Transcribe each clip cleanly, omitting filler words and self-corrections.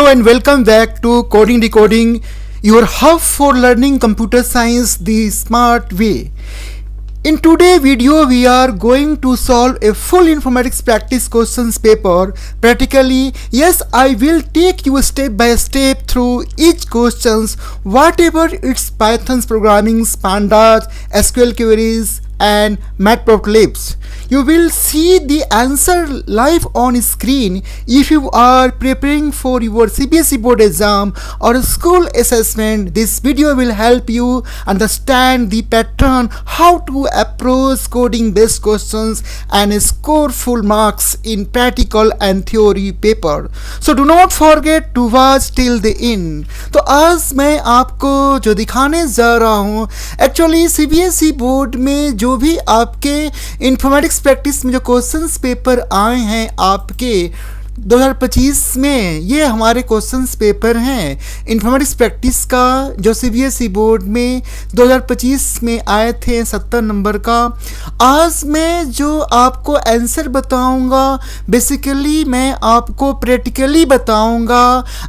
Hello and welcome back to Coding Decoding, your hub for learning computer science the smart way. In today's video, we are going to solve a full informatics practice questions paper. Practically, yes, I will take you step by step through each questions, whatever its Python's programming, pandas, SQL queries, and matplotlibs. You will see the answer live on screen. If you are preparing for your CBSE board exam or school assessment, this video will help you understand the pattern, how to approach coding based questions and score full marks in practical and theory paper. So do not forget to watch till the end. तो आज मैं आपको जो दिखाने जा रहा हूँ, actually CBSE board में जो भी आपके इंफॉर्मेटिक्स प्रैक्टिस में जो क्वेश्चंस पेपर आए हैं आपके 2025 में, ये हमारे क्वेश्चंस पेपर हैं इंफॉर्मेटिक्स प्रैक्टिस का जो CBSE बोर्ड में 2025 में आए थे 70 नंबर का। आज मैं जो आपको आंसर बताऊंगा, बेसिकली मैं आपको प्रैक्टिकली बताऊंगा।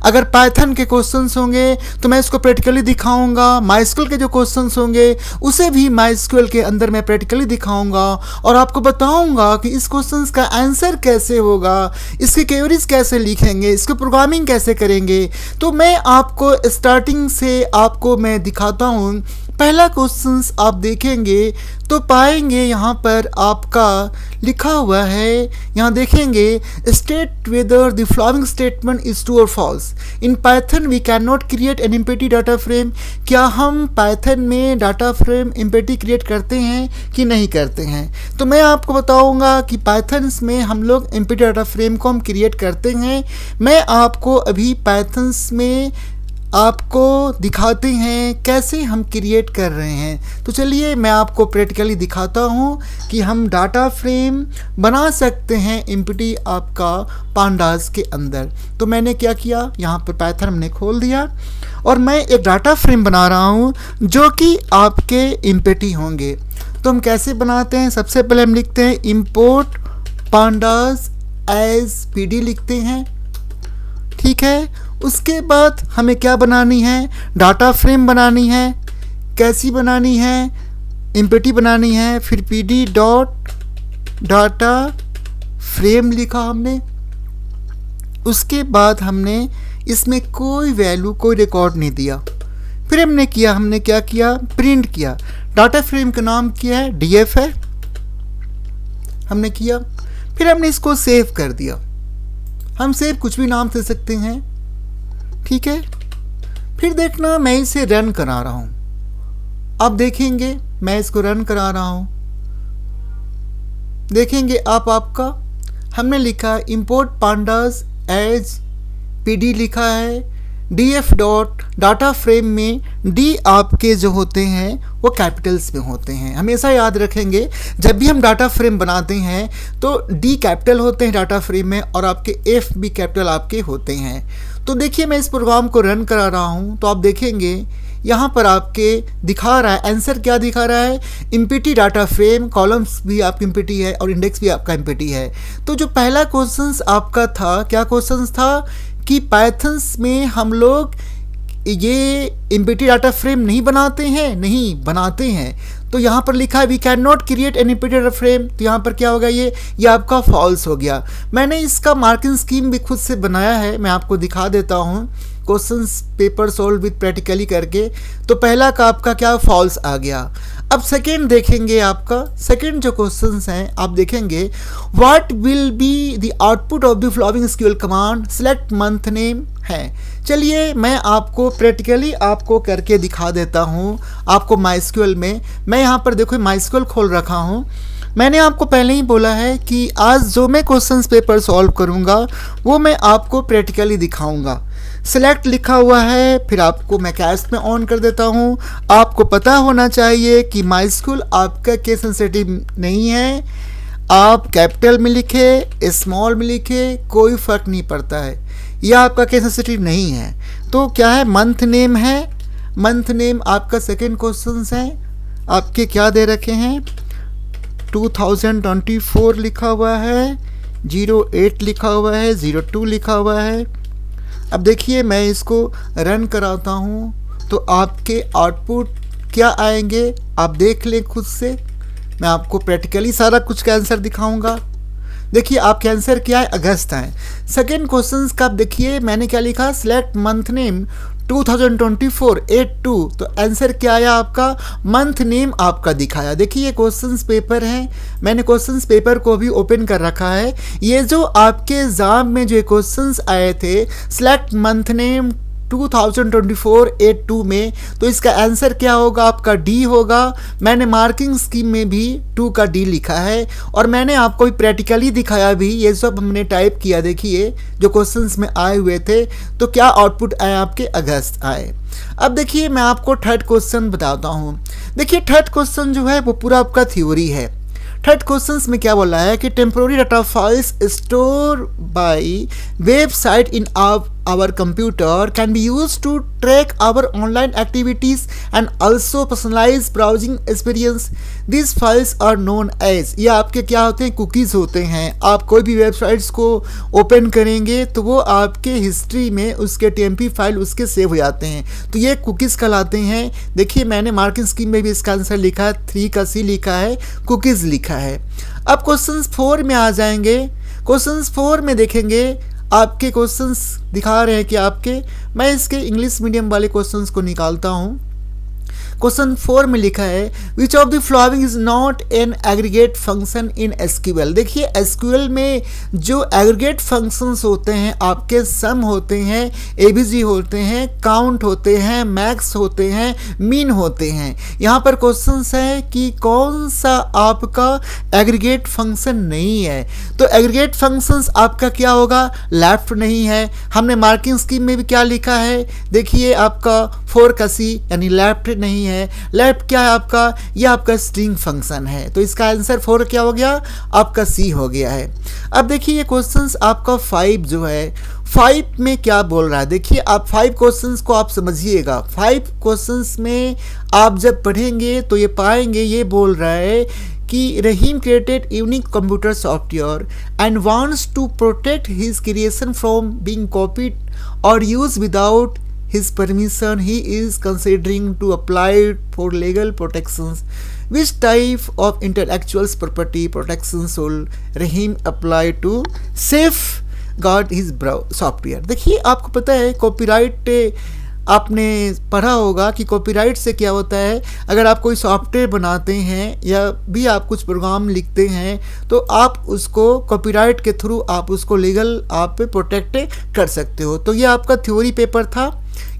अगर पाइथन के क्वेश्चंस होंगे तो मैं इसको प्रैक्टिकली दिखाऊंगा, माइस्क्यूएल के जो क्वेश्चंस होंगे उसे भी माइस्क्यूएल के अंदर मैं प्रैक्टिकली दिखाऊंगा और आपको बताऊंगा कि इस क्वेश्चंस का आंसर कैसे होगा, इसके क्वेरीज कैसे लिखेंगे, इसको प्रोग्रामिंग कैसे करेंगे। तो मैं आपको स्टार्टिंग से आपको मैं दिखाता हूँ। पहला क्वेश्चंस आप देखेंगे तो पाएंगे यहाँ पर आपका लिखा हुआ है, यहाँ देखेंगे state whether the following statement is true और false. In Python we can not create an empty data frame. क्या हम पाइथन में डाटा फ्रेम एम्प्टी क्रिएट करते हैं कि नहीं करते हैं? तो मैं आपको बताऊंगा कि पाइथन में हम लोग एम्प्टी डाटा फ्रेम को हम क्रिएट करते हैं। मैं आपको अभी पाइथन में आपको दिखाते हैं कैसे हम क्रिएट कर रहे हैं। तो चलिए मैं आपको प्रैक्टिकली दिखाता हूं कि हम डाटा फ्रेम बना सकते हैं एम्प्टी आपका पांडास के अंदर। तो मैंने क्या किया, यहाँ पर पाइथन हमने खोल दिया और मैं एक डाटा फ्रेम बना रहा हूं जो कि आपके एम्प्टी होंगे। तो हम कैसे बनाते हैं, सबसे पहले हम लिखते हैं इंपोर्ट पांडास एज पीडी लिखते हैं, ठीक है। उसके बाद हमें क्या बनानी है, डाटा फ्रेम बनानी है। कैसी बनानी है, एम्प्टी बनानी है। फिर पीडी डॉट डाटा फ्रेम लिखा हमने। उसके बाद हमने इसमें कोई वैल्यू, कोई रिकॉर्ड नहीं दिया। फिर हमने क्या किया, प्रिंट किया। डाटा फ्रेम का नाम क्या है, डीएफ है, हमने किया। फिर हमने इसको सेव कर दिया। हम सेव कुछ भी नाम दे सकते हैं, ठीक है। फिर देखना मैं इसे रन करा रहा हूं। आप देखेंगे मैं इसको रन करा रहा हूं, देखेंगे आपका हमने लिखा इंपोर्ट पांडास एज पीडी लिखा है। डीएफ डॉट डाटा फ्रेम में डी आपके जो होते हैं वो कैपिटल्स में होते हैं। हमेशा याद रखेंगे जब भी हम डाटा फ्रेम बनाते हैं तो डी कैपिटल होते हैं डाटा फ्रेम में और आपके एफ भी कैपिटल आपके होते हैं। तो देखिए मैं इस प्रोग्राम को रन करा रहा हूँ तो आप देखेंगे यहाँ पर आपके दिखा रहा है, आंसर क्या दिखा रहा है, एम्प्टी डाटा फ्रेम, कॉलम्स भी आपकी एम्प्टी है और इंडेक्स भी आपका एम्प्टी है। तो जो पहला क्वेश्चन आपका था, क्या क्वेश्चन था कि पाइथन में हम लोग ये एम्प्टी डाटा फ्रेम नहीं बनाते हैं, नहीं बनाते हैं। तो यहाँ पर लिखा है we can not create an empty data frame. तो यहाँ पर क्या होगा, ये आपका फॉल्स हो गया। मैंने इसका मार्किंग स्कीम भी खुद से बनाया है, मैं आपको दिखा देता हूँ questions paper solve with practically करके। तो पहला का आपका क्या फॉल्स आ गया। अब सेकेंड देखेंगे, आपका सेकेंड जो क्वेश्चंस हैं आप देखेंगे what will be the output of the following SQL command, select month name है। चलिए मैं आपको प्रैक्टिकली आपको करके दिखा देता हूँ। आपको माइस्क्यूएल में, मैं यहाँ पर देखो माइस्क्यूएल खोल रखा हूँ। मैंने आपको पहले ही बोला है कि आज जो मैं क्वेश्चंस पेपर सॉल्व करूँगा वो मैं आपको प्रैक्टिकली दिखाऊँगा। सेलेक्ट लिखा हुआ है, फिर आपको मैं कैस्ट में ऑन कर देता हूँ। आपको पता होना चाहिए कि माइस्क्यूएल आपका केस सेंसिटिव नहीं है। आप कैपिटल में लिखे, स्मॉल में लिखे, कोई फ़र्क नहीं पड़ता है, यह आपका केस सेंसिटिव नहीं है। तो क्या है, मंथ नेम है। मंथ नेम आपका सेकेंड क्वेश्चन है, आपके क्या दे रखे हैं, 2024 लिखा हुआ है, 08 लिखा हुआ है, 02 लिखा हुआ है। अब देखिए मैं इसको रन कराता हूँ तो आपके आउटपुट क्या आएंगे आप देख लें खुद से। मैं आपको प्रैक्टिकली सारा कुछ का आंसर दिखाऊंगा। देखिए आपके आंसर क्या है, अगस्त है। सेकेंड क्वेश्चन का आप देखिए मैंने क्या लिखा, सिलेक्ट मंथ नेम 2024 8/2, तो आंसर क्या आया आपका, मंथ नेम आपका दिखाया। देखिए ये क्वेश्चंस पेपर हैं, मैंने क्वेश्चंस पेपर को भी ओपन कर रखा है। ये जो आपके एग्जाम में जो क्वेश्चंस आए थे सिलेक्ट मंथ नेम 2024 8/2 में, तो इसका आंसर क्या होगा आपका डी होगा। मैंने मार्किंग स्कीम में भी 2 का डी लिखा है और मैंने आपको भी प्रैक्टिकली दिखाया भी, ये सब हमने टाइप किया। देखिए जो क्वेश्चंस में आए हुए थे तो क्या आउटपुट आए आपके, अगस्त आए। अब देखिए मैं आपको थर्ड क्वेश्चन बताता हूँ। देखिए थर्ड क्वेश्चन जो है वो पूरा आपका थ्योरी है। थर्ड क्वेश्चन में क्या बोला है कि temporary data files store bye website in our computer can be used to track our online activities and also personalize browsing experience. These files are known as, ये आपके क्या होते हैं, कुकीज़ होते हैं। आप कोई भी वेबसाइट्स को ओपन करेंगे तो वो आपके हिस्ट्री में उसके टीएमपी फाइल उसके सेव हो जाते हैं, तो ये कुकीज़ कहलाते हैं। देखिए मैंने मार्किंग स्कीम में भी इसका आंसर लिखा है, 3 का सी लिखा है, कुकीज़ लिखा है। अब क्वेश्चन 4 में आ जाएंगे। क्वेश्चन 4 में देखेंगे आपके क्वेश्चंस दिखा रहे हैं कि आपके, मैं इसके इंग्लिश मीडियम वाले क्वेश्चंस को निकालता हूं। क्वेश्चन 4 में लिखा है which of the following is not an aggregate function in SQL. देखिए एसक्यूएल में जो एग्रीगेट फंक्शंस होते हैं आपके सम होते हैं, एबीजी होते हैं, काउंट होते हैं, मैक्स होते हैं, मीन होते हैं। यहाँ पर क्वेश्चंस है कि कौन सा आपका एग्रीगेट फंक्शन नहीं है, तो एग्रीगेट फंक्शंस आपका क्या होगा, लेफ्ट नहीं है। हमने मार्किंग स्कीम में भी क्या लिखा है, देखिए आपका 4 का सी यानी लेफ्ट नहीं है। लेफ्ट क्या है आपका, ये आपका स्ट्रिंग फंक्शन है, तो इसका आंसर 4 क्या हो गया आपका सी हो गया है। अब देखिए ये क्वेश्चंस आपका 5 जो है, 5 में क्या बोल रहा है, देखिए आप 5 क्वेश्चंस को आप समझिएगा। 5 क्वेश्चंस में आप जब पढ़ेंगे तो ये पाएंगे, ये बोल रहा है कि Rahim created unique computer software and wants to protect his creation from being copied और use without his permission. He is considering to apply for legal protections. Which type of intellectual property protections should Rahim apply to safeguard his software? देखिए आपको पता है copyright, आपने पढ़ा होगा कि copyright से क्या होता है, अगर आप कोई सॉफ्टवेयर बनाते हैं या भी आप कुछ प्रोग्राम लिखते हैं तो आप उसको कॉपीराइट के थ्रू आप उसको लीगल आप प्रोटेक्ट कर सकते हो। तो ये आपका थ्योरी पेपर था,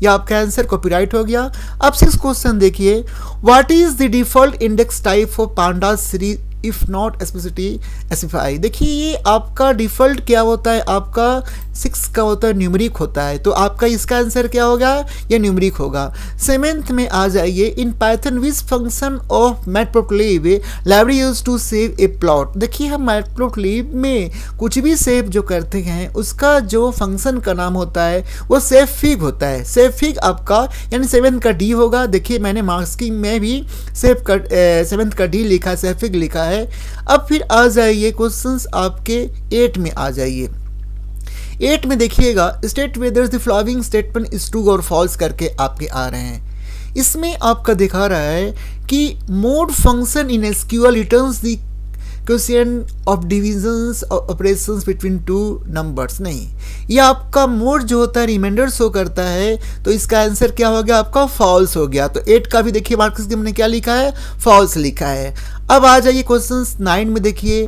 या आपका आंसर कॉपीराइट हो गया। अब 6 क्वेश्चन देखिए, what is the default index type for Panda series if not specify. देखिए ये आपका डिफॉल्ट क्या होता है, आपका 6 का होता है न्यूमरिक होता है, तो आपका इसका आंसर क्या होगा, ये न्यूमरिक होगा। 7th में आ जाइए, in Python which function of matplotlib library use to save a plot. देखिए हम मैटप्लोट्लिब में कुछ भी सेव जो करते हैं उसका जो फंक्शन का नाम होता है वो सेवफिग होता है। सेवफिग आपका यानी 7th का डी होगा। देखिए मैंने मार्क्सिंग में भी 7th का डी लिखा, सेवफिग लिखा है। अब फिर आ जाइए क्वेश्चंस आपके 8 में आ जाइए। 8 में देखिएगा state whether the following statement is true और फॉल्स करके आपके आ रहे हैं। इसमें आपका दिखा रहा है कि mode function in SQL returns the question of divisions operations between 2 numbers. नहीं, ये आपका मोड जो होता है रिमाइंडर शो करता है, तो इसका आंसर क्या हो गया आपका फॉल्स हो गया। तो 8 का भी देखिए मार्क्स हमने क्या लिखा है, फॉल्स लिखा है। अब आ जाइए क्वेश्चन 9 में देखिए,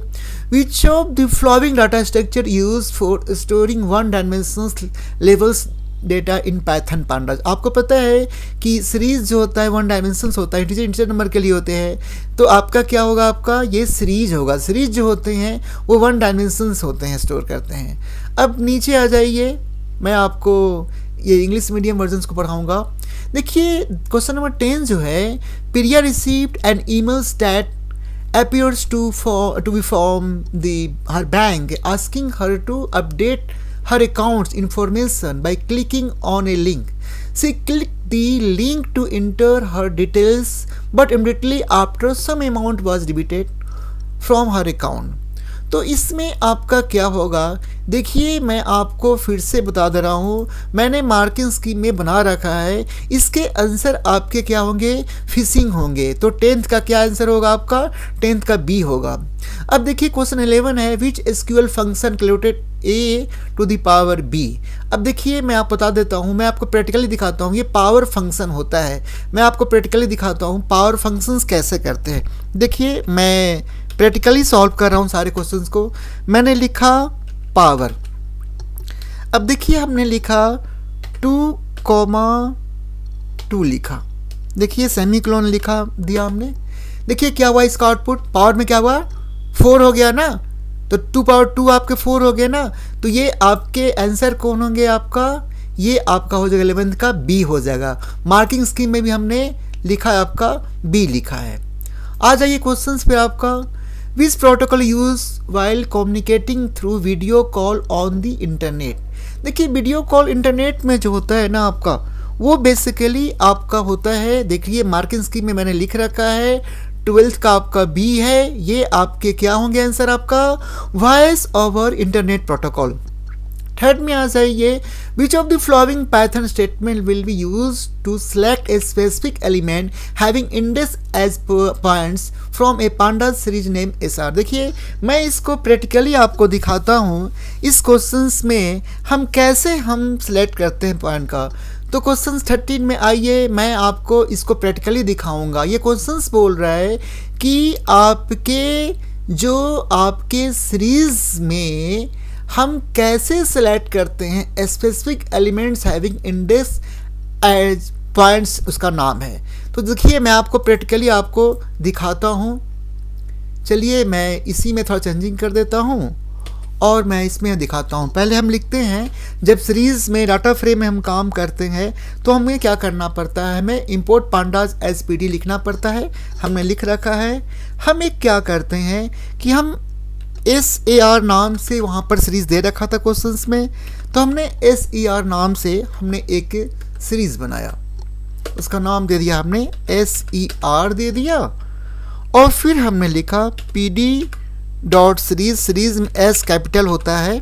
विच of the following data structure use for storing 1 dimensional levels data in Python pandas. आपको पता है कि सीरीज जो होता है 1 डायमेंशंस होता है, इंटीजर नंबर के लिए होते हैं, तो आपका क्या होगा, आपका ये सीरीज होगा। सीरीज जो होते हैं वो 1 डायमेंशंस होते हैं, स्टोर करते हैं। अब नीचे आ जाइए, मैं आपको ये इंग्लिश मीडियम वर्जन्स को पढ़ाऊंगा। देखिए क्वेश्चन नंबर 10 जो है, Priya received an email that appears to be from her bank asking her to update her account's information by clicking on a link. She clicked the link to enter her details, but immediately after some amount was debited from her account. तो इसमें आपका क्या होगा, देखिए मैं आपको फिर से बता दे रहा हूँ, मैंने मार्किंग स्कीम में बना रखा है। इसके आंसर आपके क्या होंगे, फिशिंग होंगे। तो 10th का क्या आंसर होगा आपका, 10th का बी होगा। अब देखिए क्वेश्चन 11 है, which SQL function calculated a to the power b। अब देखिए मैं आपको बता देता हूँ, मैं आपको प्रैक्टिकली दिखाता हूँ, ये पावर फंक्शन होता है। मैं आपको प्रैक्टिकली दिखाता हूँ पावर फंक्शंस कैसे करते हैं। देखिए मैं प्रैक्टिकली सॉल्व कर रहा हूँ सारे क्वेश्चंस को। मैंने लिखा पावर, अब देखिए हमने लिखा 2,2 लिखा, देखिए सेमीकोलन लिखा दिया हमने। देखिए क्या हुआ इसका आउटपुट, पावर में क्या हुआ 4 हो गया ना, तो 2 पावर 2 आपके 4 हो गए ना। तो ये आपके आंसर कौन होंगे, आपका ये आपका हो जाएगा 11th का बी हो जाएगा। मार्किंग स्कीम में भी हमने लिखा है आपका बी लिखा है। आ जाइए क्वेश्चंस पे आपका, विच protocol use while communicating through video call on the internet. देखिए वीडियो कॉल इंटरनेट में जो होता है ना आपका, वो बेसिकली आपका होता है, देखिए मार्किंग स्कीम में मैंने लिख रखा है 12th का आपका बी है। ये आपके क्या होंगे आंसर आपका, voice over internet protocol. Third में आ जाइए, which of the following Python statement will be use to select a specific element having index as points from a pandas series name SR। देखिए मैं इसको प्रैक्टिकली आपको दिखाता हूँ, इस क्वेश्चंस में हम कैसे हम सिलेक्ट करते हैं पॉइंट का। तो क्वेश्चन 13 में आइए, मैं आपको इसको प्रैक्टिकली दिखाऊंगा। ये क्वेश्चंस बोल रहा है कि आपके सीरीज में हम कैसे सेलेक्ट करते हैं specific elements having index as points, उसका नाम है। तो देखिए मैं आपको प्रैक्टिकली आपको दिखाता हूँ। चलिए मैं इसी में थोड़ा चेंजिंग कर देता हूँ और मैं इसमें दिखाता हूँ। पहले हम लिखते हैं, जब सीरीज़ में डाटा फ्रेम में हम काम करते हैं तो हमें क्या करना पड़ता है, हमें इंपोर्ट पांडास एज PD लिखना पड़ता है। हमने लिख रखा है। हम एक क्या करते हैं कि हम SAR नाम से वहाँ पर सीरीज़ दे रखा था क्वेश्चंस में, तो हमने SER नाम से हमने एक सीरीज़ बनाया, उसका नाम दे दिया हमने SER दे दिया। और फिर हमने लिखा PD डॉट सीरीज में S कैपिटल होता है,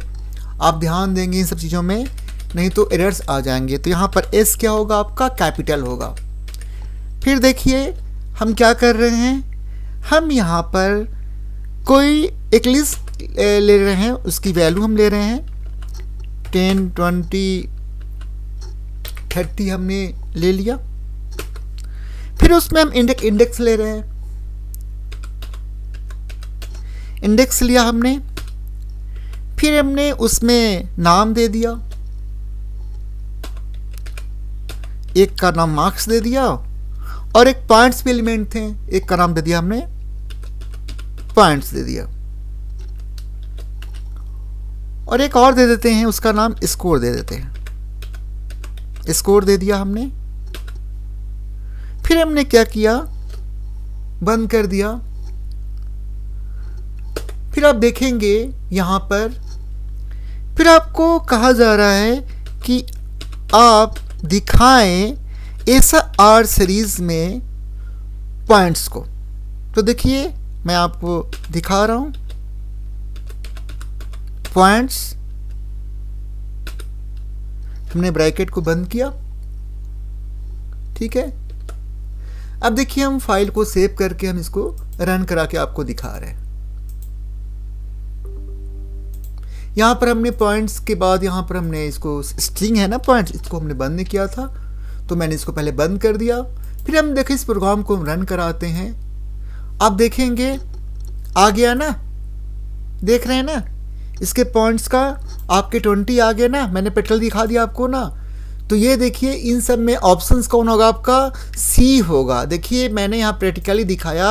आप ध्यान देंगे इन सब चीज़ों में, नहीं तो एरर्स आ जाएंगे। तो यहाँ पर S क्या होगा आपका, कैपिटल होगा। फिर देखिए हम क्या कर रहे हैं, हम यहाँ पर कोई एक लिस्ट ले रहे हैं, उसकी वैल्यू हम ले रहे हैं 10, 20, 30 हमने ले लिया। फिर उसमें हम इंडेक्स ले रहे हैं, इंडेक्स लिया हमने। फिर हमने उसमें नाम दे दिया, एक का नाम मार्क्स दे दिया और एक पॉइंट्स भी एलिमेंट थे, एक का नाम दे दिया हमने पॉइंट्स दे दिया और एक और दे देते हैं, उसका नाम स्कोर दे देते हैं, स्कोर दे दिया हमने। फिर हमने क्या किया, बंद कर दिया। फिर आप देखेंगे यहाँ पर, फिर आपको कहा जा रहा है कि आप दिखाएं SR सीरीज में पॉइंट्स को। तो देखिए मैं आपको दिखा रहा हूँ पॉइंट्स, हमने ब्रैकेट को बंद किया, ठीक है। अब देखिए हम फाइल को सेव करके हम इसको रन करा के आपको दिखा रहे हैं। यहाँ पर हमने पॉइंट्स के बाद यहाँ पर हमने इसको स्ट्रिंग है ना पॉइंट्स, इसको हमने बंद नहीं किया था, तो मैंने इसको पहले बंद कर दिया। फिर हम देखें इस प्रोग्राम को हम रन कराते हैं, आप देखेंगे आ गया ना, देख रहे हैं ना, इसके पॉइंट्स का आपके 20 आ गए ना, मैंने पेट्रोल दिखा दिया आपको ना। तो ये देखिए इन सब में ऑप्शंस कौन होगा आपका, सी होगा। देखिए मैंने यहाँ प्रैक्टिकली दिखाया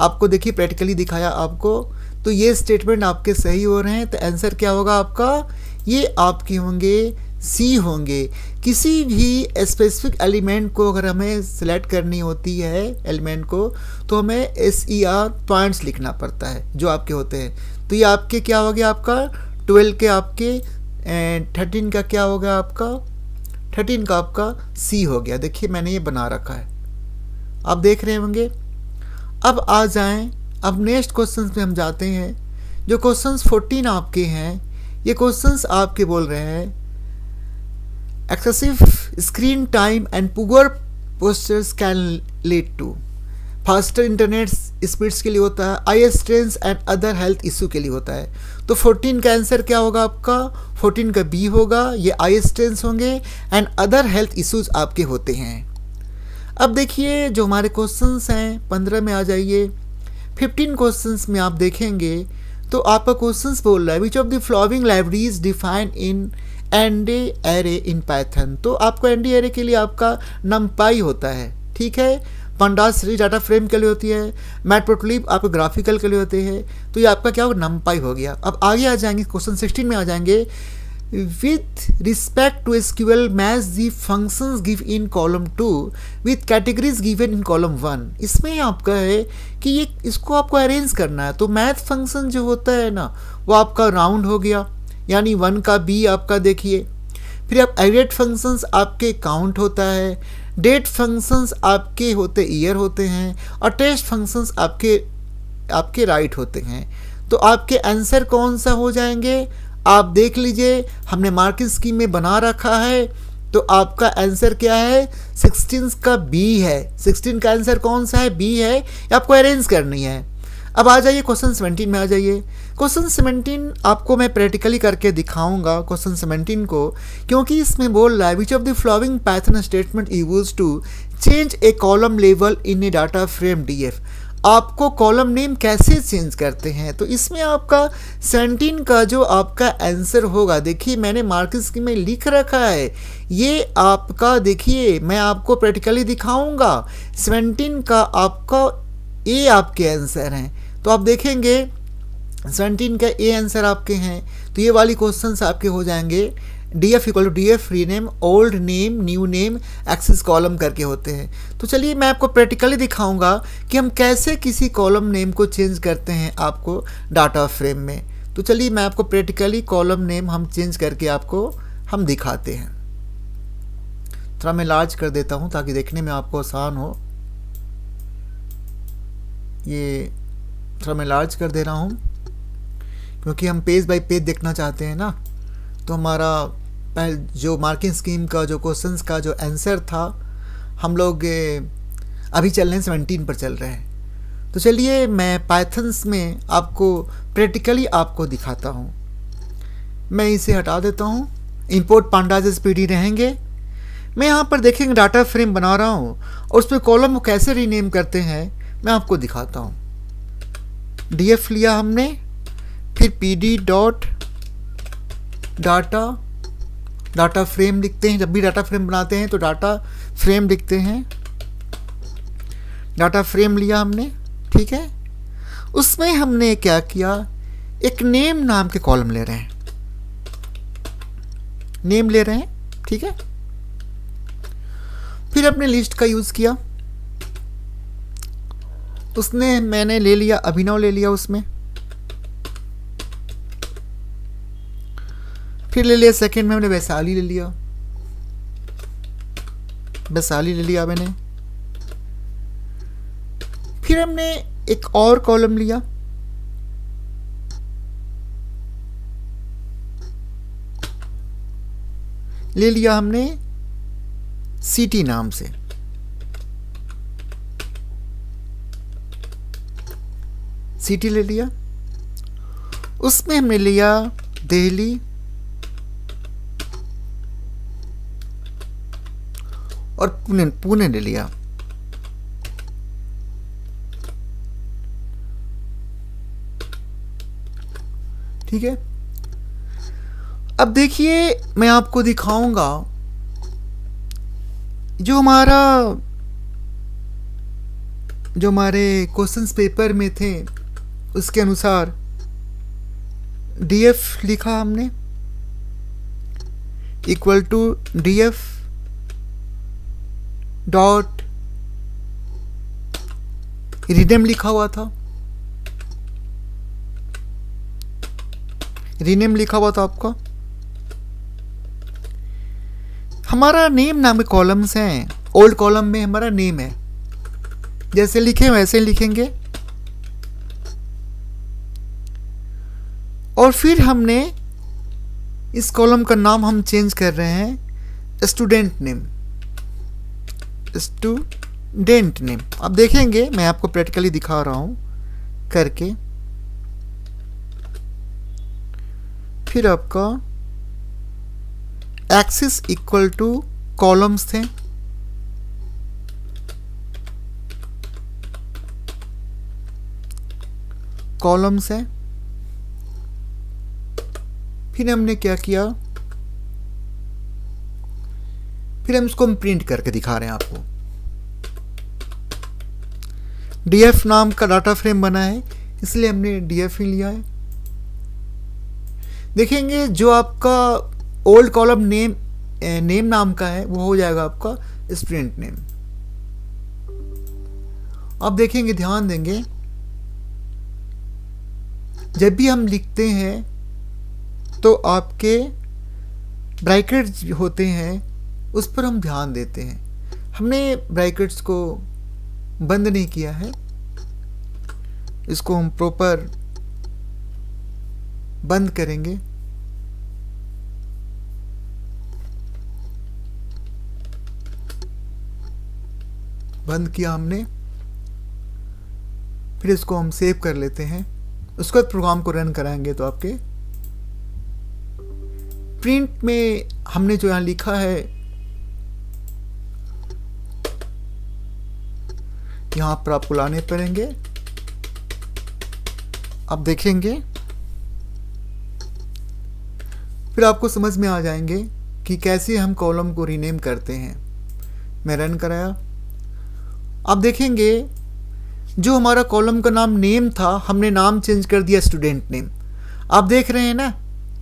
आपको, देखिए प्रैक्टिकली दिखाया आपको, तो ये स्टेटमेंट आपके सही हो रहे हैं। तो आंसर क्या होगा आपका, ये आपके होंगे सी होंगे। किसी भी स्पेसिफिक एलिमेंट को अगर हमें सिलेक्ट करनी होती है एलिमेंट को, तो हमें SER पॉइंट्स लिखना पड़ता है जो आपके होते हैं। तो ये आपके क्या हो गया आपका 12 के, आपके 13 का क्या हो गया आपका, 13 का आपका सी हो गया। देखिए मैंने ये बना रखा है, आप देख रहे होंगे। अब आ जाएं, अब नेक्स्ट क्वेश्चन में हम जाते हैं। जो क्वेश्चंस 14 आपके हैं, ये क्वेश्चंस आपके बोल रहे हैं excessive screen time and poor postures can lead to, faster internet speeds के लिए होता है, eye strains and other health issue के लिए होता है। तो 14 का आंसर क्या होगा आपका, 14 का बी होगा, ये आई स्ट्रेन्स होंगे एंड अदर हेल्थ इश्यूज आपके होते हैं। अब देखिए जो हमारे क्वेश्चंस हैं 15 में आ जाइए। 15 क्वेश्चंस में आप देखेंगे तो आपका क्वेश्चंस बोल रहा है which of the following libraries define in ND array in Python. तो आपको एनडी एरे के लिए आपका नमपाई होता है, ठीक है, पंडास सीरीज डाटा फ्रेम के लिए होती है, मैटप्लोट्लिब आपको ग्राफिकल के लिए होते हैं। तो ये आपका क्या होगा, नमपाई हो गया। अब आगे आ जाएंगे क्वेश्चन 16 में आ जाएंगे, with respect to SQL match the functions give in column 2 with categories given in column 1। इसमें आपका है कि ये इसको आपको अरेंज करना है। तो मैथ फंक्शन जो होता है ना वो आपका राउंड हो गया, यानी 1 का बी आपका देखिए। फिर आप एग्रेगेट फंक्शंस आपके काउंट होता है, डेट फंक्शंस आपके होते ईयर होते हैं और टेस्ट फंक्शंस आपके राइट होते हैं। तो आपके आंसर कौन सा हो जाएंगे आप देख लीजिए, हमने मार्किंग स्कीम में बना रखा है। तो आपका आंसर क्या है, 16 का बी है। 16 का आंसर कौन सा है, बी है, आपको अरेंज करनी है। अब आ जाइए क्वेश्चन 17 में आ जाइए। क्वेश्चन 17 आपको मैं प्रैक्टिकली करके दिखाऊंगा क्वेश्चन 17 को, क्योंकि इसमें बोल रहा है which of the following Python statement use to change a column level in a data frame DF. आपको कॉलम नेम कैसे चेंज करते हैं। तो इसमें आपका 17 का जो आपका आंसर होगा, देखिए मैंने मार्किंग स्कीम में लिख रखा है, ये आपका देखिए मैं आपको प्रैक्टिकली दिखाऊंगा। 17 का आपका ए आपके आंसर हैं। तो आप देखेंगे 17 का ए आंसर आपके हैं। तो ये वाली क्वेश्चंस आपके हो जाएंगे DF equal to DF rename old name new name axis column करके होते हैं। तो चलिए मैं आपको प्रैक्टिकली दिखाऊंगा कि हम कैसे किसी कॉलम नेम को चेंज करते हैं आपको डाटा फ्रेम में। तो चलिए मैं आपको प्रैक्टिकली कॉलम नेम हम चेंज करके आपको हम दिखाते हैं। थोड़ा मैं लार्ज कर देता हूँ ताकि देखने में आपको आसान हो। ये थोड़ा मैं लार्ज कर दे रहा हूँ क्योंकि हम पेज बाय पेज देखना चाहते हैं ना। तो हमारा जो मार्किंग स्कीम का जो क्वेश्चंस का जो आंसर था, हम लोग अभी चल रहे हैं 17 पर चल रहे हैं। तो चलिए मैं पाइथन्स में आपको प्रैक्टिकली आपको दिखाता हूँ। मैं इसे हटा देता हूँ, इंपोर्ट पांडाज एसपीडी रहेंगे। मैं यहाँ पर देखेंगे डाटा फ्रेम बना रहा हूँ और उस पर कॉलम को कैसे रीनेम करते हैं मैं आपको दिखाता हूँ। DF लिया हमने, फिर PD डॉट डाटा फ्रेम लिखते हैं। जब भी डाटा फ्रेम बनाते हैं तो डाटा फ्रेम लिखते हैं। डाटा फ्रेम लिया हमने, ठीक है। उसमें हमने क्या किया, एक नेम नाम के कॉलम ले रहे हैं, नेम ले रहे हैं, ठीक है। फिर अपने लिस्ट का यूज किया, उसने मैंने ले लिया अभिनव ले लिया उसमें, फिर ले लिया सेकंड में हमने वैशाली ले लिया, वैशाली ले लिया मैंने। फिर हमने एक और कॉलम लिया, ले लिया हमने सिटी नाम से, सिटी ले लिया। उसमें हमने लिया दिल्ली और पुणे ले लिया। ठीक है। अब देखिए मैं आपको दिखाऊंगा जो हमारे क्वेश्चंस पेपर में थे उसके अनुसार DF लिखा हमने equal to DF dot rename लिखा हुआ था, रीनेम लिखा हुआ था आपका। हमारा नेम नाम के कॉलम्स हैं, ओल्ड कॉलम में हमारा नेम है, जैसे लिखे वैसे लिखेंगे। और फिर हमने इस कॉलम का नाम हम चेंज कर रहे हैं स्टूडेंट नेम, स्टूडेंट नेम। अब देखेंगे, मैं आपको प्रैक्टिकली दिखा रहा हूं करके। फिर आपका एक्सिस इक्वल टू कॉलम्स थे, कॉलम्स है। फिर हमने क्या किया, फिर हम इसको प्रिंट करके दिखा रहे हैं आपको। डीएफ नाम का डाटा फ्रेम बना है, इसलिए हमने डीएफ ही लिया है। देखेंगे जो आपका ओल्ड कॉलम नेम नाम का है वो हो जाएगा आपका स्टूडेंट नेम। अब देखेंगे, ध्यान देंगे, जब भी हम लिखते हैं तो आपके ब्रैकेट्स होते हैं उस पर हम ध्यान देते हैं। हमने ब्रैकेट्स को बंद नहीं किया है, इसको हम प्रॉपर बंद करेंगे। बंद किया हमने, फिर इसको हम सेव कर लेते हैं। उसके बाद प्रोग्राम को रन कराएंगे तो आपके प्रिंट में हमने जो यहां लिखा है, यहां पर आपको लाने पड़ेंगे। अब देखेंगे, फिर आपको समझ में आ जाएंगे कि कैसे हम कॉलम को रीनेम करते हैं। मैं रन कराया। अब देखेंगे, जो हमारा कॉलम का नाम नेम था, हमने नाम चेंज कर दिया स्टूडेंट नेम। आप देख रहे हैं ना,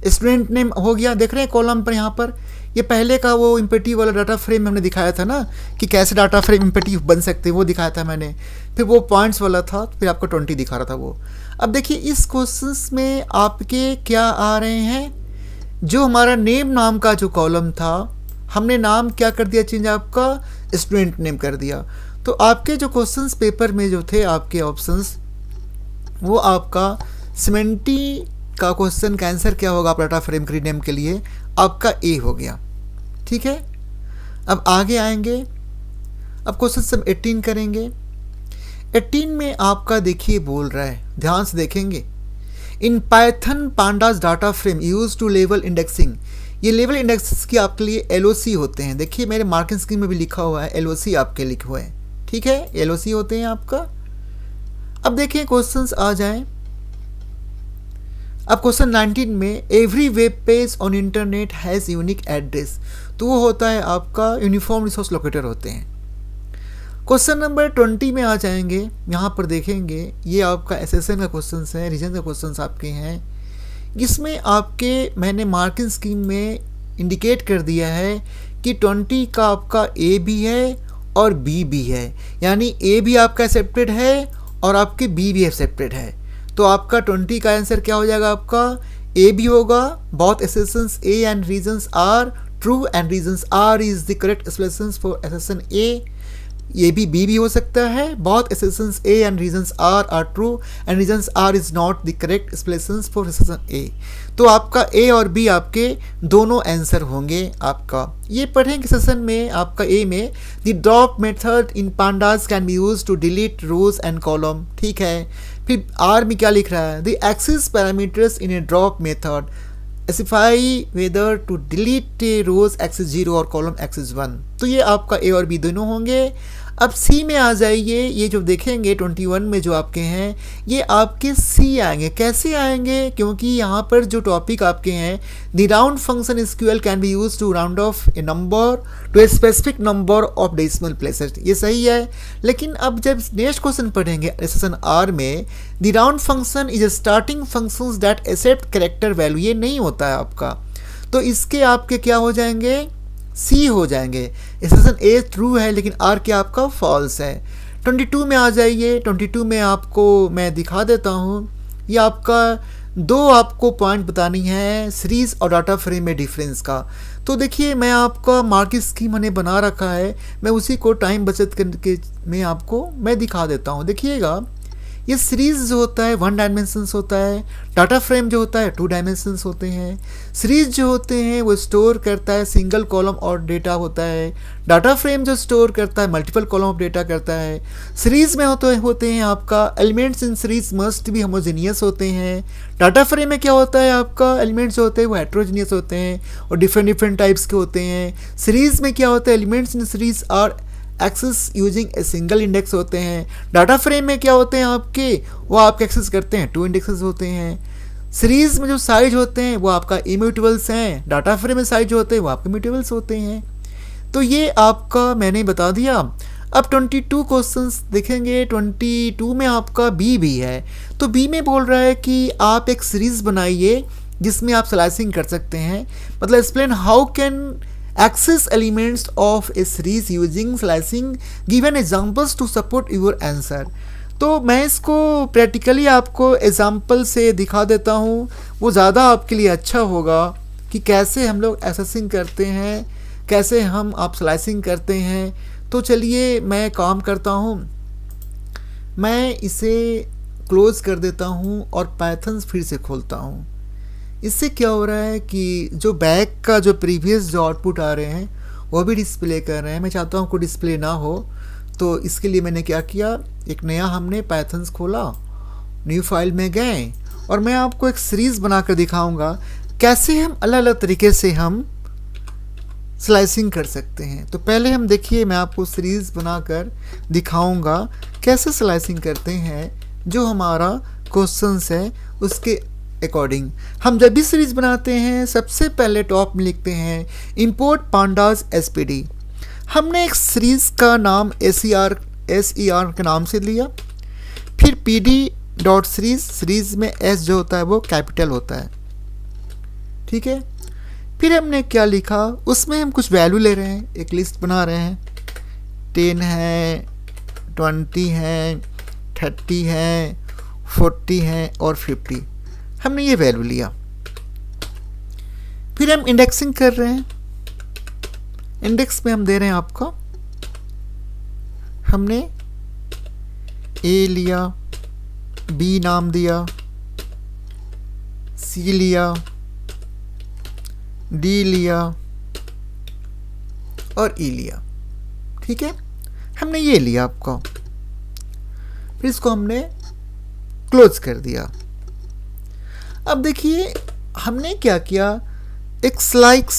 स्टूडेंट नेम हो गया। देख रहे हैं कॉलम पर, यहाँ पर ये पहले का वो इम्पेटिव वाला डाटा फ्रेम हमने दिखाया था ना, कि कैसे डाटा फ्रेम इम्पेटिव बन सकते हैं, वो दिखाया था मैंने। फिर वो पॉइंट्स वाला था, फिर आपको 20 दिखा रहा था वो। अब देखिए इस क्वेश्चंस में आपके क्या आ रहे हैं, जो हमारा नेम नाम का जो कॉलम था, हमने नाम क्या कर दिया चेंज, आपका स्टूडेंट नेम कर दिया। तो आपके जो क्वेश्चंस पेपर में जो थे आपके ऑप्शंस, वो आपका 70 का क्वेश्चन का आंसर क्या होगा आप डाटा फ्रेम रीनेम के लिए, आपका ए हो गया। ठीक है, अब आगे आएंगे। अब क्वेश्चन सब 18 करेंगे। 18 में आपका देखिए बोल रहा है, ध्यान से देखेंगे, in Python pandas data frame use to level indexing. ये लेवल इंडेक्स की आपके लिए एलओसी होते हैं। देखिए मेरे मार्किंग स्कीम में भी लिखा हुआ है, एलओसी आपके लिखे हुए हैं। ठीक है, एलओसी होते हैं आपका। अब देखिए क्वेश्चंस आ जाएं। अब क्वेश्चन 19 में every web page on internet has unique address, तो वो होता है आपका यूनिफॉर्म रिसोर्स लोकेटर होते हैं। क्वेश्चन नंबर 20 में आ जाएंगे। यहाँ पर देखेंगे ये आपका एसएसएन का क्वेश्चन है, रीजन का क्वेश्चन आपके हैं। इसमें आपके मैंने मार्किंग स्कीम में इंडिकेट कर दिया है कि 20 का आपका ए भी है और बी भी है, यानी ए भी आपका एक्सेप्टेड है और आपके बी भी एक्सेप्टेड है। तो आपका 20 का आंसर क्या हो जाएगा, आपका ए भी होगा। Both assertions A and reasons are true and reasons R is the correct explanations for assertion A। ये भी हो सकता है। both assertions A and reasons R are true and reasons R is not the correct explanations for assertion A। तो आपका A और B आपके दोनों आंसर होंगे आपका। ये पढ़ेंगे सेशन में आपका A में the drop method in pandas can be used to delete rows and column। ठीक है, फिर R में क्या लिख रहा है, the access parameters in a drop method specify whether to delete rows axis 0 और column axis 1। तो ये आपका A और B दोनों होंगे। अब C में आ जाइए। ये जो देखेंगे 21 में जो आपके हैं, ये आपके C आएंगे। कैसे आएंगे, क्योंकि यहाँ पर जो टॉपिक आपके हैं, the round function SQL can be use to round off a number to a specific number of decimal places. ये सही है, लेकिन अब जब नेक्स्ट क्वेश्चन पढ़ेंगे सेशन R में, the round function is a starting function that accept character value, ये नहीं होता है आपका। तो इसके आपके क्या हो जाएंगे, सी हो जाएंगे। एक्सेप्शन ए ट्रू है लेकिन आर क्या आपका फॉल्स है। 22 में आ जाइए। 22 में आपको मैं दिखा देता हूँ। ये आपका दो आपको पॉइंट बतानी है सीरीज और डाटा फ्रेम में डिफरेंस का। तो देखिए मैं आपका मार्किंग स्कीम मैंने बना रखा है, मैं उसी को टाइम बचत करके मैं आपको मैं दिखा देता हूँ। देखिएगा ये सीरीज जो होता है 1 डायमेंशंस होता है, डाटा फ्रेम जो होता है 2 डायमेंशंस होते हैं। सीरीज जो होते हैं वो स्टोर करता है सिंगल कॉलम और डेटा होता है, डाटा फ्रेम जो स्टोर करता है मल्टीपल कॉलम ऑफ डेटा करता है। सीरीज में होते हैं आपका एलिमेंट्स इन सीरीज मस्ट भी होमोजेनियस होते हैं। डाटा फ्रेम में क्या होता है आपका एलिमेंट्स जो होते हैं वो हेट्रोजीनियस होते हैं और डिफरेंट टाइप्स के होते हैं। सीरीज में क्या होता है elements in series are access using a single index होते हैं। डाटा फ्रेम में क्या होते हैं आपके, वो आपके एक्सेस करते हैं 2 इंडेक्सेस होते हैं। सीरीज में जो साइज होते हैं वो आपका इम्यूटेबल्स हैं, डाटा फ्रेम में साइज जो होते हैं वो आपके म्यूटेबल्स होते हैं। तो ये आपका मैंने बता दिया। अब 22 क्वेश्चंस देखेंगे। 22 में आपका बी भी है। तो बी में बोल रहा है कि आप एक सीरीज बनाइए जिसमें आप स्लाइसिंग कर सकते हैं। मतलब explain how can access elements of a series using slicing, given examples to support your answer। तो मैं इसको प्रैक्टिकली आपको एग्जाम्पल से दिखा देता हूँ, वो ज़्यादा आपके लिए अच्छा होगा कि कैसे हम लोग एसेसिंग करते हैं, कैसे हम आप स्लाइसिंग करते हैं। तो चलिए मैं काम करता हूँ, मैं इसे क्लोज कर देता हूँ और पाइथन फिर से खोलता हूँ। इससे क्या हो रहा है कि जो बैक का जो प्रीवियस जो आउटपुट आ रहे हैं वो भी डिस्प्ले कर रहे हैं। मैं चाहता हूँ कोई डिस्प्ले ना हो, तो इसके लिए मैंने क्या किया, एक नया हमने पाइथन खोला, न्यू फाइल में गए और मैं आपको एक सीरीज़ बनाकर दिखाऊंगा कैसे हम अलग अलग तरीके से हम स्लाइसिंग कर सकते हैं। तो पहले हम देखिए, मैं आपको सीरीज़ बनाकर दिखाऊंगा कैसे स्लाइसिंग करते हैं। जो हमारा क्वेश्चंस है उसके अकॉर्डिंग हम जब भी सीरीज बनाते हैं सबसे पहले टॉप में लिखते हैं इंपोर्ट पांडास एसपीडी। हमने एक सीरीज का नाम एसईआर के नाम से लिया, फिर पीडी डॉट सीरीज, सीरीज में एस जो होता है वो कैपिटल होता है, ठीक है। फिर हमने क्या लिखा, उसमें हम कुछ वैल्यू ले रहे हैं, एक लिस्ट बना रहे हैं, 10 है, 20 है, 30 है, 40 है और 50। हमने ये वैल्यू लिया। फिर हम इंडेक्सिंग कर रहे हैं। इंडेक्स में हम दे रहे हैं आपका, हमने ए लिया, बी नाम दिया, सी लिया, डी लिया और ई लिया, ठीक है। हमने ये लिया आपका, फिर इसको हमने क्लोज कर दिया। अब देखिए हमने क्या किया, एक स्लाइस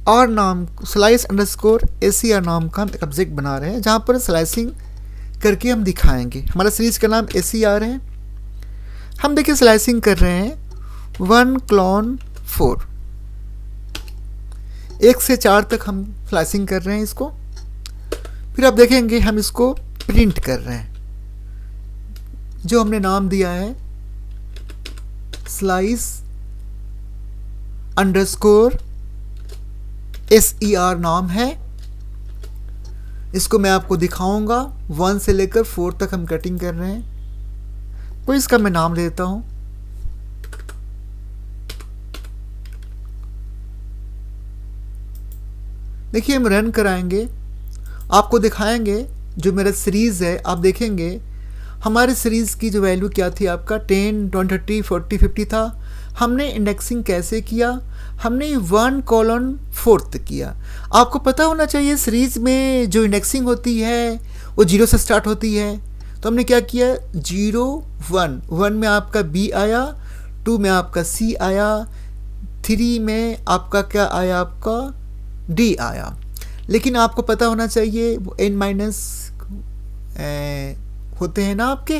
अंडरस्कोर ACR नाम का हम एक ऑब्जेक्ट बना रहे हैं जहाँ पर स्लाइसिंग करके हम दिखाएंगे। हमारा सीरीज का नाम ACR है। हम देखिए स्लाइसिंग कर रहे हैं 1 clone 4, 1 से 4 तक हम स्लाइसिंग कर रहे हैं इसको। फिर आप देखेंगे हम इसको प्रिंट कर रहे हैं, जो हमने नाम दिया है स्लाइस अंडरस्कोर SER नाम है। इसको मैं आपको दिखाऊंगा, 1 से लेकर 4 तक हम कटिंग कर रहे हैं। तो इसका मैं नाम देता हूं देखिए हम रन कराएंगे, आपको दिखाएंगे जो मेरा सीरीज है। आप देखेंगे हमारे सीरीज़ की जो वैल्यू क्या थी आपका 10, 20, 30, 40, 50 था। हमने इंडेक्सिंग कैसे किया, हमने 1 colon 4 तक किया। आपको पता होना चाहिए सीरीज़ में जो इंडेक्सिंग होती है वो 0 से स्टार्ट होती है। तो हमने क्या किया, 0, 1, 1 में आपका B आया, 2 में आपका C आया, 3 में आपका क्या आया, आपका D आया। लेकिन आपको पता होना चाहिए वो n- होते हैं ना आपके,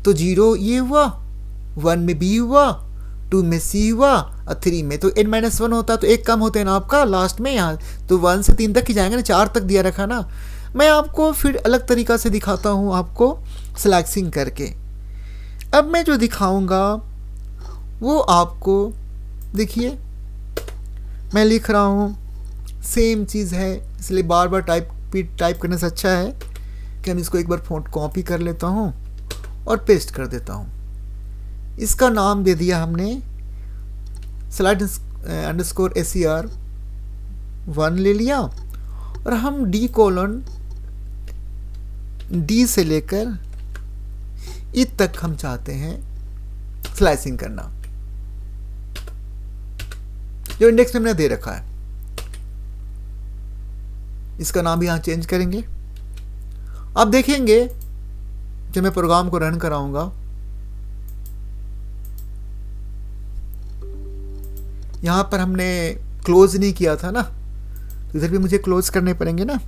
तो 0 ये हुआ, 1 में B हुआ, 2 में C हुआ और 3 में तो n-1 होता, तो एक कम होते हैं ना आपका लास्ट में यहाँ, तो 1 से 3 तक ही जाएंगे ना, 4 तक दिया रखा ना। मैं आपको फिर अलग तरीका से दिखाता हूँ आपको स्लैक्सिंग करके। अब मैं जो दिखाऊंगा वो आपको देखिए, मैं लिख रहा हूँ सेम चीज़ है, इसलिए बार बार टाइप करने से अच्छा है कि हम इसको एक बार फ़ॉन्ट कॉपी कर लेता हूँ और पेस्ट कर देता हूँ। इसका नाम दे दिया हमने स्लाइड अंडरस्कोर SER 1 ले लिया और हम D से लेकर ई तक हम चाहते हैं स्लाइसिंग करना, जो इंडेक्स में हमने दे रखा है। इसका नाम भी यहाँ चेंज करेंगे। अब देखेंगे जब मैं प्रोग्राम को रन कराऊंगा, यहाँ पर हमने क्लोज नहीं किया था ना, तो इधर भी मुझे क्लोज करने पड़ेंगे ना।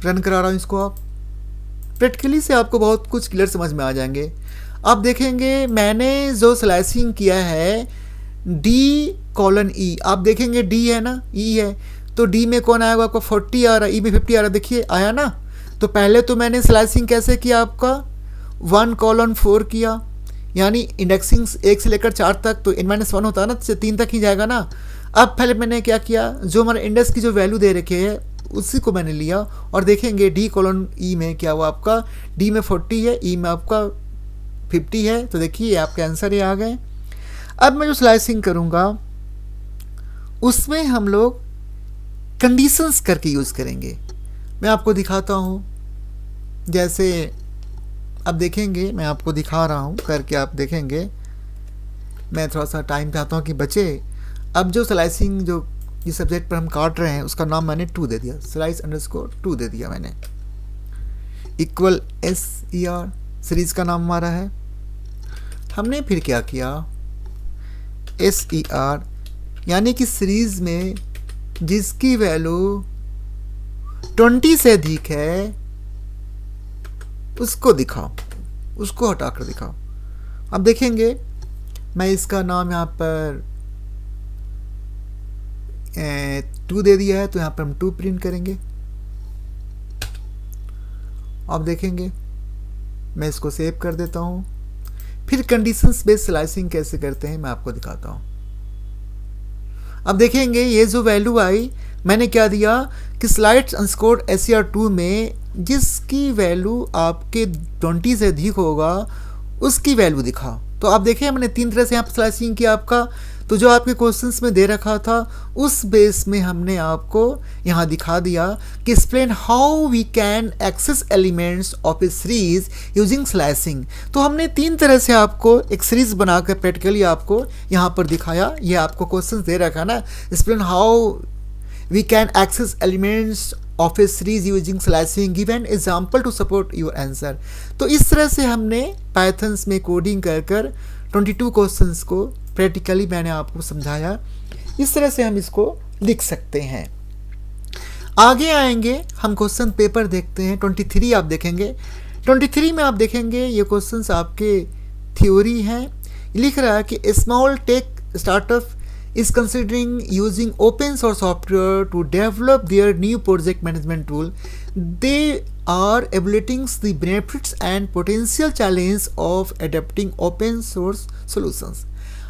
रन करा रहा हूँ इसको। आप प्रैक्टिकली से आपको बहुत कुछ क्लियर समझ में आ जाएंगे। आप देखेंगे मैंने जो स्लाइसिंग किया है D:E, आप देखेंगे D है ना, E है, तो D में कौन आएगा आपका 40 आ रहा है, E में 50 आ रहा है, देखिए आया ना। तो पहले तो मैंने स्लाइसिंग कैसे किया, आपका 1:4 किया, यानी इंडेक्सिंग 1 से लेकर 4 तक, तो n-1 होता है ना, 3 तक ही जाएगा ना। अब पहले मैंने क्या किया, जो हमारे इंडेक्स की जो वैल्यू दे रखे है उसी को मैंने लिया और देखेंगे D:E में क्या हुआ आपका, D में 40 है, E में आपका 50 है, तो देखिए आपके आंसर ये आ गए। अब मैं जो स्लाइसिंग करूँगा उसमें हम लोग कंडीशंस करके यूज़ करेंगे। मैं आपको दिखाता हूँ, जैसे अब देखेंगे मैं आपको दिखा रहा हूँ करके, आप देखेंगे। मैं थोड़ा सा टाइम चाहता हूँ कि बचे। अब जो स्लाइसिंग जो जिस सब्जेक्ट पर हम काट रहे हैं उसका नाम मैंने 2 दे दिया, slice_2 दे दिया मैंने, इक्वल SER, सीरीज का नाम हमारा है। हमने फिर क्या किया, SER यानी कि सीरीज में जिसकी वैल्यू 20 से अधिक है उसको दिखाओ, उसको हटाकर दिखाओ। अब देखेंगे मैं इसका नाम यहाँ पर 2 दे दिया है, तो यहाँ पर हम 2 प्रिंट करेंगे। अब देखेंगे मैं इसको सेव कर देता हूँ। फिर कंडीशंस बेस्ड स्लाइसिंग कैसे करते हैं मैं आपको दिखाता हूँ। अब देखेंगे ये जो वैल्यू आई, मैंने क्या दिया कि slice_SER2 में जिसकी वैल्यू आपके 20 से अधिक होगा उसकी वैल्यू दिखाओ। तो आप देखें मैंने 3 तरह से यहाँ पर स्लाइसिंग किया आपका। तो जो आपके क्वेश्चंस में दे रखा था उस बेस में हमने आपको यहाँ दिखा दिया कि explain how we can access elements of a series using slicing. तो हमने 3 तरह से आपको एक सीरीज बनाकर प्रैक्टिकली आपको यहाँ पर दिखाया। ये आपको क्वेश्चंस दे रखा ना, explain how we can access elements of a series using slicing, give an example to support your answer. तो इस तरह से हमने पाइथन्स में कोडिंग कर 22 क्वेश्चंस को प्रैक्टिकली मैंने आपको समझाया। इस तरह से हम इसको लिख सकते हैं। आगे आएंगे हम क्वेश्चन पेपर देखते हैं। 23 आप देखेंगे, 23 में आप देखेंगे ये क्वेश्चंस आपके थ्योरी हैं। लिख रहा है कि small tech startup is considering using open source software to develop their new project management tool. They are evaluating the benefits and potential challenge of adopting open source solutions.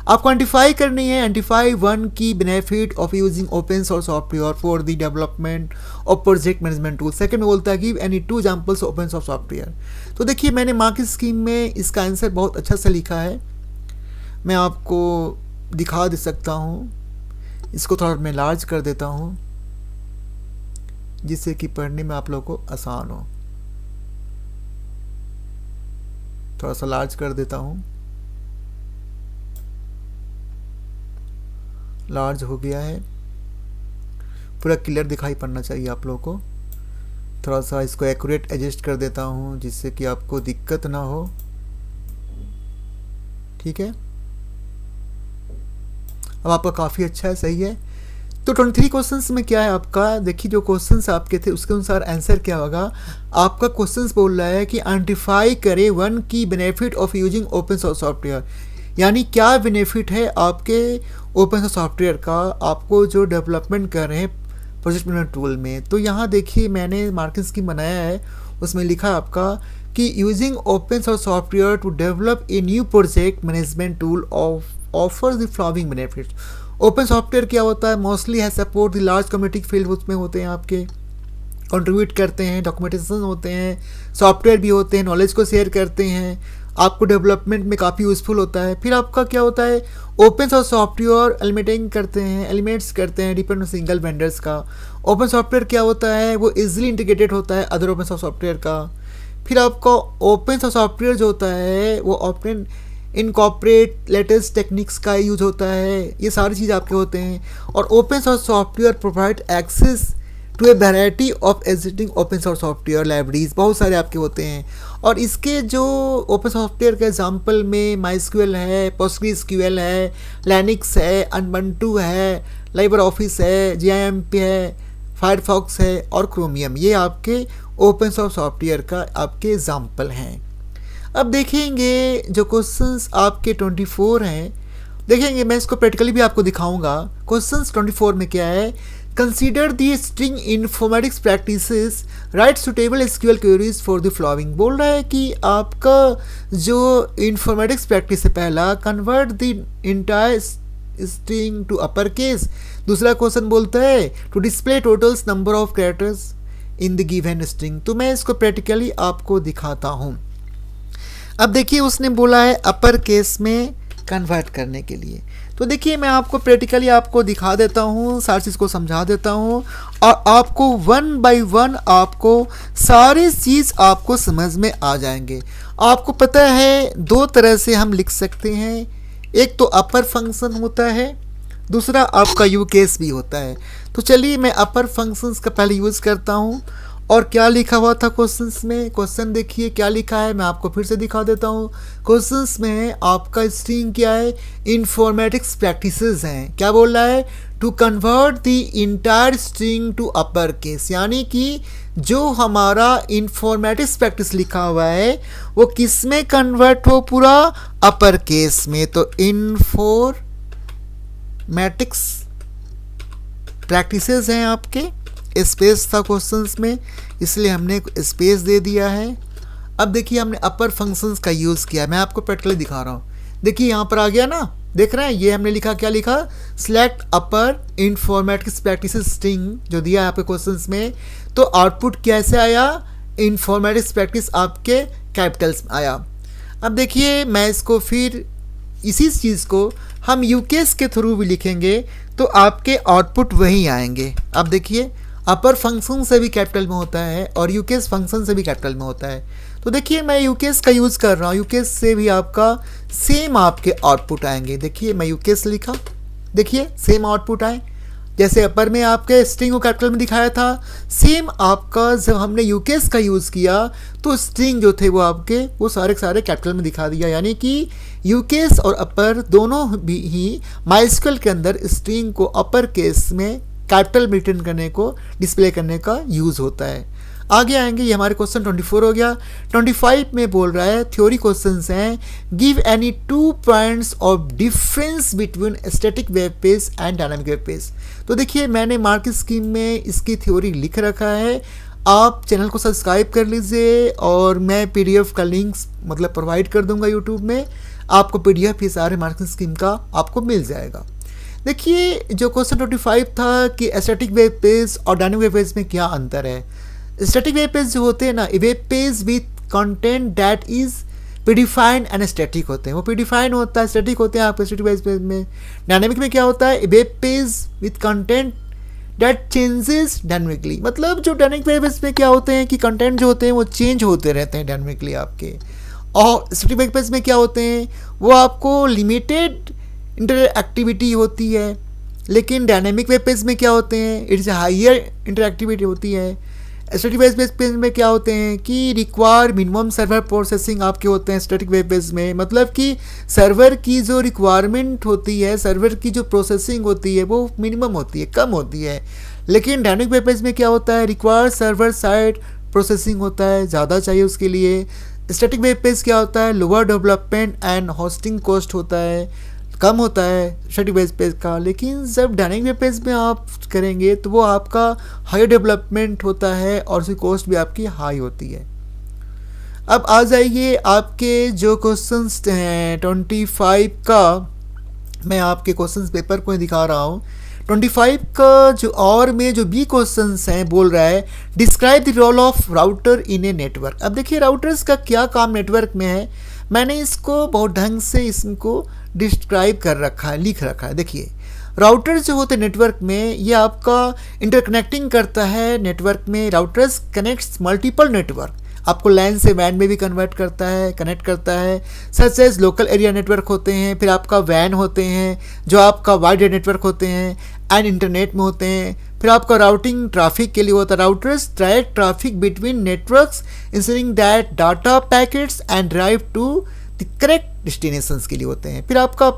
आप quantify करनी है, identify 1 की benefit of using open source software for the development of project management tool. Second में बोलता है give any 2 examples open source software. तो देखिए मैंने मार्किंग स्कीम में इसका आंसर बहुत अच्छा से लिखा है, मैं आपको दिखा दे सकता हूँ। इसको थोड़ा मैं लार्ज कर देता हूँ जिससे कि पढ़ने में आप लोगों को आसान हो। थोड़ा सा लार्ज कर देता हूँ, लार्ज हो गया है, पूरा क्लियर दिखाई पड़ना चाहिए आप लोगों को। थोड़ा सा इसको एक्यूरेट एडजस्ट कर देता हूँ जिससे कि आपको दिक्कत ना हो। ठीक है, अब आपका काफ़ी अच्छा है, सही है। तो 23 क्वेश्चंस में क्या है आपका, देखिए जो क्वेश्चंस आपके थे उसके अनुसार आंसर क्या होगा। आपका क्वेश्चंस बोल रहा है कि आइडेंटिफाई करे 1 की benefit of using open source software, यानी क्या बेनिफिट है आपके ओपन सोर्स सॉफ्टवेयर का, आपको जो डेवलपमेंट कर रहे हैं प्रोजेक्ट मैनेजमेंट टूल में। तो यहाँ देखिए मैंने मार्किंग स्कीम बनाया है, उसमें लिखा आपका कि using open source software to develop a new project management tool offer the following benefits. Open software क्या होता है, मोस्टली है support the large community field, उसमें होते हैं आपके कंट्रीब्यूट करते हैं, डॉक्यूमेंटेशन होते हैं, सॉफ्टवेयर भी होते हैं, नॉलेज को शेयर करते हैं, आपको डेवलपमेंट में काफ़ी यूज़फुल होता है। फिर आपका क्या होता है, ओपन सोर्स सॉफ्टवेयर एलिमेंट्स करते हैं डिपेंड ऑन सिंगल वेंडर्स का। ओपन सॉफ्टवेयर क्या होता है, वो इजीली इंटीग्रेटेड होता है अदर ओपन सोर्स सॉफ्टवेयर का। फिर आपका ओपन सोर्स सॉफ्टवेयर जो होता है वो ओपन इनकॉर्पोरेट लेटेस्ट टेक्निक्स का यूज होता है, ये सारी चीज़ आपके होते हैं। और open source software provide access to a variety of existing open source software libraries, बहुत सारे आपके होते हैं। और इसके जो ओपन सॉफ्टवेयर के एग्जांपल में माइस्क्यूएल है, पोस्टग्रेसक्यूएल है, लिनक्स है, उबंटू है, लाइब्रे ऑफिस है, जीआईएमपी है, फायरफॉक्स है और क्रोमियम, ये आपके ओपन सोर्स सॉफ्टवेयर का आपके एग्जाम्पल हैं। अब देखेंगे जो क्वेश्चंस आपके 24 हैं, देखेंगे मैं इसको प्रैक्टिकली भी आपको दिखाऊंगा। क्वेश्चंस 24 में क्या है, consider the string informatics practices, right suitable SQL queries for the following. बोल रहा है कि आपका जो इन्फॉर्मेटिक्स प्रैक्टिस है, पहला convert the entire string to upper case, दूसरा क्वेश्चन बोलता है to display totals number of characters in the given string. तो मैं इसको प्रैक्टिकली आपको दिखाता हूँ। अब देखिए उसने बोला है अपर केस में कन्वर्ट करने के लिए, तो देखिए मैं आपको प्रैक्टिकली आपको दिखा देता हूँ, सारी चीज़ को समझा देता हूँ और आपको वन बाय वन आपको सारी चीज़ आपको समझ में आ जाएंगे। आपको पता है दो तरह से हम लिख सकते हैं, एक तो अपर फंक्शन होता है, दूसरा आपका यू केस भी होता है। तो चलिए मैं अपर फंक्शंस का पहले यूज़ करता हूँ। और क्या लिखा हुआ था क्वेश्चंस में, क्वेश्चन देखिए क्या लिखा है, मैं आपको फिर से दिखा देता हूँ। क्वेश्चंस में आपका स्ट्रिंग क्या है, इन्फॉर्मेटिक्स प्रैक्टिसेस हैं। क्या बोल रहा है, to convert the entire string to upper case, यानी कि जो हमारा इन्फॉर्मेटिक्स प्रैक्टिस लिखा हुआ है वो किस में कन्वर्ट हो, पूरा अपर केस में। तो इन्फॉर्मेटिक्स प्रैक्टिसेस हैं आपके, स्पेस था क्वेश्चंस में इसलिए हमने स्पेस दे दिया है। अब देखिए हमने अपर फंक्शंस का यूज़ किया, मैं आपको प्रैक्टिकली दिखा रहा हूँ। देखिए यहाँ पर आ गया ना, देख रहे हैं, ये हमने लिखा, क्या लिखा, सिलेक्ट अपर इन्फॉर्मेटिक्स प्रैक्टिसेस स्ट्रिंग जो दिया है आपके क्वेश्चंस में। तो आउटपुट कैसे आया, इन्फॉर्मेटिक्स प्रैक्टिस आपके कैपिटल्स में आया। अब देखिए मैं इसको फिर इसी चीज़ को हम यूकेस के थ्रू भी लिखेंगे तो आपके आउटपुट वही आएंगे। अब देखिए अपर फंक्शन से भी कैपिटल में होता है और यूकेस फंक्शन से भी कैपिटल में होता है। तो देखिए मैं यूकेस का यूज़ कर रहा हूँ, यूकेस से भी आपका सेम आपके आउटपुट आएंगे। देखिए मैं यूकेस लिखा, देखिए सेम आउटपुट आए, जैसे अपर में आपके स्ट्रिंग को कैपिटल में दिखाया था, सेम आपका जब हमने यूकेस का यूज़ किया तो स्ट्रिंग जो थे वो आपके वो सारे के सारे कैपिटल में दिखा दिया। यानी कि यूकेस और अपर दोनों भी ही माइस्क्यूएल के अंदर स्ट्रिंग को अपर केस में कैपिटल में रिटर्न करने को, डिस्प्ले करने का यूज़ होता है। आगे आएंगे, ये हमारे क्वेश्चन 24 हो गया। 25 में बोल रहा है थ्योरी क्वेश्चंस हैं, give any 2 points of difference between static web page and dynamic web page. तो देखिए मैंने मार्किंग स्कीम में इसकी थ्योरी लिख रखा है, आप चैनल को सब्सक्राइब कर लीजिए और मैं PDF का लिंक्स मतलब प्रोवाइड कर दूंगा यूट्यूब में, आपको PDF ये सारे मार्किंग स्कीम का आपको मिल जाएगा। देखिए जो क्वेश्चन 25 था कि स्टैटिक वेब पेज और डायनामिक वेब पेज में क्या अंतर है। स्टैटिक वेब पेज जो होते हैं ना, web page with content that is predefined and static होते हैं, वो प्रीडिफाइंड होता है, स्टैटिक होते हैं आपके स्टैटिक वेब पेज में। डायनामिक में क्या होता है, web page with content that changes dynamically, मतलब जो डायनामिक वेब पेज में क्या होते हैं कि कंटेंट जो होते हैं वो चेंज होते रहते हैं डायनामिकली आपके। और स्टैटिक वेब पेज में क्या होते हैं, वो आपको लिमिटेड इंटरएक्टिविटी होती है, लेकिन डायनामिक वेब पेज में क्या होते हैं, इट्स हायर इंटरएक्टिविटी होती है। स्टैटिक वेब पेज में क्या होते हैं कि रिक्वायर मिनिमम सर्वर प्रोसेसिंग आपके होते हैं स्टैटिक वेब पेज में, मतलब कि सर्वर की जो रिक्वायरमेंट होती है, सर्वर की जो प्रोसेसिंग होती है वो मिनिमम होती है, कम होती है। लेकिन डायनामिक वेब पेज में क्या होता है, रिक्वायर सर्वर साइड प्रोसेसिंग होता है, ज़्यादा चाहिए उसके लिए। स्टैटिक वेब पेज क्या होता है, lower development and hosting cost होता है, कम होता है स्टैटिक वेब पेज का। लेकिन जब डायनामिक वेब पेज में आप करेंगे तो वो आपका हाई डेवलपमेंट होता है और उसकी कॉस्ट भी आपकी हाई होती है। अब आ जाइए आपके जो क्वेश्चंस हैं 25 का, मैं आपके क्वेश्चंस पेपर को दिखा रहा हूँ। 25 का जो और में जो बी क्वेश्चंस हैं बोल रहा है describe the role of router in a network. अब देखिए राउटर्स का क्या काम नेटवर्क में है, मैंने इसको बहुत ढंग से इसको डिस्क्राइब कर रखा है, लिख रखा है। देखिए राउटर जो होते हैं नेटवर्क में, ये आपका इंटरकनेक्टिंग करता है नेटवर्क में। राउटर्स कनेक्ट्स मल्टीपल नेटवर्क, आपको लैन से वैन में भी कन्वर्ट करता है, कनेक्ट करता है। Such as local area network होते हैं, फिर आपका वैन होते हैं जो आपका वाइड एरिया नेटवर्क होते हैं, एंड इंटरनेट में होते हैं। फिर आपका राउटिंग ट्रैफिक के लिए होता है। Routers direct traffic between networks ensuring that data packets and drive to the correct destinations के लिए होते हैं। फिर आपका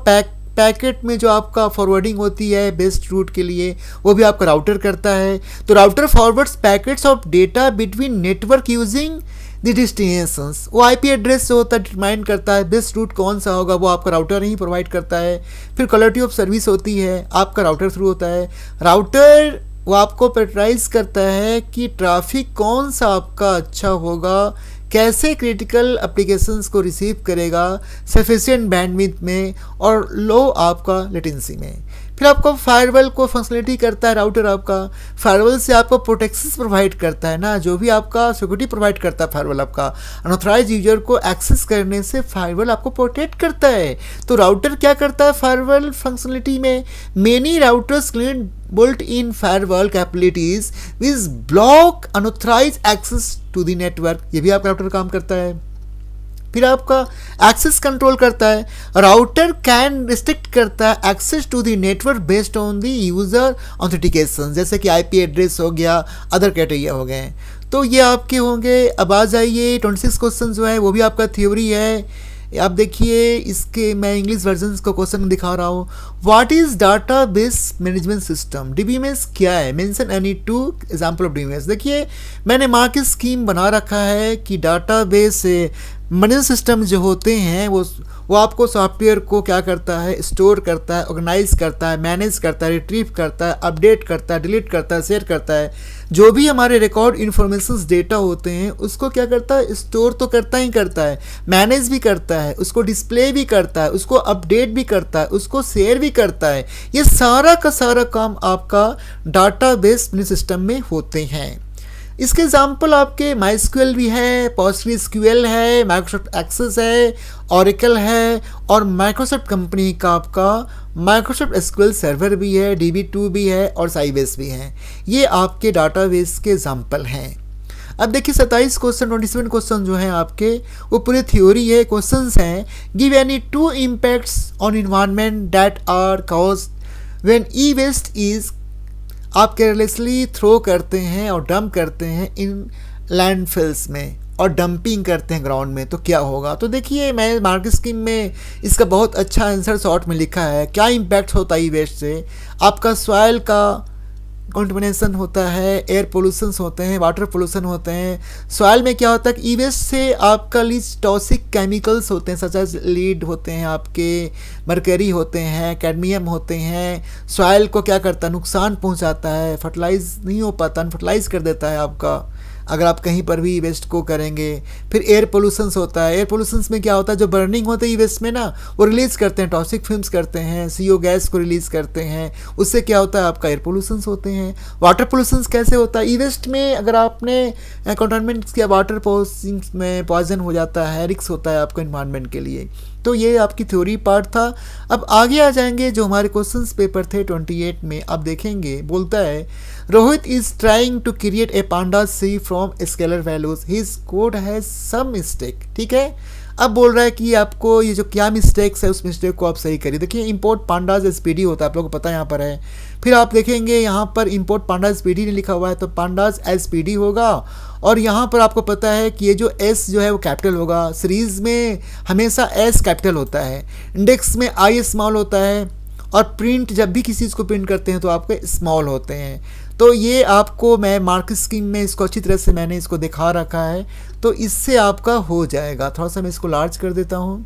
पैकेट में जो आपका फॉरवर्डिंग होती है बेस्ट रूट के लिए, वो भी आपका राउटर करता है। तो router forwards packets of data between network using the destinations. वो आईपी एड्रेस जो होता है डिटरमाइन करता है, बेस्ट रूट कौन सा होगा वो आपका राउटर ही प्रोवाइड करता है। फिर क्वालिटी ऑफ सर्विस होती है, आपका राउटर थ्रू होता है। राउटर वो आपको प्रेफराइज करता है कि ट्रैफिक कौन सा आपका अच्छा होगा, कैसे क्रिटिकल एप्लीकेशंस को रिसीव करेगा सफिशिएंट बैंडविड्थ में और लो आपका लेटेंसी में। फिर आपको फायरवॉल को फंक्शनलिटी करता है राउटर। आपका फायरवॉल से आपको प्रोटेक्शंस प्रोवाइड करता है ना, जो भी आपका सिक्योरिटी प्रोवाइड करता है फायरवॉल आपका अनऑथराइज यूजर को एक्सेस करने से फायरवॉल आपको प्रोटेक्ट करता है। तो राउटर क्या करता है फायरवॉल फंक्शनलिटी में, many routers clean built in firewall capabilities which block unauthorized access to the network। ये भी आपका राउटर काम करता है। फिर आपका एक्सेस कंट्रोल करता है। राउटर कैन रिस्ट्रिक्ट करता है access to the network based on the user authentication, जैसे कि आईपी एड्रेस हो गया, अदर क्राइटेरिया हो गए। तो ये आपके होंगे। अब आ जाइए 26 क्वेश्चन जो है वो भी आपका थ्योरी है। आप देखिए इसके मैं इंग्लिश वर्जन को क्वेश्चन दिखा रहा हूँ। What is data base management system, DBMS क्या है, mention any two example of DBMS. देखिए मैंने मार्केट स्कीम बना रखा है कि डाटा बेस मैनेजमेंट सिस्टम जो होते हैं वो आपको सॉफ्टवेयर को क्या करता है, स्टोर करता है, ऑर्गेनाइज करता है, मैनेज करता है, रिट्रीव करता है, अपडेट करता है, डिलीट करता है, शेयर करता है। जो भी हमारे रिकॉर्ड इन्फॉर्मेशंस डेटा होते हैं उसको क्या करता है, स्टोर तो करता ही करता है, मैनेज भी करता है, उसको डिस्प्ले भी करता है, उसको अपडेट भी करता है, उसको शेयर भी करता है। ये सारा का सारा काम आपका डाटा बेस सिस्टम में होते हैं। इसके एग्जाम्पल आपके माइस्क्यूएल भी है, पोस्टग्रेसक्यूएल है, माइक्रोसॉफ्ट एक्सेस है, ऑरेकल है, और माइक्रोसॉफ्ट कंपनी का आपका माइक्रोसॉफ्ट एसक्यूएल सर्वर भी है, DB2 भी है, और साइबेस भी है। ये आपके डाटाबेस के एग्जाम्पल हैं। अब देखिए 27 क्वेश्चन 27 क्वेश्चन जो हैं आपके वो पूरी थ्योरी है, क्वेश्चंस हैं। Give any 2 impacts on environment that are caused when e waste is आप केयरलेसली थ्रो करते हैं और डंप करते हैं इन लैंडफिल्स में, और डंपिंग करते हैं ग्राउंड में, तो क्या होगा। तो देखिए मैं मार्केट स्कीम में इसका बहुत अच्छा आंसर शॉर्ट में लिखा है। क्या इम्पैक्ट होता है ई वेस्ट से, आपका सॉइल का कंटेमिनेशन होता है, एयर पोल्यूशंस होते हैं, वाटर पोल्यूशन होते हैं। सॉइल में क्या होता है कि ई वेस्ट से आपका लीच टॉक्सिक केमिकल्स होते हैं, सच एज लीड होते हैं, आपके मरकरी होते हैं, कैडमियम होते हैं। सॉइल को क्या करता है, नुकसान पहुंचाता है, फर्टिलाइज नहीं हो पाता, अनफर्टिलाइज कर देता है आपका अगर आप कहीं पर भी वेस्ट को करेंगे। फिर एयर पोल्यूशंस होता है। एयर पोल्यूशंस में क्या होता है, जो बर्निंग होता है ई वेस्ट में ना, वो रिलीज़ करते हैं, टॉक्सिक फिल्म्स करते हैं, CO गैस को रिलीज़ करते हैं, उससे क्या होता है आपका एयर पोल्यूशंस होते हैं। वाटर पोल्यूशंस कैसे होता है, ई वेस्ट में अगर आपने कंटामिनेट किया वाटर में पॉइजन हो जाता है, रिस्क होता है आपको इन्वायरमेंट के लिए। तो ये आपकी थ्योरी पार्ट था। अब आगे आ जाएंगे जो हमारे क्वेश्चंस पेपर थे 28 में। आप देखेंगे बोलता है Rohit is trying to create a panda सी from scalar values, his code has some mistake. ठीक है, अब बोल रहा है कि आपको ये जो क्या मिस्टेक्स है उस मिस्टेक को आप सही करिए। देखिए इंपोर्ट पांडाज SPD होता है, आप लोगों को पता है यहाँ पर है। फिर आप देखेंगे यहाँ पर इंपोर्ट पांडाज SPD नहीं लिखा हुआ है, तो पांडाज SPD होगा। और यहाँ पर आपको पता है कि ये जो S जो है वो कैपिटल होगा। सीरीज़ में हमेशा S कैपिटल होता है, इंडेक्स में I स्मॉल होता है, और प्रिंट जब भी किसी चीज़ को प्रिंट करते हैं तो आपके स्मॉल होते हैं। तो ये आपको मैं मार्केट स्कीम में इसको अच्छी तरह से मैंने इसको दिखा रखा है, तो इससे आपका हो जाएगा। थोड़ा सा मैं इसको लार्ज कर देता हूँ।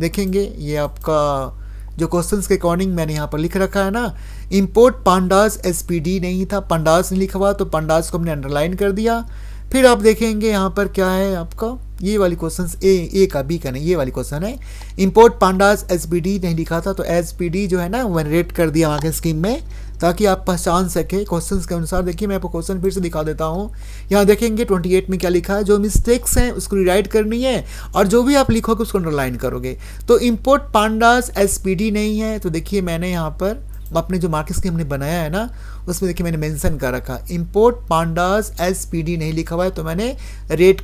देखेंगे ये आपका जो क्वेश्चंस के अकॉर्डिंग मैंने यहाँ पर लिख रखा है ना, इंपोर्ट पांडास SPD नहीं था, पांडास नहीं लिखा हुआ, तो पांडास को हमने अंडरलाइन कर दिया। फिर आप देखेंगे यहाँ पर क्या है आपका, ये वाली क्वेश्चन ए का बी का नहीं, ये वाली क्वेश्चन है। इंपोर्ट पांडास SPD नहीं लिखा था, तो SPD जो है ना वो रेट कर दिया आगे स्कीम में, ताकि आप पहचान सके क्वेश्चंस के अनुसार। देखिए मैं आपको क्वेश्चन फिर से दिखा देता हूँ। यहाँ देखेंगे 28 में क्या लिखा है, जो मिस्टेक्स हैं उसको रिराइट करनी है और जो भी आप लिखोगे उसको अंडरलाइन करोगे। तो इम्पोर्ट पांडास SPD नहीं है, तो देखिए मैंने यहाँ पर अपने जो मार्क्स की हमने बनाया है ना उसमें देखिए मैंने मेंशन कर रखा इम्पोर्ट पांडास SPD नहीं लिखा हुआ है, तो मैंने रेड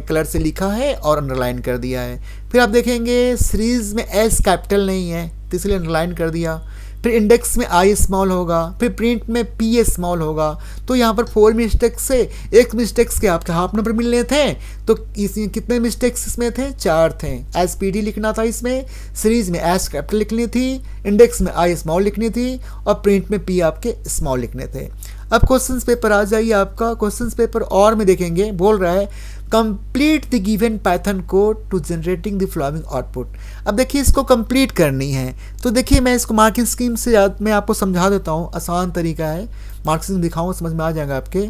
कलर से लिखा है और अंडरलाइन कर दिया है। फिर आप देखेंगे सीरीज में S कैपिटल नहीं है तो इसलिए अंडरलाइन कर दिया। फिर इंडेक्स में I स्मॉल होगा, फिर प्रिंट में P स्मॉल होगा। तो यहाँ पर 4 मिस्टेक्स से एक मिस्टेक्स के आपके हाफ नंबर मिलने थे, तो इसमें कितने मिस्टेक्स इसमें थे, 4 थे। SPD लिखना था इसमें, सीरीज में S कैपिटल लिखनी थी, इंडेक्स में I स्मॉल लिखनी थी और प्रिंट में P आपके स्मॉल लिखने थे। अब क्वेश्चन पेपर आ जाइए आपका। क्वेश्चन पेपर और में देखेंगे बोल रहा है complete the given Python code to generating the following output. अब देखिए इसको कंप्लीट करनी है, तो देखिए मैं इसको मार्किंग स्कीम से मैं आपको समझा देता हूँ, आसान तरीका है, मार्किंग स्कीम दिखाऊँ समझ में आ जाएगा आपके।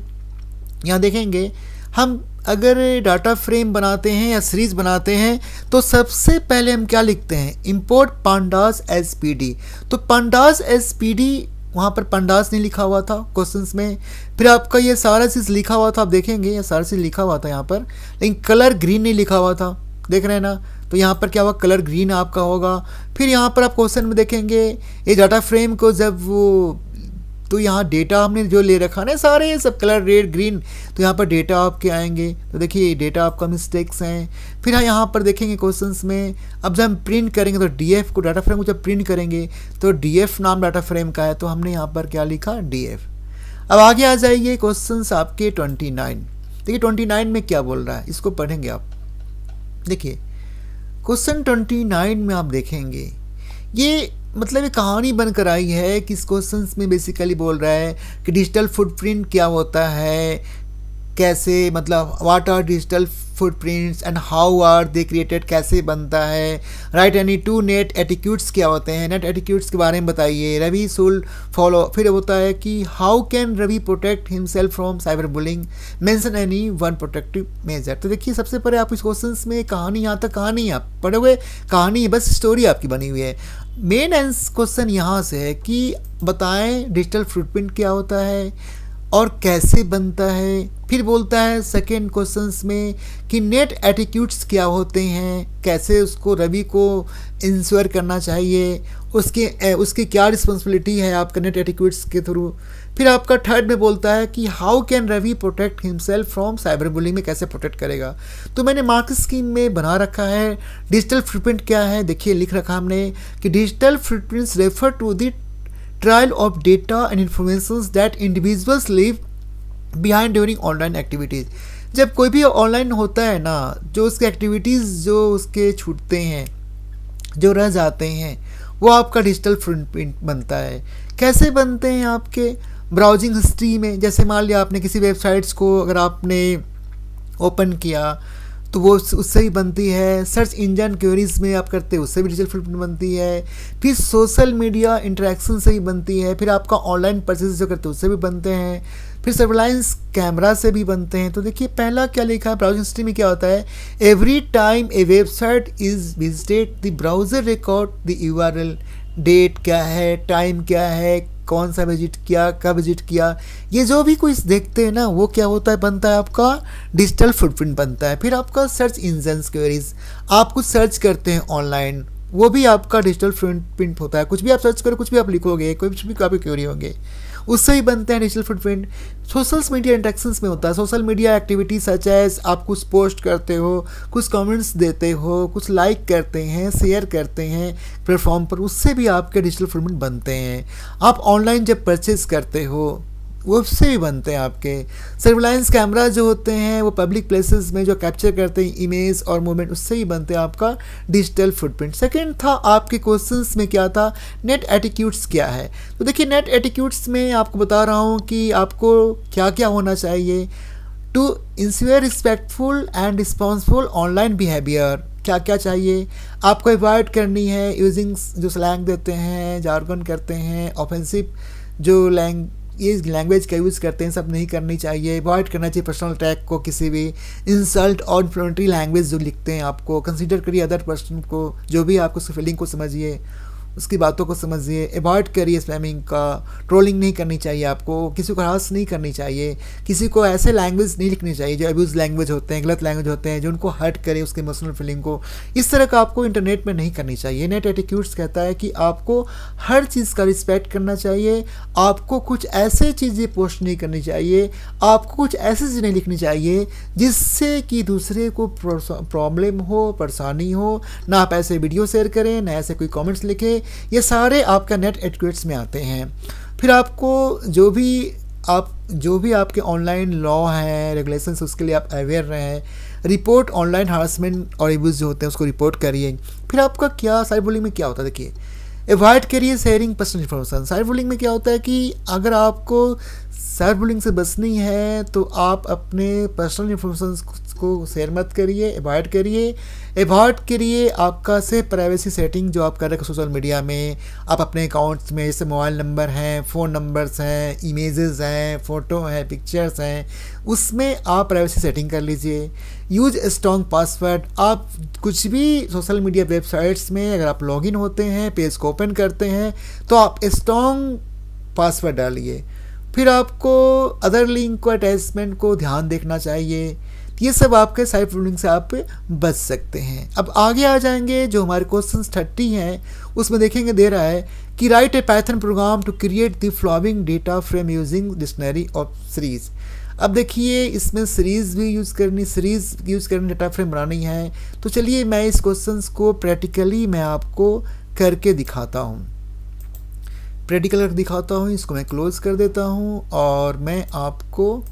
यहाँ देखेंगे हम अगर डाटा फ्रेम बनाते हैं या सीरीज बनाते हैं तो सबसे पहले हम क्या लिखते हैं, इम्पोर्ट पांडास SPD। तो पांडास SPD वहाँ पर पंडास नहीं लिखा हुआ था क्वेश्चंस में। फिर आपका ये सारा चीज़ लिखा हुआ था, आप देखेंगे ये सारा चीज़ लिखा हुआ था यहाँ पर, लेकिन कलर ग्रीन नहीं लिखा हुआ था, देख रहे हैं ना। तो यहाँ पर क्या हुआ, कलर ग्रीन आपका होगा। फिर यहाँ पर आप क्वेश्चन में देखेंगे ये डाटा फ्रेम को जब वो, तो यहाँ डेटा हमने जो ले रखा ना सारे ये सब कलर रेड ग्रीन, तो यहाँ पर डेटा आपके आएंगे। तो देखिए डेटा आपका मिस्टेक्स हैं। फिर यहाँ पर देखेंगे क्वेश्चंस में, अब जब हम प्रिंट करेंगे तो DF को, डाटा फ्रेम को जब प्रिंट करेंगे तो DF नाम डाटा फ्रेम का है, तो हमने यहाँ पर क्या लिखा, DF। अब आगे आ जाइए क्वेश्चंस आपके 29। देखिए 29 में क्या बोल रहा है, इसको पढ़ेंगे आप। देखिए क्वेश्चन 29 में आप देखेंगे ये मतलब ये कहानी बनकर आई है कि इस क्वेश्चन में बेसिकली बोल रहा है कि डिजिटल फुटप्रिंट क्या होता है, कैसे मतलब what are digital footprints and how are they created, कैसे बनता है, राइट एनी 2 नेट एटिक्यूट्स क्या होते हैं, नेट एटिक्यूट्स के बारे में बताइए, रवि शुड फॉलो। फिर होता है कि how can Ravi protect himself from cyber bullying, mention any one protective measure. तो देखिए सबसे पहले आप इस क्वेश्चन में कहानी, यहाँ तक कहानी आप पढ़े हुए, कहानी बस स्टोरी आपकी बनी हुई है। मेन क्वेश्चन यहाँ से है कि बताएं डिजिटल फुटप्रिंट क्या होता है और कैसे बनता है। फिर बोलता है सेकेंड क्वेश्चंस में कि नेट एटिट्यूड्स क्या होते हैं, कैसे उसको रवि को इंश्योर करना चाहिए, उसकी क्या रिस्पॉन्सिबिलिटी है आपका नेट एटिट्यूड्स के थ्रू। फिर आपका थर्ड में बोलता है कि how can Ravi protect himself from cyber bullying, में कैसे प्रोटेक्ट करेगा। तो मैंने मार्क स्कीम में बना रखा है डिजिटल फुटप्रिंट क्या है। देखिए लिख रखा हमने कि digital footprints refer to the trial of data and information that individuals leave behind during online activities. जब कोई भी ऑनलाइन होता है ना, जो उसके एक्टिविटीज़ जो उसके छूटते हैं, जो रह जाते हैं, वो आपका डिजिटल फुटप्रिंट बनता है। कैसे बनते हैं आपके ब्राउजिंग हिस्ट्री में, जैसे मान लिया आपने किसी वेबसाइट्स को अगर आपने ओपन किया तो वो उससे भी बनती है। सर्च इंजन क्वेरीज में आप करते हैं उससे भी डिजिटल फुटप्रिंट बनती है। फिर सोशल मीडिया इंटरेक्शन से भी बनती है। फिर आपका ऑनलाइन परचेज जो करते हैं उससे भी बनते हैं। फिर सर्विलांस कैमरा से भी बनते हैं। तो देखिए पहला क्या लिखा है ब्राउजिंग हिस्ट्री में, क्या होता है, every time a website is visited the browser record the URL, date क्या है, टाइम क्या है, कौन सा विजिट किया, कब विजिट किया, ये जो भी कुछ देखते हैं ना वो क्या होता है, बनता है आपका डिजिटल फुटप्रिंट बनता है। फिर आपका सर्च इंजन क्वेरीज, आप कुछ सर्च करते हैं ऑनलाइन, वो भी आपका डिजिटल फुटप्रिंट होता है। कुछ भी आप सर्च करो, कुछ भी आप लिखोगे, कुछ भी आपकी क्वेरी होंगे, उससे ही बनते हैं digital footprint. Social media interactions में होता है, social media activity such as आप कुछ पोस्ट करते हो, कुछ कमेंट्स देते हो, कुछ लाइक करते हैं, शेयर करते हैं प्लेटफॉर्म पर, उससे भी आपके डिजिटल फुटप्रिंट बनते हैं। आप ऑनलाइन जब परचेज करते हो वो उससे भी बनते हैं आपके। सर्विलांस कैमरा जो होते हैं वो पब्लिक प्लेसेस में जो कैप्चर करते हैं इमेज और मूवमेंट, उससे ही बनते हैं आपका डिजिटल फुटप्रिंट। सेकंड था आपके क्वेश्चंस में क्या था, नेट एटिट्यूड्स क्या है। तो देखिए नेट एटिट्यूड्स में आपको बता रहा हूँ कि आपको क्या क्या होना चाहिए to ensure respectful and responsible online behaviour. क्या क्या चाहिए आपको अवॉइड करनी है, यूजिंग जो स्लैंग देते हैं, जार्गन करते हैं, ऑफेंसिव जो ये लैंग्वेज का यूज़ करते हैं, सब नहीं करनी चाहिए। अवॉइड करना चाहिए पर्सनल अटैक को, किसी भी इंसल्ट और इन्फ्लेमेटरी लैंग्वेज जो लिखते हैं आपको कंसीडर करिए अदर पर्सन को, जो भी आपको उसकी फीलिंग को समझिए, उसकी बातों को समझिए, अवॉइड करिए स्पैमिंग का, ट्रोलिंग नहीं करनी चाहिए आपको, किसी को हरास नहीं करनी चाहिए, किसी को ऐसे लैंग्वेज नहीं लिखनी चाहिए जो अब्यूज़ लैंग्वेज होते हैं, गलत लैंग्वेज होते हैं, जो उनको हर्ट करे उसके इमोशनल फीलिंग को। इस तरह का आपको इंटरनेट में नहीं करनी चाहिए। नेट एटिक्यूट्स कहता है कि आपको हर चीज़ का रिस्पेक्ट करना चाहिए, आपको कुछ ऐसे चीज़ें पोस्ट नहीं करनी चाहिए, आपको कुछ ऐसी चीज़ें नहीं लिखनी चाहिए जिससे कि दूसरे को प्रॉब्लम हो, परेशानी हो। ना आप ऐसे वीडियो शेयर करें, ना ऐसे कोई कमेंट्स लिखें, ये सारे आपका नेट एटिक्यूट्स में आते हैं। फिर आपको जो भी आपके ऑनलाइन लॉ हैं, रेगुलेशंस, उसके लिए आप अवेयर रहें। रिपोर्ट ऑनलाइन हरासमेंट और एब्यूज़ जो होते हैं उसको रिपोर्ट करिए। फिर आपका क्या साइबर बुलिंग में क्या होता है, देखिए, अवॉइड करिए sharing personal information. Cyber bullying में क्या होता है कि अगर आपको साइबर बुलिंग से बचनी है तो आप अपने पर्सनल इन्फॉर्मेशन को शेयर मत करिए, अवॉइड करिए आपका से प्राइवेसी सेटिंग जो आप कर रहे हैं सोशल मीडिया में, आप अपने अकाउंट्स में, जैसे मोबाइल नंबर हैं, फ़ोन नंबर्स हैं, इमेजेस हैं, फ़ोटो हैं, पिक्चर्स हैं, उसमें आप प्राइवेसी सेटिंग कर लीजिए। Use strong password. आप कुछ भी सोशल मीडिया वेबसाइट्स में अगर आप लॉगिन होते हैं, पेज को ओपन करते हैं, तो आप स्ट्रॉन्ग पासवर्ड डालिए। फिर आपको अदर लिंक को, अटैचमेंट को ध्यान देखना चाहिए। ये सब आपके साइबर बुलिंग से आप बच सकते हैं। अब आगे आ जाएंगे, जो हमारे क्वेश्चन 30 हैं उसमें देखेंगे, दे रहा है कि write a Python program to create the following data frame using dictionary of series. अब देखिए, इसमें सीरीज़ यूज़ करनी, डेटा फ्रेम बनानी है। तो चलिए मैं इस क्वेश्चन को प्रैक्टिकली मैं आपको करके दिखाता हूँ। इसको मैं क्लोज कर देता हूँ और मैं आपको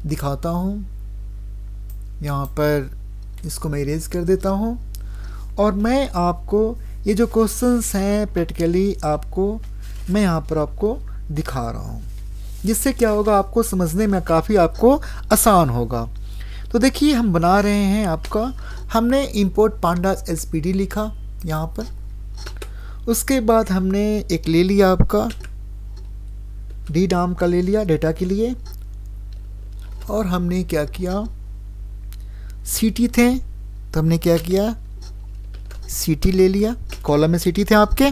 दिखाता हूँ। यहाँ पर इसको मैं इरेज कर देता हूँ और मैं आपको ये जो क्वेश्चंस हैं प्रैक्टिकली मैं यहाँ पर आपको दिखा रहा हूँ, जिससे क्या होगा, आपको समझने में काफ़ी आपको आसान होगा। तो देखिए, हम बना रहे हैं हमने इंपोर्ट pandas spd लिखा यहाँ पर। उसके बाद हमने एक ले लिया आपका डी नाम का ले लिया डेटा के लिए, और हमने क्या किया, सीटी थे तो हमने क्या किया, सीटी ले लिया, कॉलम में सीटी थे आपके।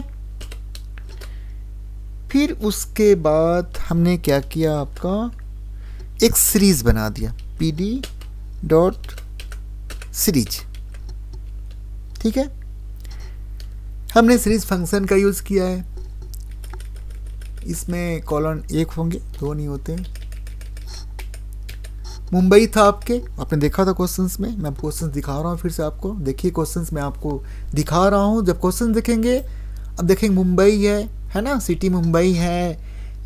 फिर उसके बाद हमने क्या किया, एक सीरीज बना दिया, pd.series। ठीक है, हमने सीरीज फंक्शन का यूज़ किया है। इसमें कॉलन 1 होंगे, 2 नहीं होते। मुंबई था आपने देखा था क्वेश्चंस में। मैं क्वेश्चंस दिखा रहा हूँ फिर से आपको। देखिए, क्वेश्चंस मैं आपको दिखा रहा हूँ। जब क्वेश्चन देखेंगे, अब देखेंगे मुंबई है ना, सिटी मुंबई है,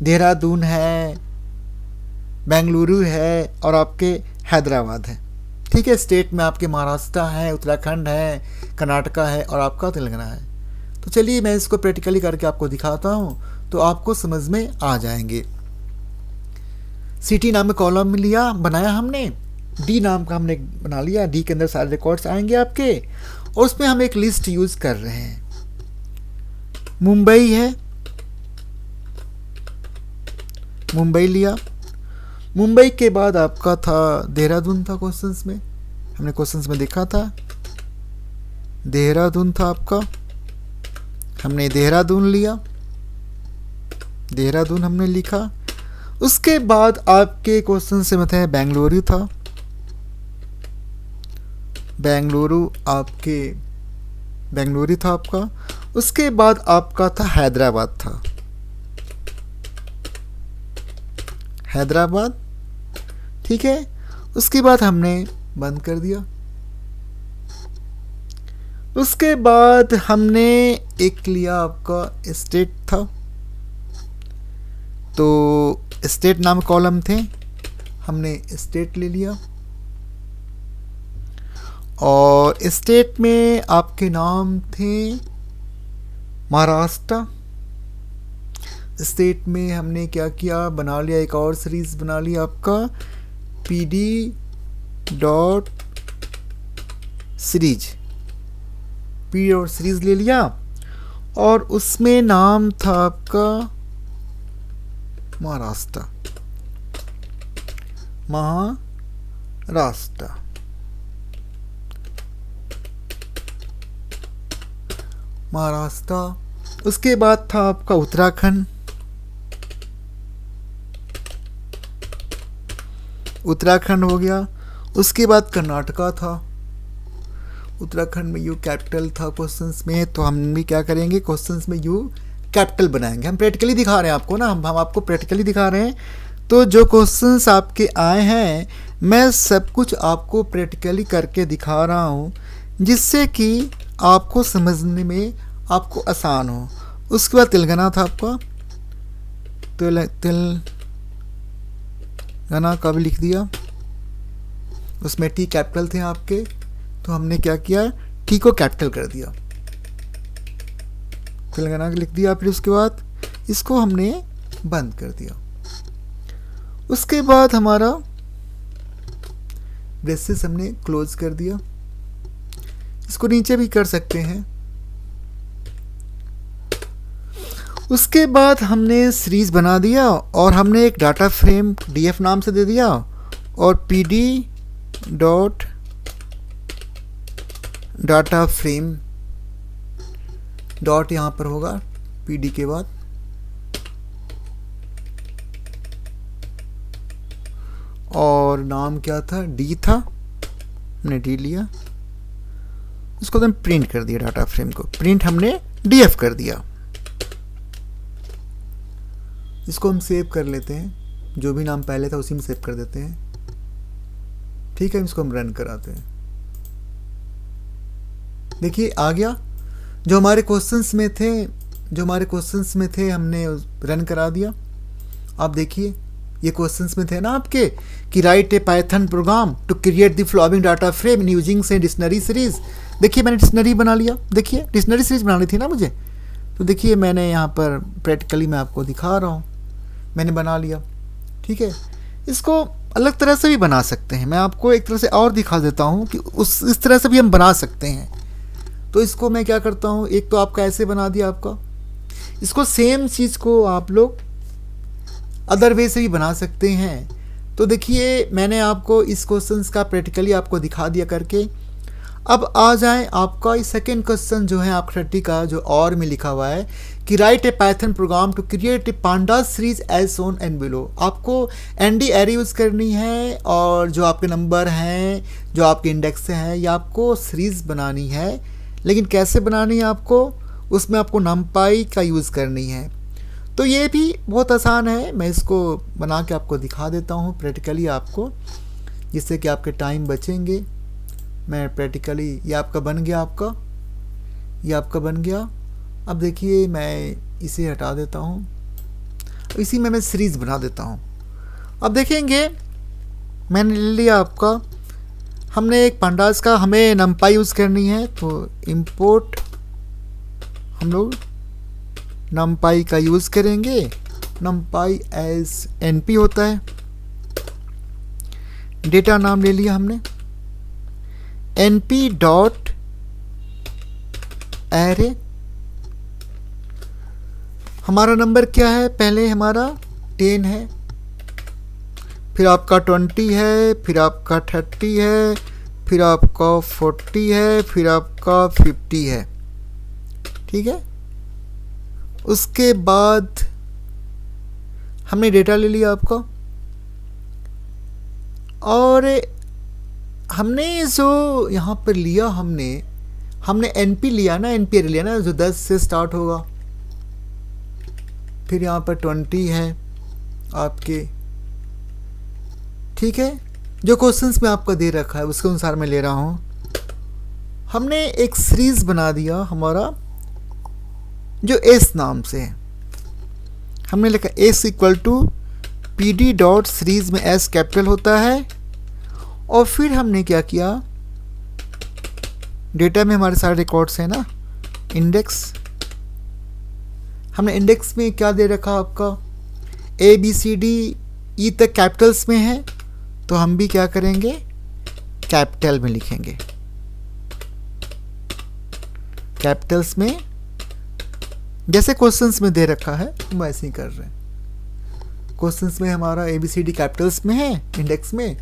देहरादून है, बेंगलुरु है और आपके हैदराबाद है। ठीक है, स्टेट में आपके महाराष्ट्र है, उत्तराखंड है, कर्नाटका है और आपका तेलंगाना है। तो चलिए मैं इसको प्रैक्टिकली करके आपको दिखाता हूँ, तो आपको समझ में आ जाएंगे। सिटी नाम का कॉलम बनाया हमने, डी नाम का हमने बना लिया। डी के अंदर सारे रिकॉर्ड्स आएंगे आपके, और उसमें हम एक लिस्ट यूज़ कर रहे हैं। मुंबई है, मुंबई लिया। मुंबई के बाद आपका था देहरादून था क्वेश्चंस में, हमने क्वेश्चंस में देखा था देहरादून था आपका, हमने देहरादून लिया, देहरादून हमने लिखा। उसके बाद आपके क्वेश्चन से मतलब है बेंगलुरु था, बेंगलुरु था आपका। उसके बाद आपका था हैदराबाद था, हैदराबाद। ठीक है, उसके बाद हमने बंद कर दिया। उसके बाद हमने एक लिया आपका स्टेट था, तो स्टेट नाम कॉलम थे, हमने स्टेट ले लिया। और स्टेट में आपके नाम थे महाराष्ट्र। स्टेट में हमने क्या किया, बना लिया एक और सीरीज बना लिया आपका pd.series, पी और सीरीज ले लिया। और उसमें नाम था आपका महाराष्ट्र, उसके बाद था आपका उत्तराखंड, उत्तराखंड हो गया। उसके बाद कर्नाटका था, उत्तराखंड में यू कैपिटल था क्वेश्चंस में, तो हम भी क्या करेंगे, क्वेश्चंस में यू कैपिटल बनाएंगे। हम प्रैक्टिकली दिखा रहे हैं आपको ना, हम आपको प्रैक्टिकली दिखा रहे हैं। तो जो क्वेश्चंस आपके आए हैं मैं सब कुछ आपको प्रैक्टिकली करके दिखा रहा हूँ, जिससे कि आपको समझने में आपको आसान हो। उसके बाद तेलंगाना था आपका, तेलंगाना का भी लिख दिया, उसमें टी कैपिटल थे आपके, तो हमने क्या किया, टी को कैपिटल कर दिया, तेलंगाना लिख दिया। फिर उसके बाद इसको हमने बंद कर दिया। उसके बाद हमारा ब्रेसेस हमने क्लोज कर दिया, इसको नीचे भी कर सकते हैं। उसके बाद हमने सीरीज बना दिया और हमने एक डाटा फ्रेम डीएफ नाम से दे दिया और PD dot data frame dot यहाँ पर होगा पीडी के बाद, और नाम क्या था, डी था, हमने डी लिया, उसको हम प्रिंट कर दिया, डाटा फ्रेम को प्रिंट हमने डीएफ कर दिया। इसको हम सेव कर लेते हैं, जो भी नाम पहले था उसी में सेव कर देते हैं। ठीक है, इसको हम रन कराते हैं। देखिए आ गया, जो हमारे क्वेश्चंस में थे हमने रन करा दिया। आप देखिए ये क्वेश्चंस में थे ना आपके कि write a Python program to create the following data frame in using से डिक्शनरी सीरीज। देखिए मैंने डिक्शनरी बना लिया, देखिए डिक्शनरी सीरीज बनानी थी ना मुझे, तो देखिए मैंने यहाँ पर प्रैक्टिकली मैं आपको दिखा रहा हूँ, मैंने बना लिया। ठीक है, इसको अलग तरह से भी बना सकते हैं, मैं आपको एक तरह से और दिखा देता हूँ कि इस तरह से भी हम बना सकते हैं। तो इसको मैं क्या करता हूँ, एक तो आपका ऐसे बना दिया आपका, इसको सेम चीज़ को आप लोग अदर वे से भी बना सकते हैं। तो देखिए मैंने आपको इस क्वेश्चंस का प्रैक्टिकली आपको दिखा दिया करके। अब आ जाए आपका इस सेकेंड क्वेश्चन जो है आप 30 का, जो और में लिखा हुआ है कि write a Python program to create a panda series as shown and below. आपको एनडी एरे यूज़ करनी है और जो आपके नंबर हैं, जो आपके इंडेक्स से हैं, या आपको सीरीज बनानी है। लेकिन कैसे बनानी है आपको, उसमें आपको नमपाई का यूज़ करनी है। तो ये भी बहुत आसान है, मैं इसको बना के आपको दिखा देता हूँ प्रैक्टिकली आपको, जिससे कि आपके टाइम बचेंगे। मैं प्रैक्टिकली ये आपका बन गया, अब देखिए मैं इसे हटा देता हूँ, इसी में मैं सीरीज बना देता हूँ। अब देखेंगे मैंने ले लिया आपका, हमने एक पांडास का, हमें नमपाई यूज़ करनी है, तो इंपोर्ट हम लोग नमपाई का यूज़ करेंगे। नमपाई एज एनपी होता है, डेटा नाम ले लिया हमने, एनपी डॉट एरे। हमारा नंबर क्या है, पहले हमारा 10 है, फिर आपका 20 है, फिर आपका 30 है, फिर आपका 40 है, फिर आपका 50 है। ठीक है, उसके बाद हमने डेटा ले लिया आपका, और हमने जो यहाँ पर लिया हमने एनपी लिया ना, एनपी एरे लिया ना, जो 10 से स्टार्ट होगा, फिर यहाँ पर 20 है आपके। ठीक है, जो क्वेश्चंस में आपका दे रखा है उसके अनुसार मैं ले रहा हूँ। हमने एक सीरीज बना दिया हमारा, जो एस नाम से है, हमने लिखा S equal to P D dot series में एस कैपिटल होता है। और फिर हमने क्या किया, डेटा में हमारे सारे रिकॉर्ड्स हैं ना, इंडेक्स, हमने इंडेक्स में क्या दे रखा आपका, ए बी सी डी ई तक कैपिटल्स में है, तो हम भी क्या करेंगे, कैपिटल में लिखेंगे, कैपिटल्स में, जैसे क्वेश्चंस में दे रखा है हम ऐसे ही कर रहे हैं। क्वेश्चंस में हमारा A B C D capitals में है इंडेक्स में,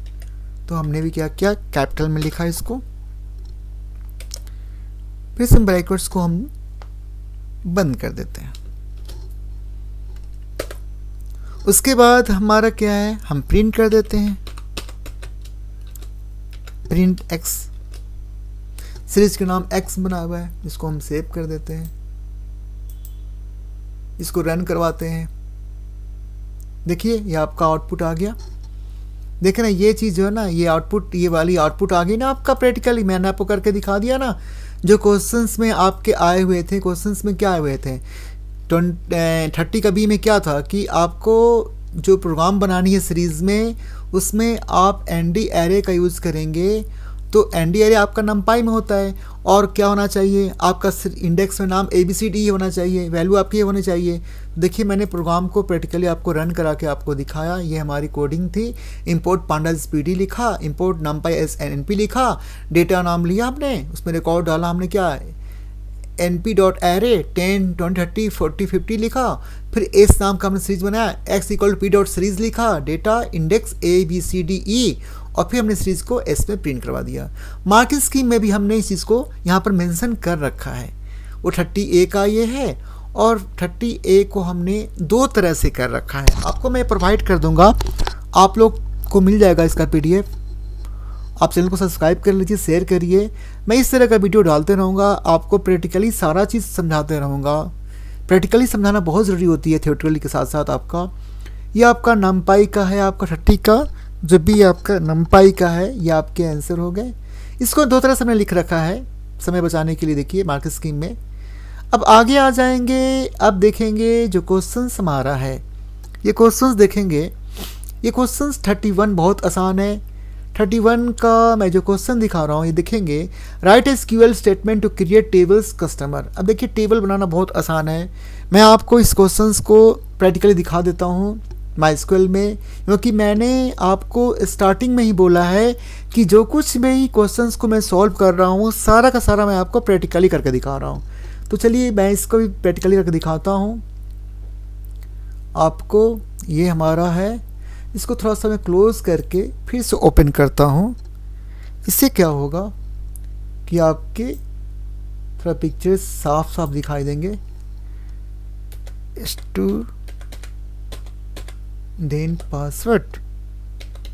तो हमने भी क्या किया, कैपिटल में लिखा इसको। फिर से ब्रैकेट्स को हम बंद कर देते हैं। उसके बाद हमारा क्या है, हम प्रिंट कर देते हैं, प्रिंट एक्स, सीरीज का नाम एक्स बना हुआ है, इसको हम सेव कर देते हैं, इसको रन करवाते हैं। देखिए ये आपका आउटपुट आ गया। देख रहे हैं ये चीज़ जो है ना, ये आउटपुट, ये वाली आउटपुट आ गई ना आपका प्रैक्टिकली, मैंने आपको करके दिखा दिया ना। जो क्वेश्चंस में आपके आए हुए थे, क्वेश्चंस में क्या आए हुए थे, 30 का बी में क्या था कि आपको जो प्रोग्राम बनानी है सीरीज़ में, उसमें आप एनडी एरे का यूज़ करेंगे। तो एनडी एरे आपका नमपाई में होता है, और क्या होना चाहिए आपका इंडेक्स में नाम ABCD होना चाहिए, वैल्यू आपकी ये होनी चाहिए। देखिए मैंने प्रोग्राम को प्रैक्टिकली आपको रन करा के आपको दिखाया। ये हमारी कोडिंग थी। इंपोर्ट pandas PD लिखा, इंपोर्ट numpy as NP लिखा, डेटा नाम लिया हमने, उसमें रिकॉर्ड डाला हमने क्या है np.array 10 20 30 40 50 लिखा, फिर एस नाम का हमने सीरीज बनाया, x = p.series लिखा, डेटा इंडेक्स ABCDE, और फिर हमने सीरीज को एस में प्रिंट करवा दिया। मार्किंग स्कीम में भी हमने इस चीज़ को यहाँ पर मेंशन कर रखा है। वो 30A का ये है, और 30A को हमने दो तरह से कर रखा है। आपको मैं प्रोवाइड कर दूंगा, आप लोग को मिल जाएगा इसका PDF। आप चैनल को सब्सक्राइब कर लीजिए, शेयर करिए। मैं इस तरह का वीडियो डालते रहूँगा, आपको प्रैक्टिकली सारा चीज़ समझाते रहूँगा। प्रैक्टिकली समझाना बहुत ज़रूरी होती है थियोरेटिकली के साथ साथ। आपका ये आपका नमपाई का है, आपका 30 का जो भी आपका नमपाई का है, ये आपके आंसर हो गए। इसको दो तरह से मैंने लिख रखा है समय बचाने के लिए। देखिए मार्किंग स्कीम में अब आगे आ जाएंगे। अब देखेंगे जो क्वेश्चंस हमारा है, ये क्वेश्चंस देखेंगे। ये क्वेश्चंस 31 बहुत आसान है। 31 का मैं जो क्वेश्चन दिखा रहा हूँ ये देखेंगे, write SQL statement to create tables customer. अब देखिए टेबल बनाना बहुत आसान है। मैं आपको इस क्वेश्चंस को प्रैक्टिकली दिखा देता हूँ MySQL में, क्योंकि मैंने आपको स्टार्टिंग में ही बोला है कि जो कुछ भी क्वेश्चंस को मैं सॉल्व कर रहा हूँ सारा का सारा मैं आपको प्रैक्टिकली करके दिखा रहा हूँ। तो चलिए मैं इसको भी प्रैक्टिकली करके दिखाता हूँ आपको। ये हमारा है, इसको थोड़ा सा मैं क्लोज करके फिर से ओपन करता हूँ। इससे क्या होगा कि आपके थोड़ा पिक्चर्स साफ साफ दिखाई देंगे। स्टूडेंट पासवर्ड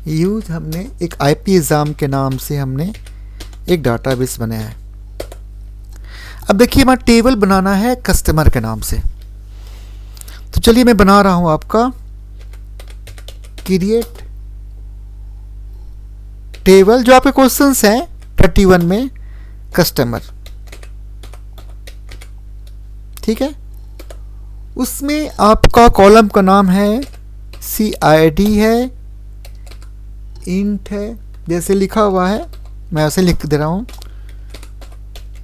यूज, हमने एक IP एग्ज़ाम के नाम से हमने एक डाटाबेस बनाया है। अब देखिए हमारा टेबल बनाना है कस्टमर के नाम से। तो चलिए मैं बना रहा हूँ आपका क्रिएट टेबल, जो आपके क्वेश्चंस हैं 31 में कस्टमर, ठीक है। उसमें आपका कॉलम का नाम है CID है, इंट है, जैसे लिखा हुआ है मैं ऐसे लिख दे रहा हूँ।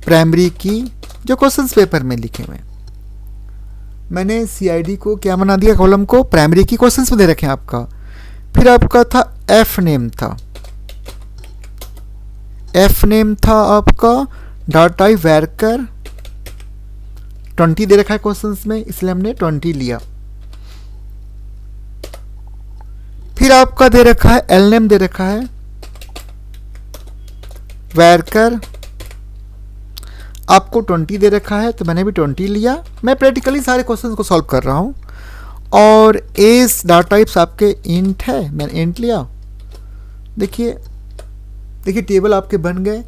प्राइमरी की जो क्वेश्चंस पेपर में लिखे हुए हैं, मैंने CID को क्या बना दिया, कॉलम को प्राइमरी की क्वेश्चंस में दे रखे हैं आपका। फिर आपका था F नेम था, F नेम था आपका डॉट टाइप वर्कर 20 दे रखा है क्वेश्चंस में, इसलिए हमने 20 लिया। फिर आपका दे रखा है L नेम दे रखा है वर्कर, आपको 20 दे रखा है तो मैंने भी 20 लिया। मैं प्रैक्टिकली सारे क्वेश्चंस को सॉल्व कर रहा हूँ। और एस डाटा टाइप्स आपके इंट है, मैंने इंट लिया। देखिए टेबल आपके बन गए।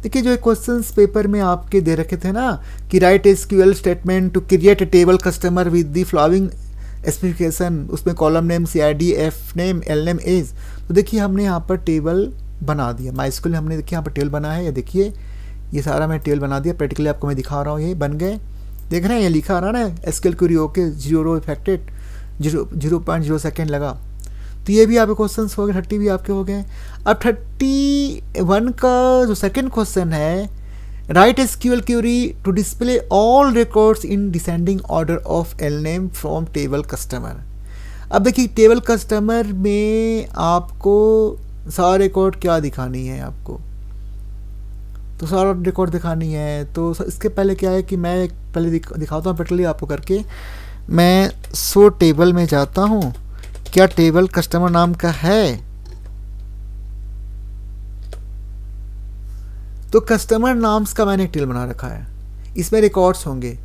देखिए जो क्वेश्चंस पेपर में आपके दे रखे थे ना कि write SQL statement to create a table customer with the following specification, उसमें column name CID F name L name age. तो देखिए हमने यहाँ पर टेबल बना दिया। MySQL हमने देखिए यहाँ पर टेबल बना है, ये देखिए ये सारा मैं टेबल बना दिया। प्रैक्टिकली आपको मैं दिखा रहा हूँ, ये बन गए। देख रहे हैं ये लिखा रहा ना SQL क्वेरी ओके 0 रो इफेक्टेड 0.0 सेकेंड लगा। तो ये भी आपके क्वेश्चंस हो गए, 30 भी आपके हो गए। अब 31 का जो सेकंड क्वेश्चन है, write SQL query to display all records in descending order of L name from table customer. अब देखिए टेबल कस्टमर में आपको सारा रिकॉर्ड क्या दिखानी है, आपको तो सारा रिकॉर्ड दिखानी है। तो इसके पहले क्या है कि मैं पहले दिखाता हूँ प्रैक्टिकली आपको करके। मैं सो टेबल में जाता हूँ, क्या टेबल कस्टमर नाम का है, तो कस्टमर नाम्स का मैंने एक टेबल बना रखा है, इसमें रिकॉर्ड्स होंगे।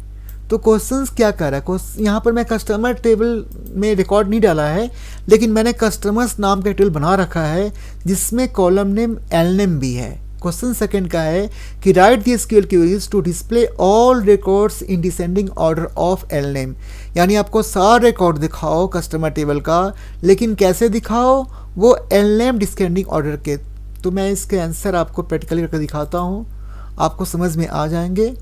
तो क्वेश्चंस क्या कर रहा है, यहाँ पर मैं कस्टमर टेबल में रिकॉर्ड नहीं डाला है, लेकिन मैंने कस्टमर्स नाम का टेबल बना रखा है जिसमें कॉलम नेम एल नेम भी है। क्वेश्चन सेकंड का है कि write the SQL queries to display all records in descending order of L name, यानी आपको सारा रिकॉर्ड दिखाओ कस्टमर टेबल का, लेकिन कैसे दिखाओ, वो एल नेम डिसेंडिंग ऑर्डर के। तो मैं इसके आंसर आपको प्रैक्टिकली करके दिखाता हूँ, आपको समझ में आ जाएंगे।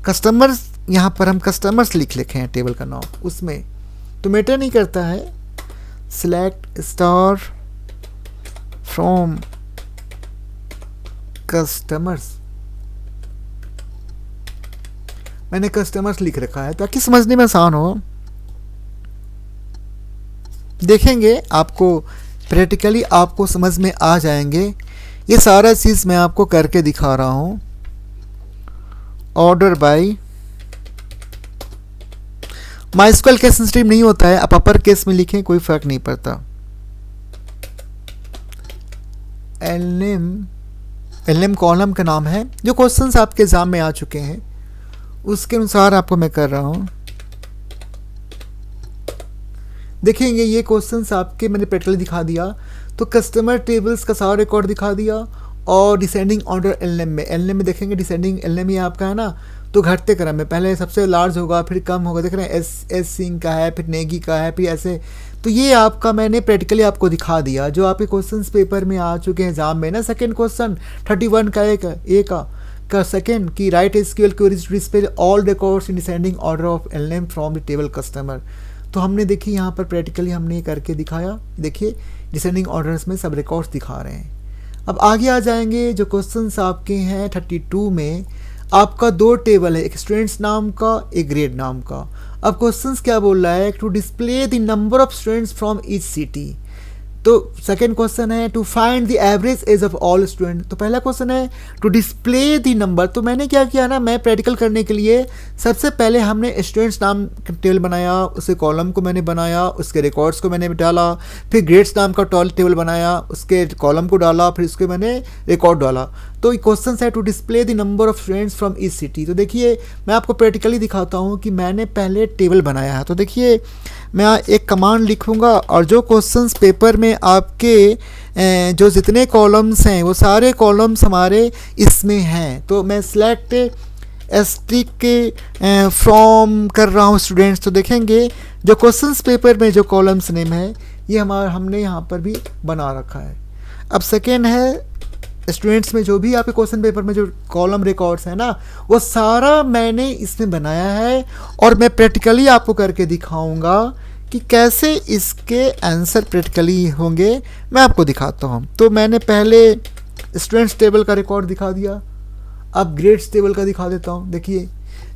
कस्टमर्स, यहाँ पर हम कस्टमर्स लिखे हैं टेबल का नाम, उसमें तो मैटर नहीं करता है। सिलेक्ट स्टार फ्रॉम कस्टमर्स, मैंने कस्टमर्स लिख रखा है ताकि समझने में आसान हो। देखेंगे आपको प्रैक्टिकली आपको समझ में आ जाएंगे। ये सारा चीज़ मैं आपको करके दिखा रहा हूँ। ऑर्डर बाय माइस्क्वेल केस सेंसिटिव नहीं होता है, आप अपर केस में लिखें कोई फर्क नहीं पड़ता। एलनेम कॉलम का नाम है, जो क्वेश्चंस आपके एग्जाम में आ चुके हैं उसके अनुसार आपको मैं कर रहा हूँ। देखेंगे ये क्वेश्चंस आपके मैंने प्रैक्टिकली दिखा दिया, तो कस्टमर टेबल्स का सारा रिकॉर्ड दिखा दिया और डिसेंडिंग ऑर्डर एलनेम में देखेंगे डिसेंडिंग एलनेम ये आपका है ना, तो घटते क्रम में पहले सबसे लार्ज होगा फिर कम होगा। देख रहे हैं एस सिंह का है, फिर नेगी का है, फिर ऐसे। तो ये आपका मैंने प्रैक्टिकली आपको दिखा दिया जो आपके क्वेश्चंस पेपर में आ चुके हैं एग्जाम में ना। सेकंड क्वेश्चन 31 का ए का सेकंड की write SQL queries display all records in descending order of L name from the table customer. तो हमने देखी यहाँ पर प्रैक्टिकली हमने करके दिखाया। देखिए डिसेंडिंग ऑर्डर्स में सब रिकॉर्ड्स दिखा रहे हैं। अब आगे आ जाएंगे जो क्वेश्चंस आपके हैं 32 में आपका दो टेबल है, एक स्टूडेंट्स नाम का, एक ग्रेड नाम का। अब क्वेश्चंस क्या बोल रहा है, to display the number of students from each city. तो सेकंड क्वेश्चन है to find the average age of all student. तो पहला क्वेश्चन है टू डिस्प्ले द नंबर। तो मैंने क्या किया ना, मैं प्रैक्टिकल करने के लिए सबसे पहले हमने स्टूडेंट्स नाम का टेबल बनाया, उसके कॉलम को मैंने बनाया, उसके रिकॉर्ड्स को मैंने डाला, फिर ग्रेड्स नाम का टेबल बनाया, उसके कॉलम को डाला, फिर उसके मैंने रिकॉर्ड डाला। तो क्वेश्चन है to display the number of students from each city. तो देखिए मैं आपको प्रैक्टिकली दिखाता हूँ कि मैंने पहले टेबल बनाया है। तो देखिए मैं एक कमांड लिखूँगा और जो क्वेश्चंस पेपर में आपके जो जितने कॉलम्स हैं वो सारे कॉलम्स हमारे इसमें हैं। तो मैं सिलेक्ट एस्ट्रिक के फ्रॉम कर रहा हूँ स्टूडेंट्स। तो देखेंगे जो क्वेश्चंस पेपर में जो कॉलम्स नेम है ये हमने यहाँ पर भी बना रखा है। अब सेकेंड है स्टूडेंट्स में जो भी आपके क्वेश्चन पेपर में जो कॉलम रिकॉर्ड्स है ना वो सारा मैंने इसमें बनाया है और मैं प्रैक्टिकली आपको करके दिखाऊंगा कि कैसे इसके आंसर प्रैक्टिकली होंगे, मैं आपको दिखाता हूँ। तो मैंने पहले स्टूडेंट्स टेबल का रिकॉर्ड दिखा दिया, अब ग्रेड्स टेबल का दिखा देता हूँ। देखिए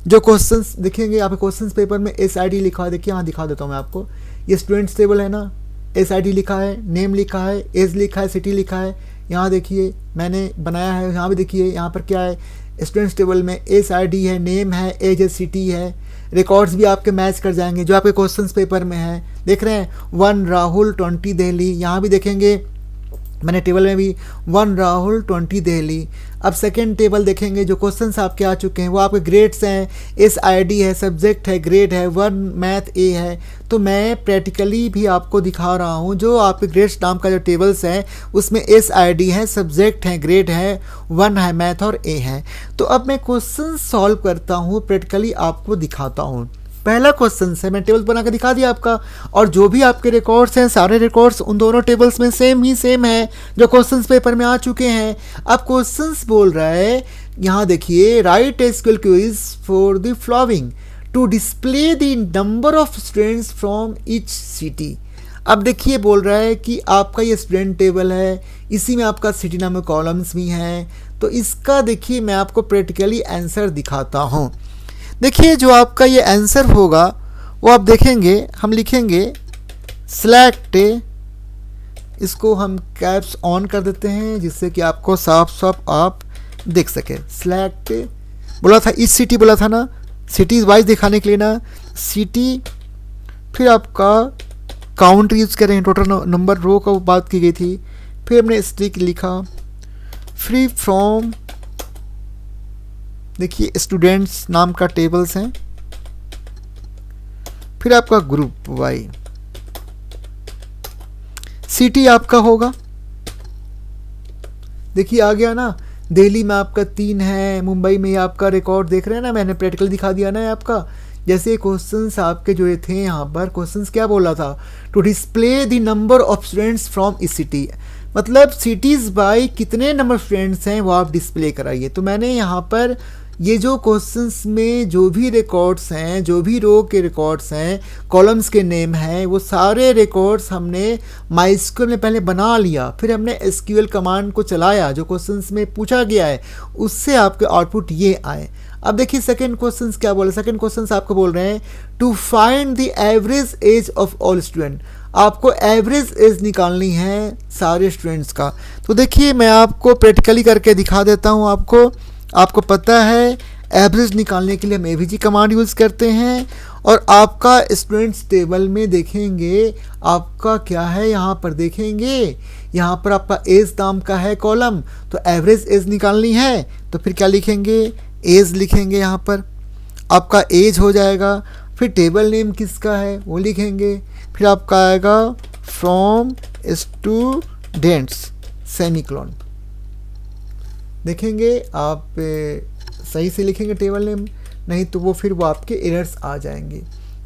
जो क्वेश्चंस देखेंगे आपके क्वेश्चंस पेपर में SID लिखा है, देखिए यहाँ दिखा देता हूँ मैं आपको। ये स्टूडेंट्स टेबल है ना, SID लिखा है, नेम लिखा है, एज लिखा है, सिटी लिखा है। यहाँ देखिए मैंने बनाया है, यहाँ भी देखिए यहाँ पर क्या है, स्टूडेंट्स टेबल में SID है, नेम है, एज है, सिटी है। रिकॉर्ड्स भी आपके मैच कर जाएंगे जो आपके क्वेश्चंस पेपर में है। देख रहे हैं 1 राहुल 20 दिल्ली, यहाँ भी देखेंगे मैंने टेबल में भी 1 राहुल 20 दिल्ली। अब सेकंड टेबल देखेंगे जो क्वेश्चंस आपके आ चुके हैं वो आपके ग्रेड्स हैं, SID है, सब्जेक्ट है, ग्रेड है, 1 मैथ A है। तो मैं प्रैक्टिकली भी आपको दिखा रहा हूँ जो आपके ग्रेड्स नाम का जो टेबल्स हैं उसमें SID है, सब्जेक्ट है, ग्रेड है, 1 है मैथ और A है। तो अब मैं क्वेश्चन सॉल्व करता हूँ, प्रैक्टिकली आपको दिखाता हूँ। पहला क्वेश्चन है मैं टेबल बना कर दिखा दिया आपका, और जो भी आपके रिकॉर्ड्स हैं सारे रिकॉर्ड्स उन दोनों टेबल्स में सेम है जो क्वेश्चंस पेपर में आ चुके हैं। अब क्वेश्चंस बोल रहा है यहाँ देखिए write SQL queries for the following to display the number of students from each city. अब देखिए बोल रहा है कि आपका ये स्टूडेंट टेबल है, इसी में आपका सिटी नाम में कॉलम्स भी हैं। तो इसका देखिए मैं आपको प्रैक्टिकली आंसर दिखाता हूँ। देखिए जो आपका ये आंसर होगा वो आप देखेंगे, हम लिखेंगे सिलेक्ट, इसको हम कैप्स ऑन कर देते हैं जिससे कि आपको साफ आप देख सके। सिलेक्ट बोला था, इस सिटी बोला था ना, सिटीज़ वाइज दिखाने के लिए ना, सिटी फिर आपका काउंट यूज़ करें, टोटल नंबर रो का बात की गई थी। फिर हमने स्ट्रिक लिखा, फ्री फ्रॉम, देखिए स्टूडेंट्स नाम का टेबल्स हैं, फिर आपका ग्रुप वाई, सिटी आपका होगा, देखिए आ गया ना, दिल्ली में आपका 3 है, मुंबई में आपका रिकॉर्ड देख रहे हैं ना, मैंने प्रैक्टिकल दिखा दिया ना आपका। जैसे क्वेश्चंस आपके जो ये थे यहाँ पर, क्वेश्चंस क्या बोला था, to display the number of students from इस सिटी, मतलब सिटीज़ बाय कितने नंबर स्टूडेंट्स हैं वो आप डिस्प्ले कराइए। तो मैंने यहाँ पर ये जो क्वेश्चंस में जो भी रिकॉर्ड्स हैं, जो भी रो के रिकॉर्ड्स हैं, कॉलम्स के नेम हैं, वो सारे रिकॉर्ड्स हमने माइस्क्यूएल में पहले बना लिया, फिर हमने एसक्यूएल कमांड को चलाया, जो क्वेश्चंस में पूछा गया है उससे आपके आउटपुट ये आए। अब देखिए सेकंड क्वेश्चंस क्या बोले, सेकंड क्वेश्चंस आपको बोल रहे हैं to find the average age of all student, आपको एवरेज एज निकालनी है सारे स्टूडेंट्स का। तो देखिए मैं आपको प्रैक्टिकली करके दिखा देता हूँ आपको पता है एवरेज निकालने के लिए हम एवीजी कमांड यूज़ करते हैं, और आपका स्टूडेंट्स टेबल में देखेंगे आपका क्या है, यहाँ पर देखेंगे यहाँ पर आपका एज नाम का है कॉलम, तो एवरेज एज निकालनी है तो फिर क्या लिखेंगे, एज लिखेंगे, यहाँ पर आपका एज हो जाएगा, फिर टेबल नेम किसका है वो लिखेंगे, फिर आपका आएगा फ्रॉम स्टूडेंट्स सेमीकोलन, देखेंगे आप सही से लिखेंगे टेबल नेम, नहीं तो वो फिर वो आपके एरर्स आ जाएंगे।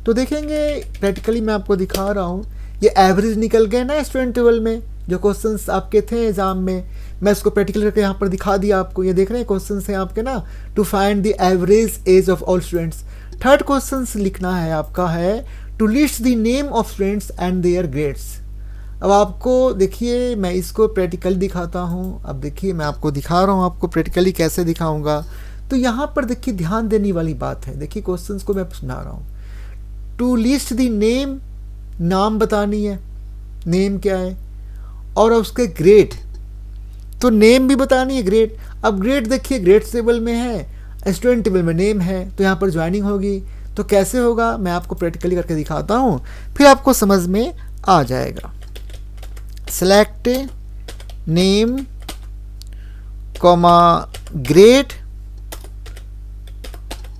तो देखेंगे प्रैक्टिकली मैं आपको दिखा रहा हूँ, ये एवरेज निकल गए ना स्टूडेंट टेबल में, जो क्वेश्चंस आपके थे एग्जाम में, मैं इसको प्रैक्टिकल करके यहाँ पर दिखा दिया आपको। ये देख रहे हैं क्वेश्चंस हैं आपके ना, to find the average age of all students. Third questions लिखना है आपका है to list the name of students and their grades. अब आपको देखिए मैं इसको प्रैक्टिकल दिखाता हूँ, अब देखिए मैं आपको दिखा रहा हूँ, आपको प्रैक्टिकली कैसे दिखाऊंगा। तो यहाँ पर देखिए ध्यान देने वाली बात है, देखिए क्वेश्चंस को मैं सुना रहा हूँ, टू लिस्ट द नेम, नाम बतानी है, नेम क्या है, और उसके ग्रेड, तो नेम भी बतानी है, ग्रेड। अब ग्रेड देखिए ग्रेड टेबल में है, स्टूडेंट टेबल में नेम है, तो यहाँ पर ज्वाइनिंग होगी, तो कैसे होगा मैं आपको प्रैक्टिकली करके दिखाता हूँ, फिर आपको समझ में आ जाएगा। Select name comma grade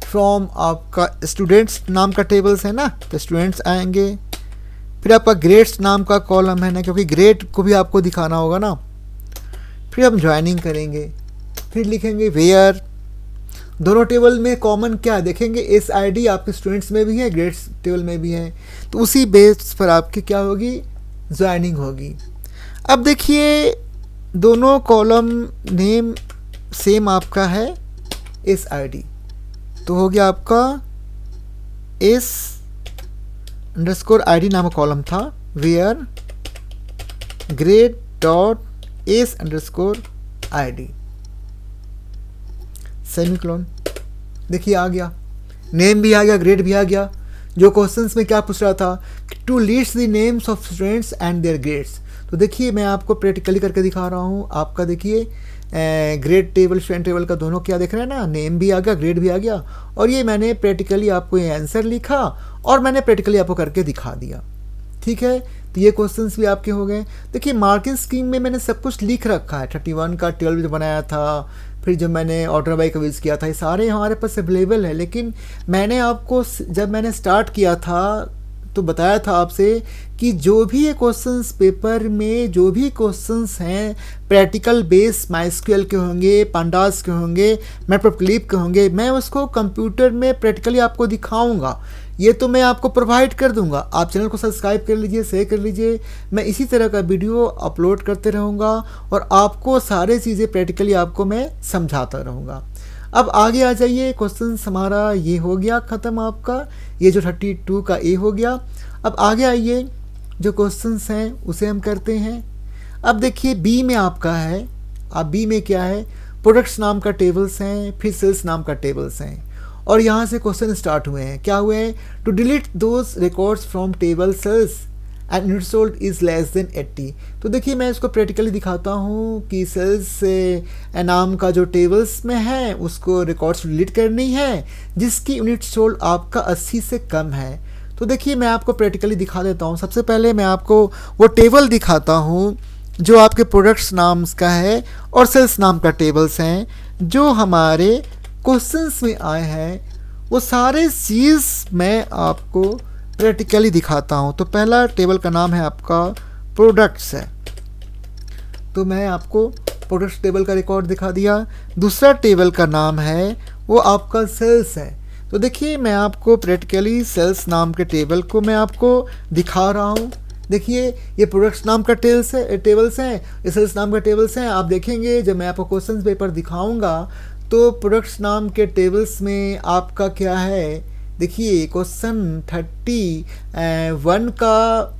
from आपका स्टूडेंट्स नाम का टेबल्स है ना, तो स्टूडेंट्स आएंगे, फिर आपका ग्रेड्स नाम का कॉलम है ना, क्योंकि ग्रेड को भी आपको दिखाना होगा ना, फिर हम ज्वाइनिंग करेंगे, फिर लिखेंगे वेयर, दोनों टेबल में कॉमन क्या देखेंगे, एस आई डी आपके स्टूडेंट्स में भी है, ग्रेड्स टेबल में भी है, तो उसी बेस पर आपकी क्या होगी, ज्वाइनिंग होगी। अब देखिए दोनों कॉलम नेम सेम आपका है एस आई डी, तो हो गया आपका एस अंडरस्कोर आई डी नाम का कॉलम था, where grade dot S underscore I D semicolon, देखिए आ गया, नेम भी आ गया, ग्रेड भी आ गया। जो क्वेश्चंस में क्या पूछ रहा था, to list the names of students and their grades, तो देखिए मैं आपको प्रैक्टिकली करके दिखा रहा हूँ। आपका देखिए ग्रेड टेबल स्टूडेंट टेबल का दोनों क्या देख रहे हैं ना, नेम भी आ गया, ग्रेड भी आ गया, और ये मैंने प्रैक्टिकली आपको ये आंसर लिखा और मैंने प्रैक्टिकली आपको करके दिखा दिया। ठीक है, तो ये क्वेश्चंस भी आपके हो गए। देखिए मार्किंग स्कीम में मैंने सब कुछ लिख रखा है, 31 का 12 जो बनाया था, फिर जब मैंने ऑर्डर बाई का यूज़ किया था, ये सारे हमारे पास अवेलेबल है। लेकिन मैंने आपको जब मैंने स्टार्ट किया था तो बताया था आपसे कि जो भी ये क्वेश्चंस पेपर में जो भी क्वेश्चंस हैं प्रैक्टिकल बेस माइस्क्यूएल के होंगे, पांडास के होंगे, मैटप्लोट्लिब के होंगे, मैं उसको कंप्यूटर में प्रैक्टिकली आपको दिखाऊंगा। ये तो मैं आपको प्रोवाइड कर दूंगा, आप चैनल को सब्सक्राइब कर लीजिए, शेयर कर लीजिए, मैं इसी तरह का वीडियो अपलोड करते रहूँगा और आपको सारे चीज़ें प्रैक्टिकली आपको मैं समझाता रहूँगा। अब आगे आ जाइए, क्वेश्चन हमारा ये हो गया ख़त्म, आपका ये जो 32 का ए हो गया। अब आगे आइए, जो क्वेश्चंस हैं उसे हम करते हैं। अब देखिए बी में आपका है, अब बी में क्या है, प्रोडक्ट्स नाम का टेबल्स हैं, फिर सेल्स नाम का टेबल्स हैं, और यहाँ से क्वेश्चन स्टार्ट हुए हैं। क्या हुए हैं, to delete those records from table sales and unit sold is less than 80। तो देखिए मैं इसको प्रैक्टिकली दिखाता हूँ कि सेल्स से नाम का जो टेबल्स में है उसको रिकॉर्ड्स डिलीट करनी है जिसकी यूनिट सोल्ड आपका 80 से कम है। तो देखिए मैं आपको प्रैक्टिकली दिखा देता हूँ। सबसे पहले मैं आपको वो टेबल दिखाता हूँ जो आपके प्रोडक्ट्स नाम्स का है और सेल्स नाम का टेबल्स हैं जो हमारे क्वेश्चंस में आए हैं। वो सारे चीज़ मैं आपको प्रैक्टिकली दिखाता हूँ। तो पहला टेबल का नाम है आपका प्रोडक्ट्स है, तो मैं आपको प्रोडक्ट्स टेबल का रिकॉर्ड दिखा दिया। दूसरा टेबल का नाम है वो आपका सेल्स है। तो देखिए मैं आपको प्रैक्टिकली सेल्स नाम के टेबल को मैं आपको दिखा रहा हूँ। देखिए ये प्रोडक्ट्स नाम का टेबल्स हैं, ये सेल्स नाम का टेबल्स हैं। आप देखेंगे जब मैं आपको क्वेश्चन पेपर दिखाऊंगा तो प्रोडक्ट्स नाम के टेबल्स में आपका क्या है, देखिए क्वेश्चन 31 का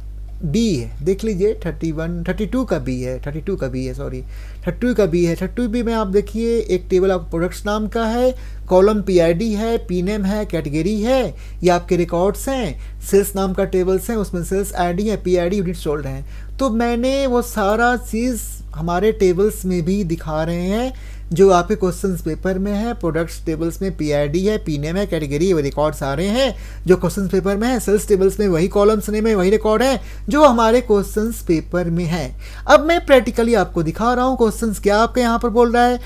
बी है, देख लीजिए 32 का बी है, 32 का बी है, सॉरी 32 का बी है। 32 बी में आप देखिए एक टेबल आपको प्रोडक्ट्स नाम का है, कॉलम पीआईडी है, पी नेम है, कैटेगरी है, ये आपके रिकॉर्ड्स हैं। सेल्स नाम का टेबल्स हैं, उसमें सेल्स आईडी है, पीआईडी यूनिट सोल्ड हैं। तो मैंने वो सारा चीज़ हमारे टेबल्स में भी दिखा रहे हैं जो आपके क्वेश्चंस पेपर में है। प्रोडक्ट्स टेबल्स में पीआईडी है, पी नेम है, कैटेगरी, वो रिकॉर्ड्स आ रहे हैं जो क्वेश्चंस पेपर में है। सेल्स टेबल्स में वही कॉलम्स नेम है, वही रिकॉर्ड है जो हमारे क्वेश्चंस पेपर में है। अब मैं प्रैक्टिकली आपको दिखा रहा हूँ क्वेश्चंस क्या आपका यहाँ पर बोल रहा है।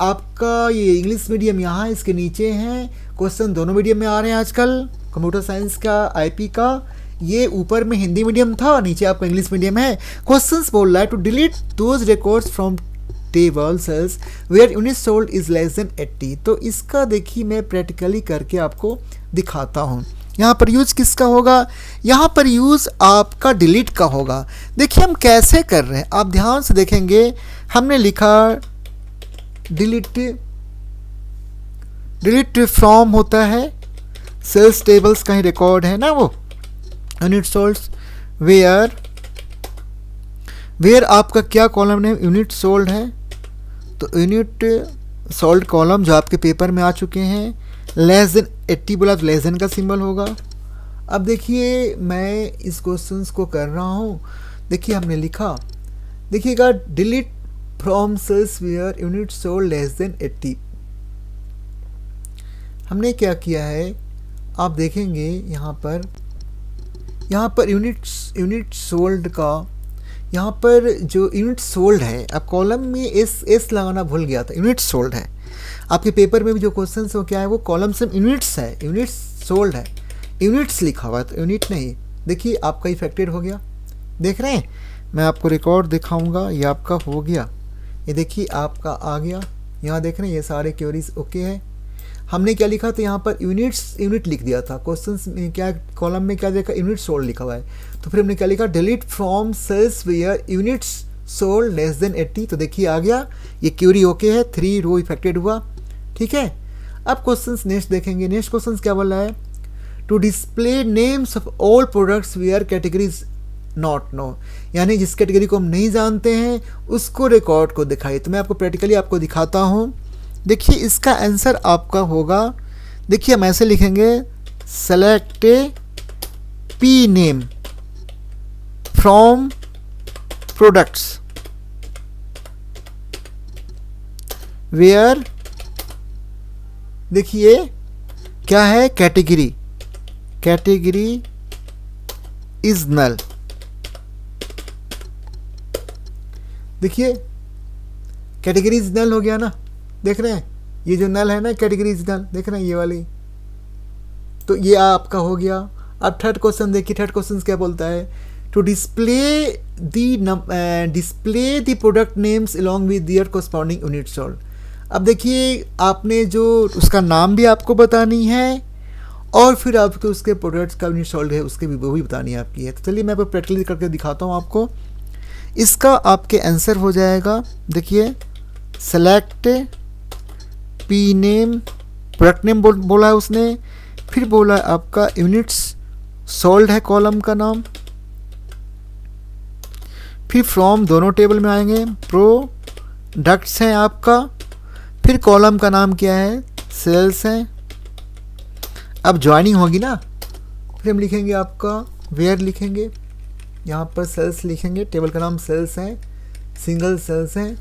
आपका ये इंग्लिश मीडियम यहाँ इसके नीचे हैं, क्वेश्चन दोनों मीडियम में आ रहे हैं आजकल, कंप्यूटर साइंस का, आईपी का। ये ऊपर में हिंदी मीडियम था, नीचे आपका इंग्लिश मीडियम है। क्वेश्चंस बोल रहा है to delete those records from table sales where unit sold is less than 80। तो इसका देखिए मैं प्रैक्टिकली करके आपको दिखाता हूँ। यहाँ पर यूज किसका होगा, यहाँ पर यूज आपका डिलीट का होगा। देखिए हम कैसे कर रहे हैं, आप ध्यान से देखेंगे। हमने लिखा डिलीट फ्रॉम होता है, सेल्स टेबल्स का ही रिकॉर्ड है ना वो, यूनिट सोल्ड्स वेयर आपका क्या कॉलम नेम यूनिट सोल्ड है, तो यूनिट सोल्ड कॉलम जो आपके पेपर में आ चुके हैं। लेस देन 80 बोला तो लेस देन का सिंबल होगा। अब देखिए मैं इस क्वेश्चंस को कर रहा हूँ। देखिए हमने लिखा, देखिएगा delete from sales where unit sold less than 80। हमने क्या किया है आप देखेंगे यहाँ पर यूनिट सोल्ड का, यहाँ पर जो यूनिट सोल्ड है, अब कॉलम में एस लगाना भूल गया था, यूनिट सोल्ड है। आपके पेपर में भी जो क्वेश्चन है वो क्या है, वो कॉलम से यूनिट्स है, यूनिट्स सोल्ड है, यूनिट्स लिखा हुआ है, तो यूनिट नहीं। देखिए आपका इफेक्टेड हो गया, देख रहे हैं। मैं आपको रिकॉर्ड दिखाऊंगा, ये आपका हो गया, ये देखिए आपका आ गया। यहाँ देख रहे हैं ये सारे क्वेरीज ओके है। हमने क्या लिखा था यहाँ पर यूनिट लिख दिया था, क्वेश्चन में क्या कॉलम में क्या देखा, यूनिट सोल्ड लिखा हुआ है। तो फिर हमने क्या लिखा, delete from sales where units sold less than 80। तो देखिए आ गया, ये क्वेरी ओके है, 3 रो इफेक्टेड हुआ, ठीक है। अब क्वेश्चंस नेक्स्ट देखेंगे। नेक्स्ट क्वेश्चंस क्या बोल रहा है, to display names of all products where categories not no, यानी जिस कैटेगरी को हम नहीं जानते हैं उसको रिकॉर्ड को दिखाइए। तो मैं आपको प्रैक्टिकली आपको दिखाता हूँ। देखिए इसका आंसर आपका होगा, देखिए हम ऐसे लिखेंगे, select P name from products where, देखिए क्या है, कैटेगरी इज नल। देखिए कैटेगरी इज नल हो गया ना, देख रहे हैं ये जो नल है ना, कैटेगरी इज नल, देख रहे हैं ये वाली। तो ये आपका हो गया। अब थर्ड क्वेश्चन देखिए, थर्ड क्वेश्चन क्या बोलता है, to display the product names along with their corresponding unit sold. अब देखिए आपने जो उसका नाम भी आपको बतानी है और फिर आपके उसके प्रोडक्ट्स का यूनिट सोल्ड है उसके भी वो भी बतानी है आपकी है। तो चलिए मैं प्रैक्टिकली करके दिखाता हूँ आपको। इसका आपके आंसर हो जाएगा, देखिए select P name, product name बोला है उसने, फिर बोला है आपका यूनिट्स सोल्ड है कॉलम का नाम, फिर फ्रॉम दोनों टेबल में आएंगे, प्रोडक्ट्स हैं आपका, फिर कॉलम का नाम क्या है, सेल्स हैं। अब ज्वाइनिंग होगी ना, फिर हम लिखेंगे आपका वेयर, लिखेंगे यहाँ पर सेल्स लिखेंगे, टेबल का नाम सेल्स है, सिंगल सेल्स हैं।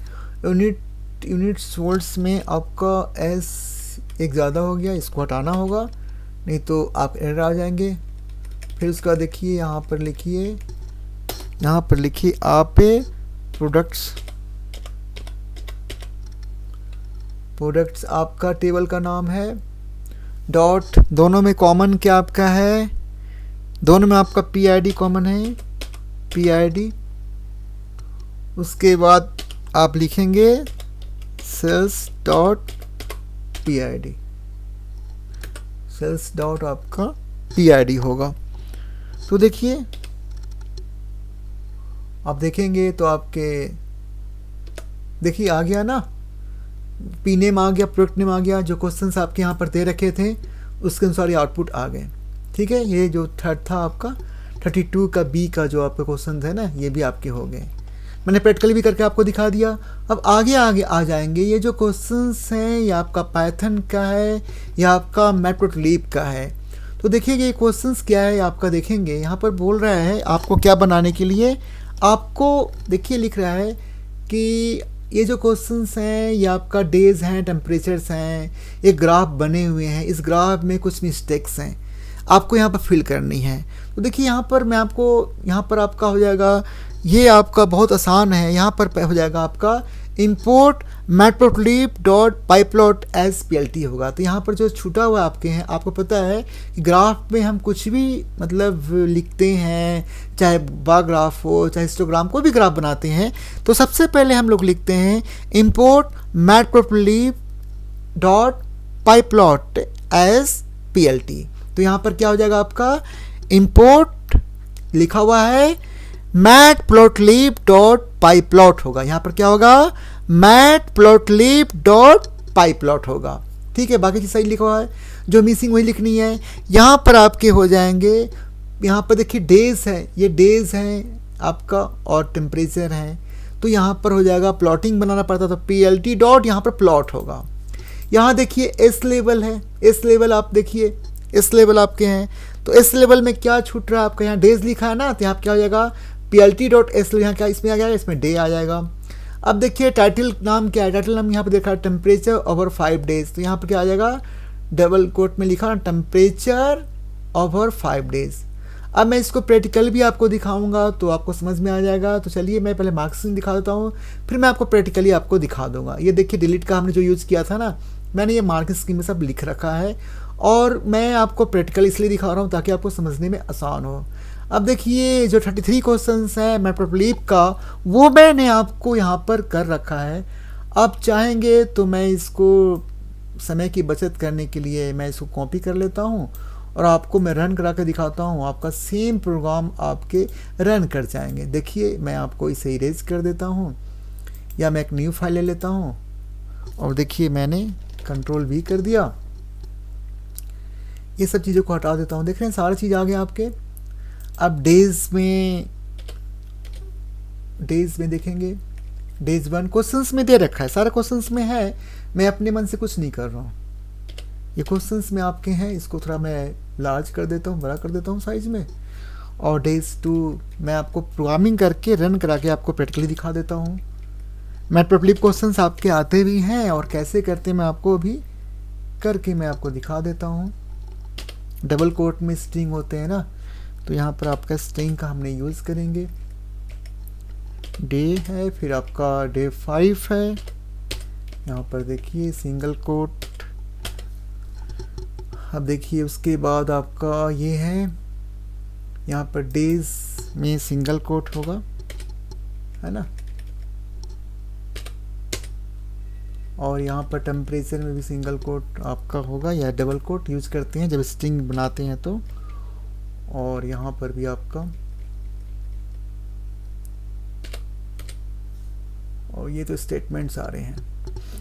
यूनिट सोल्ड्स में आपका एस एक ज़्यादा हो गया, इसको हटाना होगा नहीं तो आप एरर आ जाएंगे। फिर उसका देखिए यहाँ पर लिखिए आप प्रोडक्ट्स आपका टेबल का नाम है, डॉट, दोनों में कॉमन क्या आपका है, दोनों में आपका PID कॉमन है, PID। उसके बाद आप लिखेंगे sales dot PID, sales dot आपका PID होगा। तो देखिए आप देखेंगे तो आपके देखिए आ गया ना, पी नेम आ गया, प्रोडक्ट नेम आ गया, जो क्वेश्चंस आपके यहाँ पर दे रखे थे उसके अनुसार ये आउटपुट आ गए। ठीक है, ये जो थर्ड था आपका 32 का बी का जो आपका क्वेश्चन है ना, ये भी आपके हो गए। मैंने प्रैक्टिकली भी करके आपको दिखा दिया। अब आगे आगे आ जाएंगे, ये जो क्वेश्चंस हैं ये आपका पाइथन का है या आपका मैटप्लोट्लिब का है। तो देखिए ये क्वेश्चंस क्या है आपका, देखेंगे यहाँ पर बोल रहा है आपको क्या बनाने के लिए, आपको देखिए लिख रहा है कि ये जो क्वेश्चंस हैं ये आपका डेज हैं, टेम्परेचर्स हैं, ये ग्राफ बने हुए हैं, इस ग्राफ में कुछ मिस्टेक्स हैं, आपको यहाँ पर फिल करनी है। तो देखिए यहाँ पर मैं आपको, यहाँ पर आपका हो जाएगा, ये आपका बहुत आसान है, यहाँ पर हो जाएगा आपका import matplotlib dot pyplot as plt होगा। तो यहाँ पर जो छूटा हुआ आपके हैं, आपको पता है कि ग्राफ में हम कुछ भी मतलब लिखते हैं, चाहे बार ग्राफ हो चाहे हिस्टोग्राम, कोई भी ग्राफ बनाते हैं तो सबसे पहले हम लोग लिखते हैं import matplotlib dot pyplot as plt। तो यहाँ पर क्या हो जाएगा आपका, import लिखा हुआ है matplotlib डॉट pyplot होगा, यहाँ पर क्या होगा matplotlib डॉट pyplot होगा। ठीक है, बाकी चीज़ सही लिखा हुआ है, जो मिसिंग वही लिखनी है। यहाँ पर आपके हो जाएंगे, यहाँ पर देखिए डेज है, ये डेज हैं आपका और टेम्परेचर है, तो यहाँ पर हो जाएगा प्लॉटिंग बनाना पड़ता, तो PLT डॉट यहाँ पर प्लॉट होगा। यहाँ देखिए एस लेवल है, एस लेवल आप देखिए, एस लेवल आपके हैं, तो एस लेवल में क्या छूट रहा है आपका, यहाँ डेज लिखा है ना, तो यहाँ क्या हो जाएगा PLT डॉट एस, यहाँ क्या इसमें आ जाएगा, इसमें डे आ जाएगा। अब देखिए टाइटल नाम क्या है, टाइटल नाम यहाँ पर देखा है टेम्परेचर ओवर 5 डेज, तो यहाँ पर क्या आ जाएगा, डबल कोट में लिखा टेम्परेचर ओवर 5 डेज। अब मैं इसको प्रैक्टिकल भी आपको दिखाऊंगा तो आपको समझ में आ जाएगा। तो चलिए मैं पहले मार्क्सिंग दिखा देता हूँ, फिर मैं आपको प्रैक्टिकली आपको दिखा दूंगा। ये देखिए डिलीट का हमने जो यूज़ किया था ना, मैंने ये मार्किंग स्कीम में सब लिख रखा है, और मैं आपको प्रैक्टिकल इसलिए दिखा रहा हूँ ताकि आपको समझने में आसान हो। अब देखिए जो 33 क्वेश्चंस हैं मैटप्लोट्लिब का, वो मैंने आपको यहाँ पर कर रखा है। आप चाहेंगे तो मैं इसको समय की बचत करने के लिए मैं इसको कॉपी कर लेता हूँ और आपको मैं रन करा के दिखाता हूँ, आपका सेम प्रोग्राम आपके रन कर जाएंगे। देखिए मैं आपको इसे इरेज कर देता हूँ, या मैं एक न्यू फाइल ले लेता हूँ, और देखिए मैंने कंट्रोल V कर दिया, ये सब चीज़ों को हटा देता हूँ। देख रहे हैं सारी चीज़ आ गया आपके। अब डेज में देखेंगे, डेज 1 क्वेश्चंस में दे रखा है, सारा क्वेश्चंस में है, मैं अपने मन से कुछ नहीं कर रहा हूँ, ये क्वेश्चंस में आपके हैं। इसको थोड़ा मैं लार्ज कर देता हूँ, बड़ा कर देता हूँ साइज में, और डेज 2 मैं आपको प्रोग्रामिंग करके रन करा के आपको प्रैक्टिकली दिखा देता हूँ। मैटप्लोट्लिब क्वेश्चंस आपके आते भी हैं, और कैसे करते हैं मैं आपको अभी करके मैं आपको दिखा देता हूँ। डबल कोट में स्ट्रिंग होते हैं ना, तो यहाँ पर आपका स्ट्रिंग का हमने यूज़ करेंगे। डे है, फिर आपका डे 5 है, यहाँ पर देखिए सिंगल कोट। अब देखिए उसके बाद आपका ये है, यहाँ पर डेज में सिंगल कोट होगा, है ना, और यहाँ पर टेम्परेचर में भी सिंगल कोट आपका होगा, या डबल कोट यूज करते हैं जब स्ट्रिंग बनाते हैं तो। और यहाँ पर भी आपका, और ये तो स्टेटमेंट्स आ रहे हैं।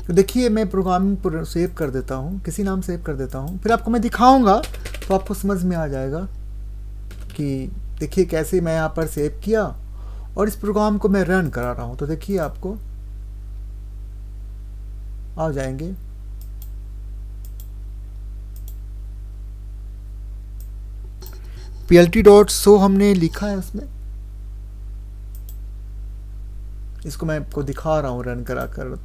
तो देखिए मैं प्रोग्रामिंग पर सेव कर देता हूँ, किसी नाम सेव कर देता हूँ, फिर आपको मैं दिखाऊंगा तो आपको समझ में आ जाएगा कि देखिए कैसे मैं यहाँ पर सेव किया और इस प्रोग्राम को मैं रन करा रहा हूँ। तो देखिए आपको आ जाएंगे, PLT डॉट शो हमने लिखा है उसमें, इसको मैं आपको दिखा रहा हूँ रन करा कर।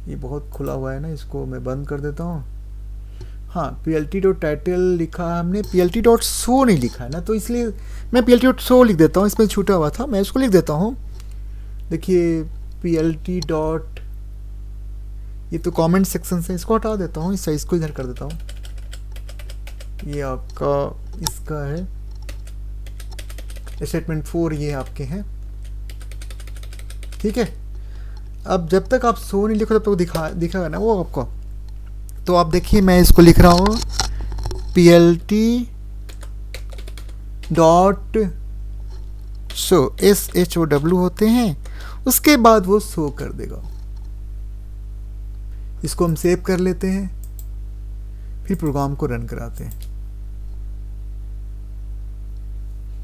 ये बहुत खुला हुआ है ना, इसको मैं बंद कर देता हूँ। हाँ, PLT डॉट टाइटल लिखा है हमने, PLT डॉट शो नहीं लिखा है ना, तो इसलिए मैं PLT डॉट शो लिख देता हूँ, इसमें छूटा हुआ था, मैं इसको लिख देता हूँ। देखिए PLT डॉट, ये तो कमेंट सेक्शन से, इसको हटा देता हूँ, इस साइज को इधर कर देता हूँ। ये आपका इसका है स्टेटमेंट 4, ये आपके हैं, ठीक है। अब जब तक आप सो नहीं लिखो तब तक दिखाएगा ना वो आपको। तो आप देखिए मैं इसको लिख रहा हूँ PLT डॉट शो, SHOW होते हैं, उसके बाद वो शो कर देगा। इसको हम सेव कर लेते हैं, फिर प्रोग्राम को रन कराते हैं।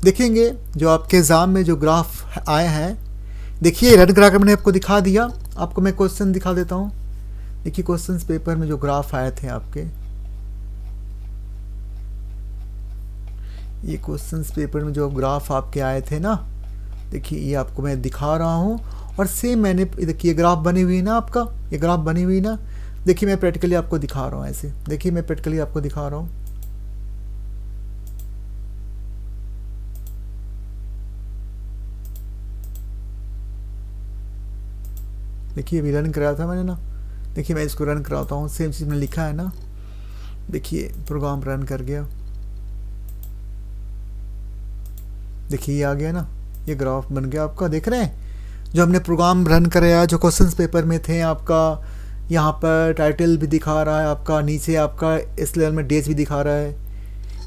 देखेंगे जो आपके एग्जाम में जो ग्राफ आए हैं, देखिए रन करा कर मैंने आपको दिखा दिया। आपको मैं क्वेश्चन दिखा देता हूँ। देखिए क्वेश्चंस पेपर में जो ग्राफ आए थे आपके, ये क्वेश्चंस पेपर में जो ग्राफ आपके आए थे ना, देखिए ये आपको मैं दिखा रहा हूँ। और सेम मैंने देखिए ग्राफ बनी हुई है ना आपका, ये ग्राफ बनी हुई ना, देखिए मैं प्रैक्टिकली आपको दिखा रहा हूँ ऐसे। देखिए मैं प्रैक्टिकली आपको दिखा रहा हूँ। देखिए अभी रन कराया था मैंने ना, देखिए मैं इसको रन कराता हूँ, सेम चीज़ में लिखा है ना। देखिए प्रोग्राम रन कर गया, देखिए ये आ गया ना, ये ग्राफ बन गया आपका। देख रहे हैं जो हमने प्रोग्राम रन कराया, जो क्वेश्चंस पेपर में थे आपका, यहाँ पर टाइटल भी दिखा रहा है आपका, नीचे आपका इस लेवल में डेज भी दिखा रहा है,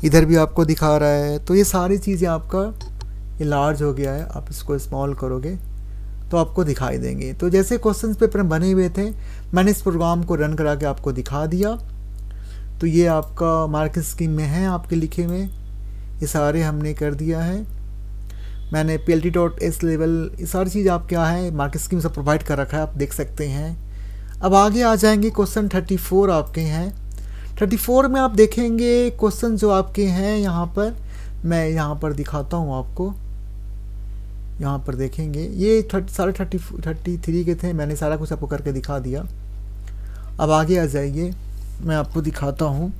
इधर भी आपको दिखा रहा है। तो ये सारी चीज़ें आपका ये लार्ज हो गया है, आप इसको स्मॉल करोगे तो आपको दिखाई देंगे। तो जैसे क्वेश्चंस पेपर में बने हुए थे, मैंने इस प्रोग्राम को रन करा के आपको दिखा दिया। तो ये आपका मार्किंग स्कीम में है आपके लिखे में, ये सारे हमने कर दिया है। मैंने PLT.S लेवल, ये सारी चीज़ आप क्या है मार्किंग स्कीम से प्रोवाइड कर रखा है, आप देख सकते हैं। अब आगे आ जाएंगे, क्वेश्चन 34 आपके हैं। 34 में आप देखेंगे क्वेश्चन जो आपके हैं, यहाँ पर मैं यहाँ पर दिखाता हूँ आपको। यहाँ पर देखेंगे ये सारे 33 के थे, मैंने सारा कुछ आपको करके दिखा दिया। अब आगे आ जाइए, मैं आपको दिखाता हूँ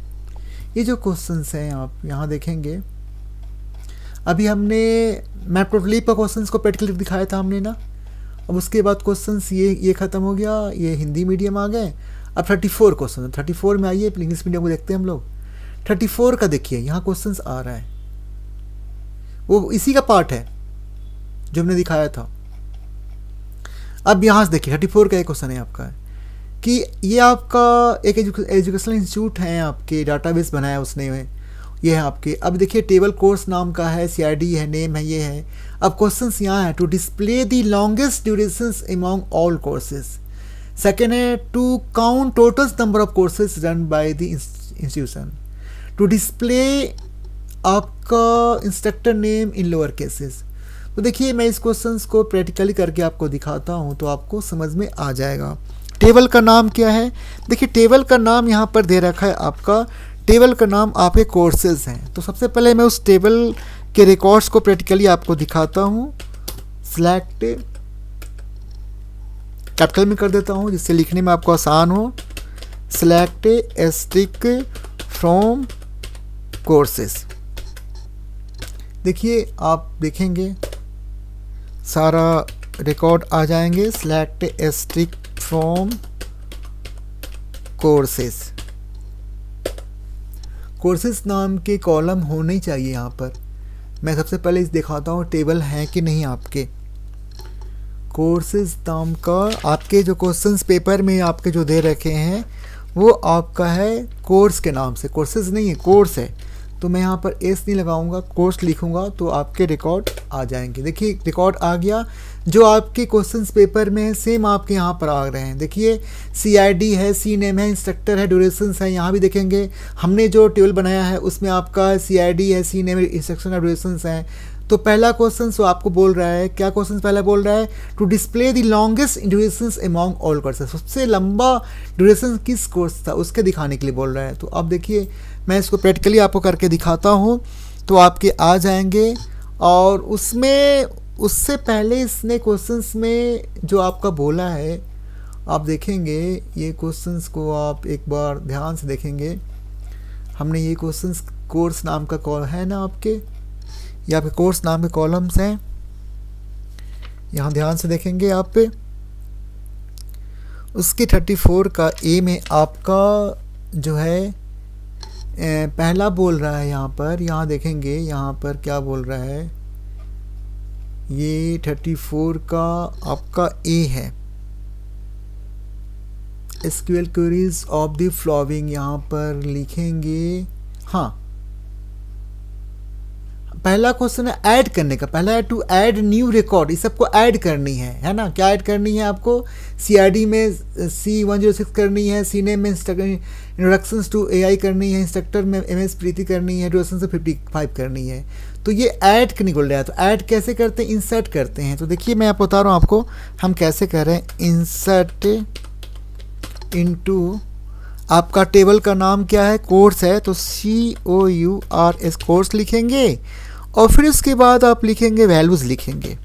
ये जो क्वेश्चंस हैं। आप यहाँ देखेंगे अभी हमने मैटप्लोट्लिब का क्वेश्चंस को प्रैक्टिकली दिखाया था हमने ना। अब उसके बाद क्वेश्चंस ये ख़त्म हो गया, ये हिंदी मीडियम आ गए। अब 34 क्वेश्चन, 34 में आइए इंग्लिश मीडियम को देखते हैं हम लोग। 34 का देखिए यहाँ क्वेश्चंस आ रहा है, वो इसी का पार्ट है जो हमने दिखाया था। अब यहाँ से देखिए 34 का एक क्वेश्चन है आपका कि ये आपका एक एजुकेशनल इंस्टीट्यूट है, आपके डाटाबेस बनाया उसने, ये है आपके। अब देखिए टेबल कोर्स नाम का है, CID है, नेम है, ये है। अब क्वेश्चंस यहाँ है, to display the longest durations among all courses. Second है to count total number of courses run by the institution. To display आपका instructor name in lower cases. तो देखिए मैं इस क्वेश्चंस को प्रैक्टिकली करके आपको दिखाता हूँ तो आपको समझ में आ जाएगा। टेबल का नाम क्या है, देखिए टेबल का नाम यहाँ पर दे रखा है आपका, टेबल का नाम आपके कोर्सेज हैं। तो सबसे पहले मैं उस टेबल के रिकॉर्ड्स को प्रैक्टिकली आपको दिखाता हूँ। सिलेक्ट कैपिटल में कर देता हूँ जिससे लिखने में आपको आसान हो। Select asterisk from courses. देखिए आप देखेंगे सारा रिकॉर्ड आ जाएंगे। Select asterisk from courses, courses नाम के कॉलम होने चाहिए यहाँ पर। मैं सबसे पहले इस दिखाता हूँ टेबल है कि नहीं आपके। कोर्सेज नाम का आपके जो क्वेश्चंस पेपर में आपके जो दे रखे हैं वो आपका है कोर्स के नाम से, कोर्सेज नहीं है, कोर्स है। तो मैं यहाँ पर एस नहीं लगाऊंगा, कोर्स लिखूंगा तो आपके रिकॉर्ड आ जाएंगे। देखिए रिकॉर्ड आ गया, जो आपके क्वेश्चंस पेपर में है सेम आपके यहाँ पर आ रहे हैं। देखिए CID है, C नेम है, इंस्ट्रक्टर है, ड्यूरेशंस है। यहाँ भी देखेंगे हमने जो टेबल बनाया है उसमें आपका CID है, C नेम है, इंस्ट्रक्शन है, ड्यूरेशंस हैं। तो पहला क्वेश्चन तो आपको बोल रहा है, क्या क्वेश्चन पहला बोल रहा है, to display the longest durations among all courses. सबसे लंबा ड्यूरेशन किस कोर्स था उसके दिखाने के लिए बोल रहा है। तो अब देखिए मैं इसको प्रैक्टिकली आपको करके दिखाता हूँ तो आपके आ जाएंगे। और उसमें उससे पहले इसने क्वेश्चंस में जो आपका बोला है आप देखेंगे, ये क्वेश्चंस को आप एक बार ध्यान से देखेंगे। हमने ये क्वेश्चंस कोर्स नाम का कॉल है ना आपके, ये आपके कोर्स नाम के कॉलम्स हैं, यहाँ ध्यान से देखेंगे आप पे। उसके 34 का ए में आपका जो है पहला बोल रहा है यहाँ पर, यहाँ देखेंगे यहाँ पर क्या बोल रहा है, ये 34 का आपका ए है, SQL queries of the following यहाँ पर लिखेंगे। हाँ, पहला क्वेश्चन है ऐड करने का, पहला है टू ऐड न्यू रिकॉर्ड, इस सबको ऐड करनी है ना। क्या ऐड करनी है आपको, CID में C106 करनी है, सीने में इंट्रोडक्शंस टू AI करनी है, इंस्ट्रक्टर में MS प्रीति करनी है, ड्यूरेशन से 55 करनी है। तो ये ऐड करने बोल रहा है, तो ऐड कैसे करते हैं, इंसर्ट करते हैं। तो देखिए मैं आपको बता रहा हूँ आपको हम कैसे कर रहे हैं। इंसर्ट इनटू, आपका टेबल का नाम क्या है, कोर्स है, तो COURS कोर्स लिखेंगे और फिर उसके बाद आप लिखेंगे वैल्यूज़ लिखेंगे,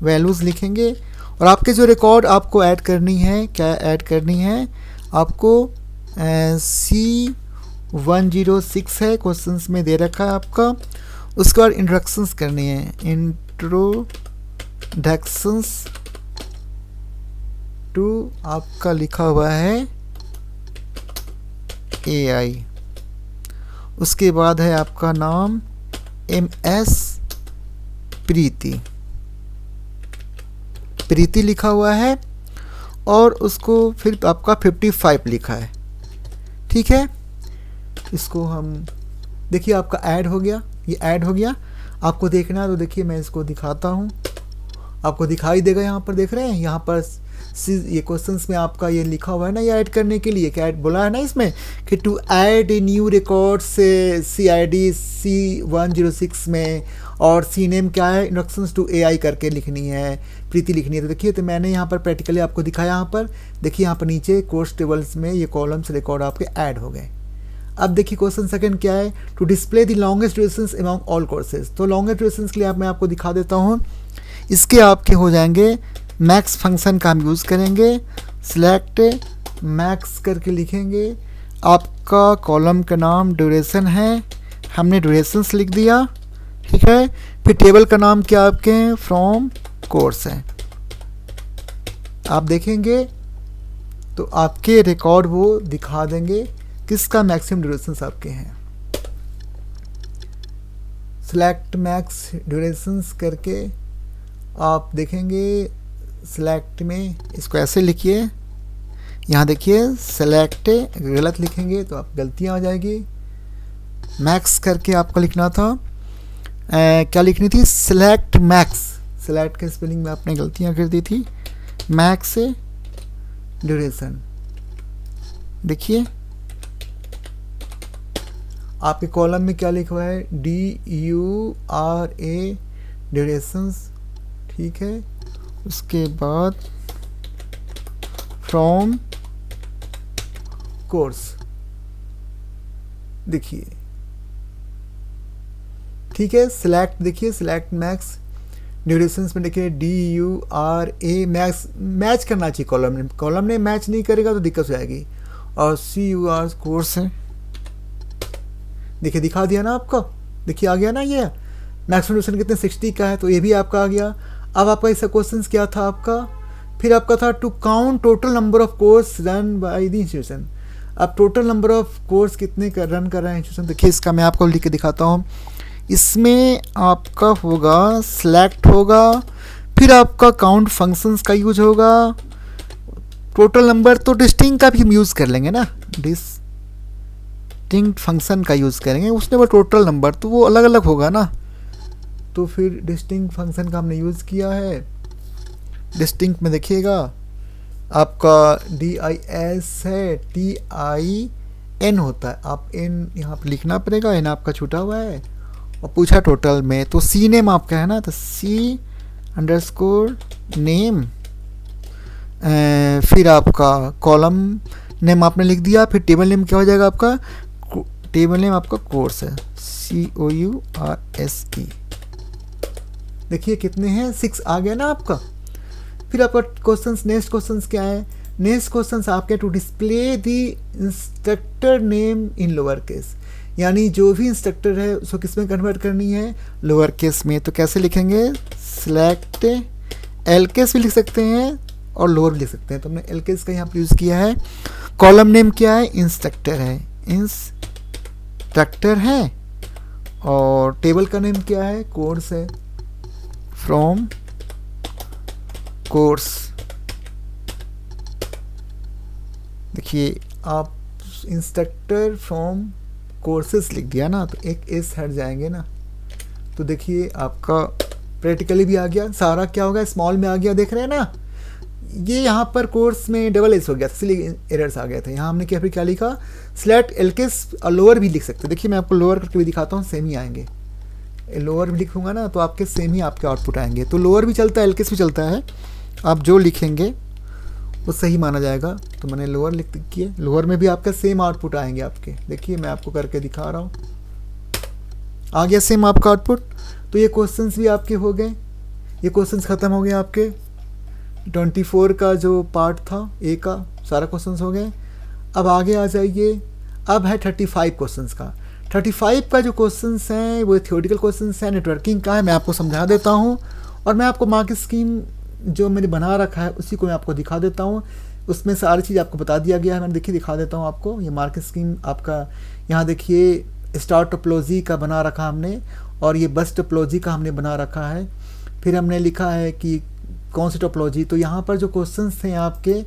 वैल्यूज़ लिखेंगे। और आपके जो रिकॉर्ड आपको ऐड करनी है, क्या ऐड करनी है आपको, C106 है, क्वेश्चंस में दे रखा है आपका। उसके बाद इंट्रोडक्शंस करनी है, इंट्रोडक्शंस टू आपका लिखा हुआ है AI। उसके बाद है आपका नाम MS प्रीति, प्रीति लिखा हुआ है और उसको फिर आपका 55 लिखा है, ठीक है। इसको हम देखिए आपका ऐड हो गया, ये ऐड हो गया। आपको देखना है तो देखिए मैं इसको दिखाता हूँ, आपको दिखाई देगा यहाँ पर, देख रहे हैं यहाँ पर ये क्वेश्चंस में आपका ये लिखा हुआ है ना, ये ऐड करने के लिए क्या ऐड बोला है ना इसमें कि to add a new record से CID C106 में, और सी नेम क्या है, इंट्रोडक्शंस टू AI करके लिखनी है, प्रीति लिखनी है। तो देखिए तो मैंने यहाँ पर प्रैक्टिकली आपको दिखाया, यहाँ पर देखिए यहाँ पर नीचे कोर्स टेबल्स में ये कॉलम्स रिकॉर्ड आपके ऐड हो गए। अब देखिए क्वेश्चन सेकंड क्या है, to display the longest durations among all courses. तो लॉन्गेस्ट ड्यूरेशंस के लिए मैं आपको दिखा देता हूँ। इसके आपके हो जाएंगे, मैक्स फंक्शन का हम यूज़ करेंगे, सिलेक्ट मैक्स करके लिखेंगे। आपका कॉलम का नाम ड्यूरेशन है, हमने ड्यूरेशंस लिख दिया, ठीक है। फिर टेबल का नाम क्या आपके फ्रॉम कोर्स है। आप देखेंगे तो आपके रिकॉर्ड वो दिखा देंगे किसका मैक्सिमम ड्यूरेशंस आपके हैं। सिलेक्ट मैक्स ड्यूरेशंस करके आप देखेंगे, सिलेक्ट में इसको ऐसे लिखिए, यहाँ देखिए सिलेक्ट, गलत लिखेंगे तो आप गलतियाँ आ जाएगी। मैक्स करके आपको लिखना था, क्या लिखनी थी, सिलेक्ट मैक्स, सिलेक्ट के स्पेलिंग में आपने गलतियाँ कर दी थी, मैक्स ड्यूरेशन। देखिए आपके कॉलम में क्या लिखा हुआ है, DURA ड्यूरेशंस, ठीक है। उसके बाद फ्रॉम कोर्स, देखिए ठीक है। सिलेक्ट, देखिए सिलेक्ट मैक्स ड्यूरेशंस में देखिए DURA मैक्स, मैच करना चाहिए कॉलम ने, कॉलम ने मैच नहीं करेगा तो दिक्कत हो जाएगी। और CUR कोर्स है, देखिए दिखा दिया ना आपको, देखिए आ गया ना, ये मैक्सिमम ड्यूरेशन कितने 60 का है, तो ये भी आपका आ गया। अब आपका इसका क्वेश्चन क्या था आपका, फिर आपका था to count total number of course run by the institution. अब टोटल नंबर ऑफ कोर्स कितने रन कर रहे हैं इंस्टीट्यूशन, देखिए इसका मैं आपको लिख के दिखाता हूँ। इसमें आपका होगा सिलेक्ट होगा, फिर आपका काउंट फंक्शंस का यूज होगा, टोटल नंबर तो डिस्टिंक्ट का भी हम यूज़ कर लेंगे ना, डिस्टिंक्ट फंक्शन का यूज़ करेंगे, उसने वो टोटल नंबर तो वो अलग अलग होगा ना, तो फिर डिस्टिंक्ट फंक्शन का हमने यूज़ किया है। डिस्टिंक्ट में देखिएगा आपका DIS है, TIN होता है, आप N यहाँ पर लिखना पड़ेगा, N आपका छूटा हुआ है, और पूछा टोटल में तो C नेम आपका है ना, तो C_नेम, फिर आपका कॉलम नेम आपने लिख दिया, फिर टेबल नेम क्या हो जाएगा आपका, टेबल नेम आपका कोर्स है, COURSE। देखिए कितने हैं, 6 आ गया ना आपका। फिर आपका क्वेश्चंस, नेक्स्ट क्वेश्चंस क्या है, नेक्स्ट क्वेश्चंस आपके to display the instructor name in lower case, यानी जो भी इंस्ट्रक्टर है उसको किस में कन्वर्ट करनी है, लोअर केस में। तो कैसे लिखेंगे, सिलेक्ट, एल केस भी लिख सकते हैं और लोअर भी लिख सकते हैं। तो हमने एलकेस का यहाँ पर यूज़ किया है। कॉलम नेम क्या है, इंस्ट्रक्टर है, इंस्ट्रक्टर है। और टेबल का नेम क्या है, कोर्स है, फ्रॉम कोर्स। देखिए आप इंस्ट्रक्टर फ्रॉम कोर्सेस लिख दिया ना, तो एक एस हट जाएंगे ना, तो देखिए आपका प्रैक्टिकली भी आ गया। सारा क्या होगा, स्मॉल में आ गया, देख रहे हैं ना। ये यहाँ पर कोर्स में डबल एस हो गया, इसलिए एरर्स आ गए थे। यहाँ हमने क्या लिखा, सिलेक्ट एलकेस। और लोअर भी लिख सकते हैं। देखिए मैं आपको लोअर करके भी दिखाता हूँ, सेम ही आएंगे। लोअर भी लिखूंगा ना तो आपके सेम ही आपके आउटपुट आएंगे। तो लोअर भी चलता है, एलकेस भी चलता है। आप जो लिखेंगे वो सही माना जाएगा। तो मैंने लोअर लिख दिया, लोअर में भी आपका सेम आउटपुट आएंगे आपके। देखिए मैं आपको करके दिखा रहा हूँ, आ गया सेम आपका आउटपुट। तो ये क्वेश्चंस भी आपके हो गए, ये क्वेश्चंस ख़त्म हो गए आपके। 24 का जो पार्ट था ए का सारा क्वेश्चंस हो गए। अब आगे आ जाइए, अब है 35 क्वेश्चंस का। 35 का जो क्वेश्चंस हैं वो थ्योरेटिकल क्वेश्चंस हैं, नेटवर्किंग का है। मैं आपको समझा देता हूँ और मैं आपको मार्क स्कीम जो मैंने बना रखा है उसी को मैं आपको दिखा देता हूँ। उसमें सारी चीज़ आपको बता दिया गया है। मैंने देखिए दिखा देता हूँ आपको। ये मार्क स्कीम आपका यहाँ देखिए स्टार टोपोलॉजी का बना रखा हमने, और ये बस टोपोलॉजी का हमने बना रखा है। फिर हमने लिखा है कि कौन सी टोपोलॉजी। तो यहाँ पर जो क्वेश्चंस थे आपके,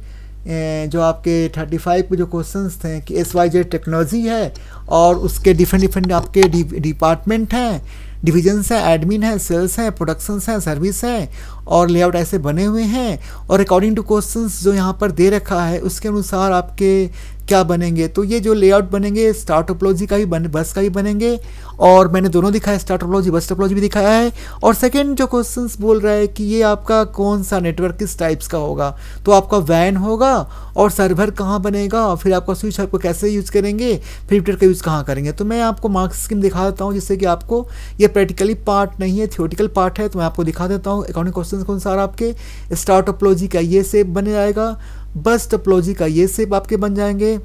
जो आपके 35 के जो क्वेश्चंस थे कि SYZ टेक्नोलॉजी है और उसके डिफरेंट आपके डिपार्टमेंट हैं, डिविजन्स हैं, एडमिन है, सेल्स हैं, प्रोडक्शंस हैं, सर्विस हैं, और लेआउट ऐसे बने हुए हैं। और अकॉर्डिंग टू क्वेश्चंस जो यहाँ पर दे रखा है उसके अनुसार आपके क्या बनेंगे। तो ये जो लेआउट बनेंगे स्टार टोपोलॉजी का भी बस का भी बनेंगे, और मैंने दोनों दिखाया, स्टार टोपोलॉजी बस टोपोलॉजी भी दिखाया है। और सेकंड जो क्वेश्चंस बोल रहा है कि ये आपका कौन सा नेटवर्क किस टाइप्स का होगा, तो आपका वैन होगा और सर्वर कहाँ बनेगा, फिर आपका स्विच आपको कैसे यूज़ करेंगे, फिर रिपीटर का यूज़ कहाँ करेंगे। तो मैं आपको मार्क स्कीम दिखा देता हूँ, जिससे कि आपको ये प्रैक्टिकली पार्ट नहीं है, थियोरेटिकल पार्ट है। तो मैं आपको दिखा देता हूँ अकॉर्डिंग क्वेश्चन के अनुसार आपके स्टार टोपोलॉजी का ये शेप बन जाएगा, बस टोपोलॉजी का ये शेप आपके बन जाएंगे।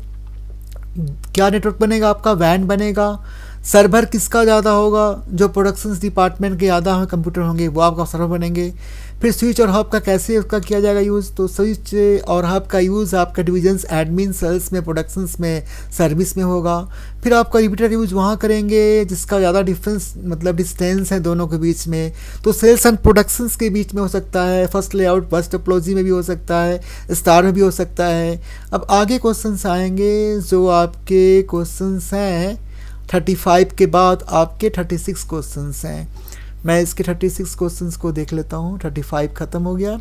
क्या नेटवर्क बनेगा आपका, वैन बनेगा। सर्वर किसका ज़्यादा होगा, जो प्रोडक्शंस डिपार्टमेंट के ज़्यादा कंप्यूटर होंगे वो आपका सर्वर बनेंगे। फिर स्विच और हब का कैसे उसका किया जाएगा यूज़, तो स्विच और हब का यूज़ आपका डिविजन्स, एडमिन, सेल्स में, प्रोडक्शंस में, सर्विस में होगा। फिर आपका रिपीटर का यूज़ वहाँ करेंगे जिसका ज़्यादा डिफरेंस मतलब डिस्टेंस है दोनों के बीच में। तो सेल्स एंड प्रोडक्शंस के बीच में हो सकता है, फर्स्ट लेआउट बस टोपोलॉजी में भी हो सकता है, स्टार में भी हो सकता है। अब आगे क्वेश्चंस आएंगे जो आपके क्वेश्चंस हैं 35 के बाद आपके 36 क्वेश्चंस हैं। मैं इसके 36 क्वेश्चंस को देख लेता हूँ। 35 ख़त्म हो गया।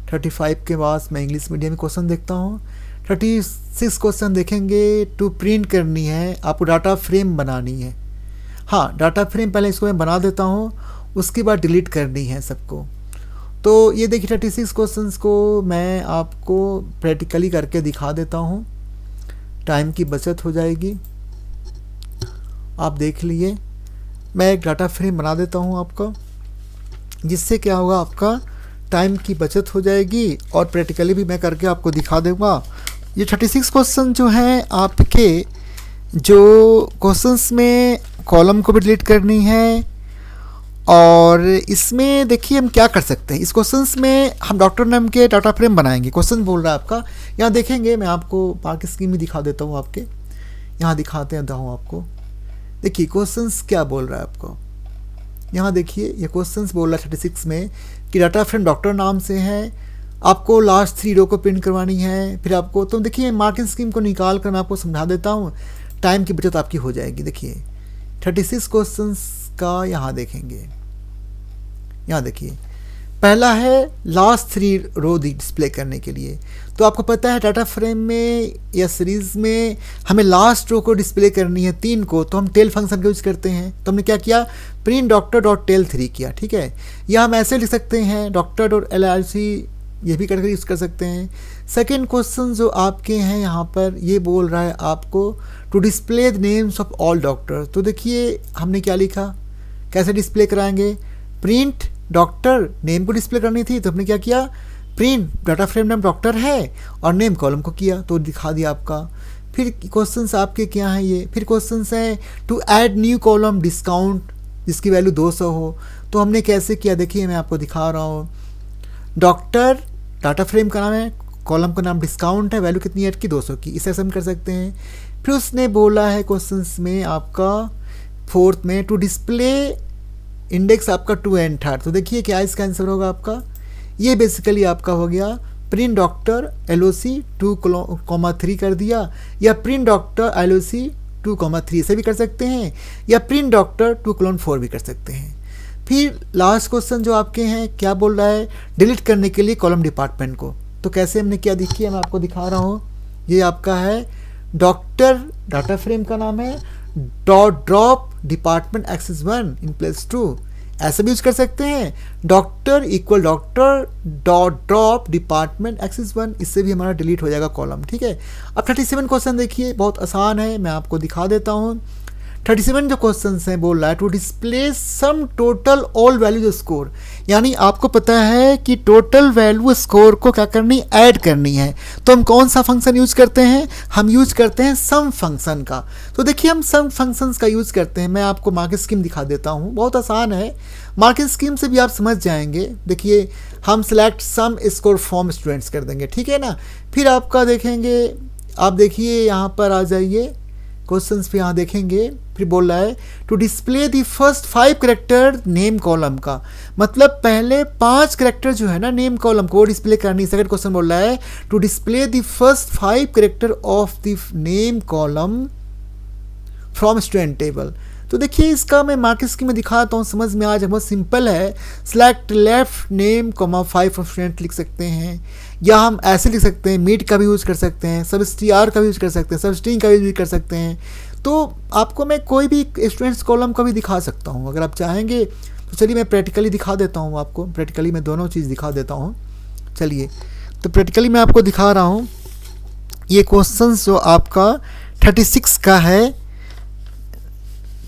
35 के बाद मैं इंग्लिश मीडियम में क्वेश्चन देखता हूँ। 36 क्वेश्चन देखेंगे। टू प्रिंट करनी है, आपको डाटा फ्रेम बनानी है। हाँ, डाटा फ्रेम पहले इसको मैं बना देता हूँ, उसके बाद डिलीट करनी है सबको। तो ये देखिए 36 क्वेश्चंस को मैं आपको प्रैक्टिकली करके दिखा देता हूँ, टाइम की बचत हो जाएगी। आप देख लिए, मैं एक डाटा फ्रेम बना देता हूँ आपका, जिससे क्या होगा आपका टाइम की बचत हो जाएगी और प्रैक्टिकली भी मैं करके आपको दिखा दूँगा। ये 36 क्वेश्चन जो हैं आपके, जो क्वेश्चंस में कॉलम को भी डिलीट करनी है। और इसमें देखिए हम क्या कर सकते हैं, इस क्वेश्चंस में हम डॉक्टर नेम के डाटा फ्रेम बनाएंगे। क्वेश्चन बोल रहा है आपका, यहाँ देखेंगे, मैं आपको मार्क स्कीम भी दिखा देता हूँ आपके, यहाँ दिखाते हैं आपको। देखिए क्वेश्चंस क्या बोल रहा है आपको, यहाँ देखिए ये क्वेश्चंस बोल रहा है 36 में कि डाटा फ्रेम डॉक्टर नाम से है, आपको लास्ट 3 रो को प्रिंट करवानी है। फिर आपको, तो देखिए मार्किंग स्कीम को निकाल कर मैं आपको समझा देता हूँ, टाइम की बचत आपकी हो जाएगी। देखिए 36 क्वेश्चंस का यहाँ देखेंगे, यहाँ देखिए पहला है लास्ट 3 रो डिस्प्ले करने के लिए। तो आपको पता है डाटा फ्रेम में या सीरीज़ में हमें लास्ट रो को डिस्प्ले करनी है 3 को, तो हम टेल फंक्शन का यूज़ करते हैं। तो हमने क्या किया, प्रिंट डॉक्टर डॉट टेल 3 किया, ठीक है। या हम ऐसे लिख सकते हैं डॉक्टर डॉट LRC, ये भी करके यूज़ कर सकते हैं। सेकेंड क्वेश्चन जो आपके हैं यहाँ पर, ये बोल रहा है आपको to display the names of all doctor. तो देखिए हमने क्या लिखा, कैसे डिस्प्ले कराएंगे, प्रिंट डॉक्टर, नेम को डिस्प्ले करनी थी तो हमने क्या किया, प्रिंट डाटा फ्रेम नाम डॉक्टर है और नेम कॉलम को किया, तो दिखा दिया आपका। फिर क्वेश्चंस आपके क्या हैं ये, फिर क्वेश्चंस हैं to add new column discount जिसकी वैल्यू 200 हो। तो हमने कैसे किया, देखिए मैं आपको दिखा रहा हूँ। डॉक्टर डाटा फ्रेम का नाम है, कॉलम का नाम डिस्काउंट है, वैल्यू कितनी है की 200 की, इसे हम कर सकते हैं। फिर उसने बोला है क्वेश्चंस में आपका फोर्थ में टू डिस्प्ले इंडेक्स आपका 2 एंड 3, तो देखिए क्या इसका आंसर होगा आपका, ये बेसिकली आपका हो गया प्रिंट डॉक्टर LOC 2,3 कर दिया, या प्रिंट डॉक्टर LOC 2,3 से भी कर सकते हैं, या प्रिंट डॉक्टर 2,4 भी कर सकते हैं। फिर लास्ट क्वेश्चन जो आपके हैं क्या बोल रहा है, डिलीट करने के लिए कॉलम डिपार्टमेंट को, तो कैसे हमने किया देखिए, मैं आपको दिखा रहा हूँ। ये आपका है डॉक्टर, डाटा फ्रेम का नाम है dot drop department axis 1 in place 2, ऐसे भी यूज कर सकते हैं। Doctor equal doctor dot drop department axis 1, इससे भी हमारा डिलीट हो जाएगा कॉलम, ठीक है। अब 37 क्वेश्चन देखिए, बहुत आसान है, मैं आपको दिखा देता हूँ। 37 जो क्वेश्चन हैं बोल रहा है to display sum total all values score, यानी आपको पता है कि टोटल वैल्यू स्कोर को क्या करनी, ऐड करनी है, तो हम कौन सा फंक्शन यूज करते हैं, हम यूज करते हैं सम फंक्शन का। तो देखिए हम सम फंक्शंस का यूज करते हैं, मैं आपको मार्केट स्कीम दिखा देता हूँ, बहुत आसान है, मार्केट स्कीम से भी आप समझ जाएंगे। देखिए हम select sum score from students कर देंगे, ठीक है ना। फिर आपका देखेंगे, आप देखिए यहाँ पर आ जाइए क्वेश्चंस पे, यहाँ देखेंगे फिर बोल रहा है to display the first 5 character name column का, मतलब पहले 5 कैरेक्टर जो है ना नेम कॉलम को डिस्प्ले करनी। सेकंड क्वेश्चन बोल रहा है to display the first 5 character of the name column from student table. तो देखिए इसका मैं मार्केट स्कीम में दिखाता हूँ, समझ में आ जाए, बहुत सिंपल है। Select left name 5 of student लिख सकते हैं, या हम ऐसे लिख सकते हैं, मीट का भी यूज़ कर सकते हैं, सब स्ट्र का भी यूज़ कर सकते हैं, सब स्ट्रिंग का भी कर सकते हैं। तो आपको मैं कोई भी स्टूडेंट्स कॉलम का भी दिखा सकता हूँ अगर आप चाहेंगे, तो चलिए मैं प्रैक्टिकली दिखा देता हूँ आपको, प्रैक्टिकली मैं दोनों चीज़ दिखा देता हूँ। चलिए तो प्रैक्टिकली मैं आपको दिखा रहा हूँ, ये क्वेश्चंस जो आपका 36 का है,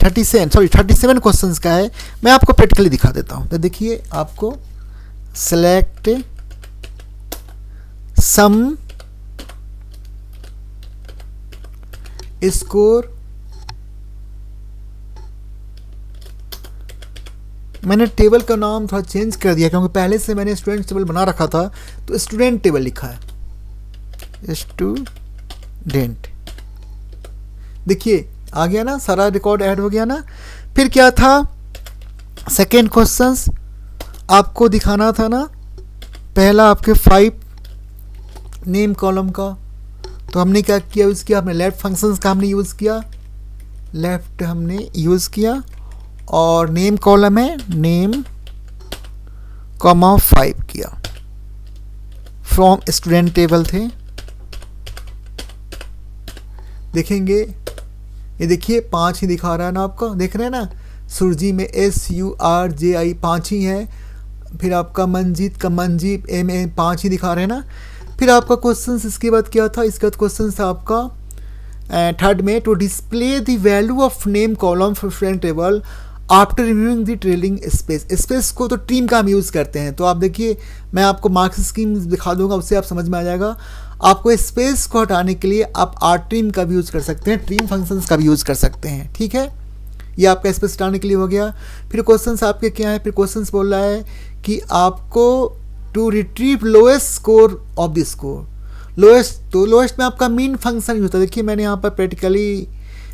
37 क्वेश्चंस का है, मैं आपको प्रैक्टिकली दिखा देता हूँ। तो देखिए आपको सेलेक्ट सम स्कोर, मैंने टेबल का नाम थोड़ा चेंज कर दिया क्योंकि पहले से मैंने स्टूडेंट टेबल बना रखा था, तो स्टूडेंट टेबल लिखा है, स्टूडेंट। देखिए आ गया ना, सारा रिकॉर्ड ऐड हो गया ना। फिर क्या था, सेकेंड क्वेश्चंस आपको दिखाना था ना, पहला आपके 5 नेम कॉलम का, तो हमने क्या किया, यूज़ किया, हमने लेफ्ट फंक्शंस का हमने यूज़ किया, लेफ्ट हमने यूज़ किया, और नेम कॉलम है नेम 5 किया, फ्रॉम स्टूडेंट टेबल थे। देखेंगे ये देखिए 5 ही दिखा रहा है ना आपको, देख रहे हैं ना, सुरजी में SURJI 5 ही है, फिर आपका मंजीत का मंजीत MA 5 ही दिखा रहे हैं ना। फिर आपका क्वेश्चन इसके बाद क्या था, इसके बाद क्वेश्चन था आपका थर्ड में to display the value of name column for student table after removing the trailing space. Space को तो ट्रिम का हम यूज़ करते हैं, तो आप देखिए मैं आपको मार्क्स स्कीम दिखा दूंगा, उससे आप समझ में आ जाएगा। आपको स्पेस को हटाने के लिए आप ट्रिम का भी यूज़ कर सकते हैं, ट्रिम फंक्शंस का भी यूज़ कर सकते हैं, ठीक है। ये आपका स्पेस हटाने के लिए हो गया। फिर क्वेश्चंस आपके क्या है, फिर क्वेश्चंस बोल रहा है कि आपको to retrieve lowest score of the score, lowest, तो लोएस्ट में आपका मीन फंक्शन यूज होता है। देखिए मैंने यहाँ पर प्रैक्टिकली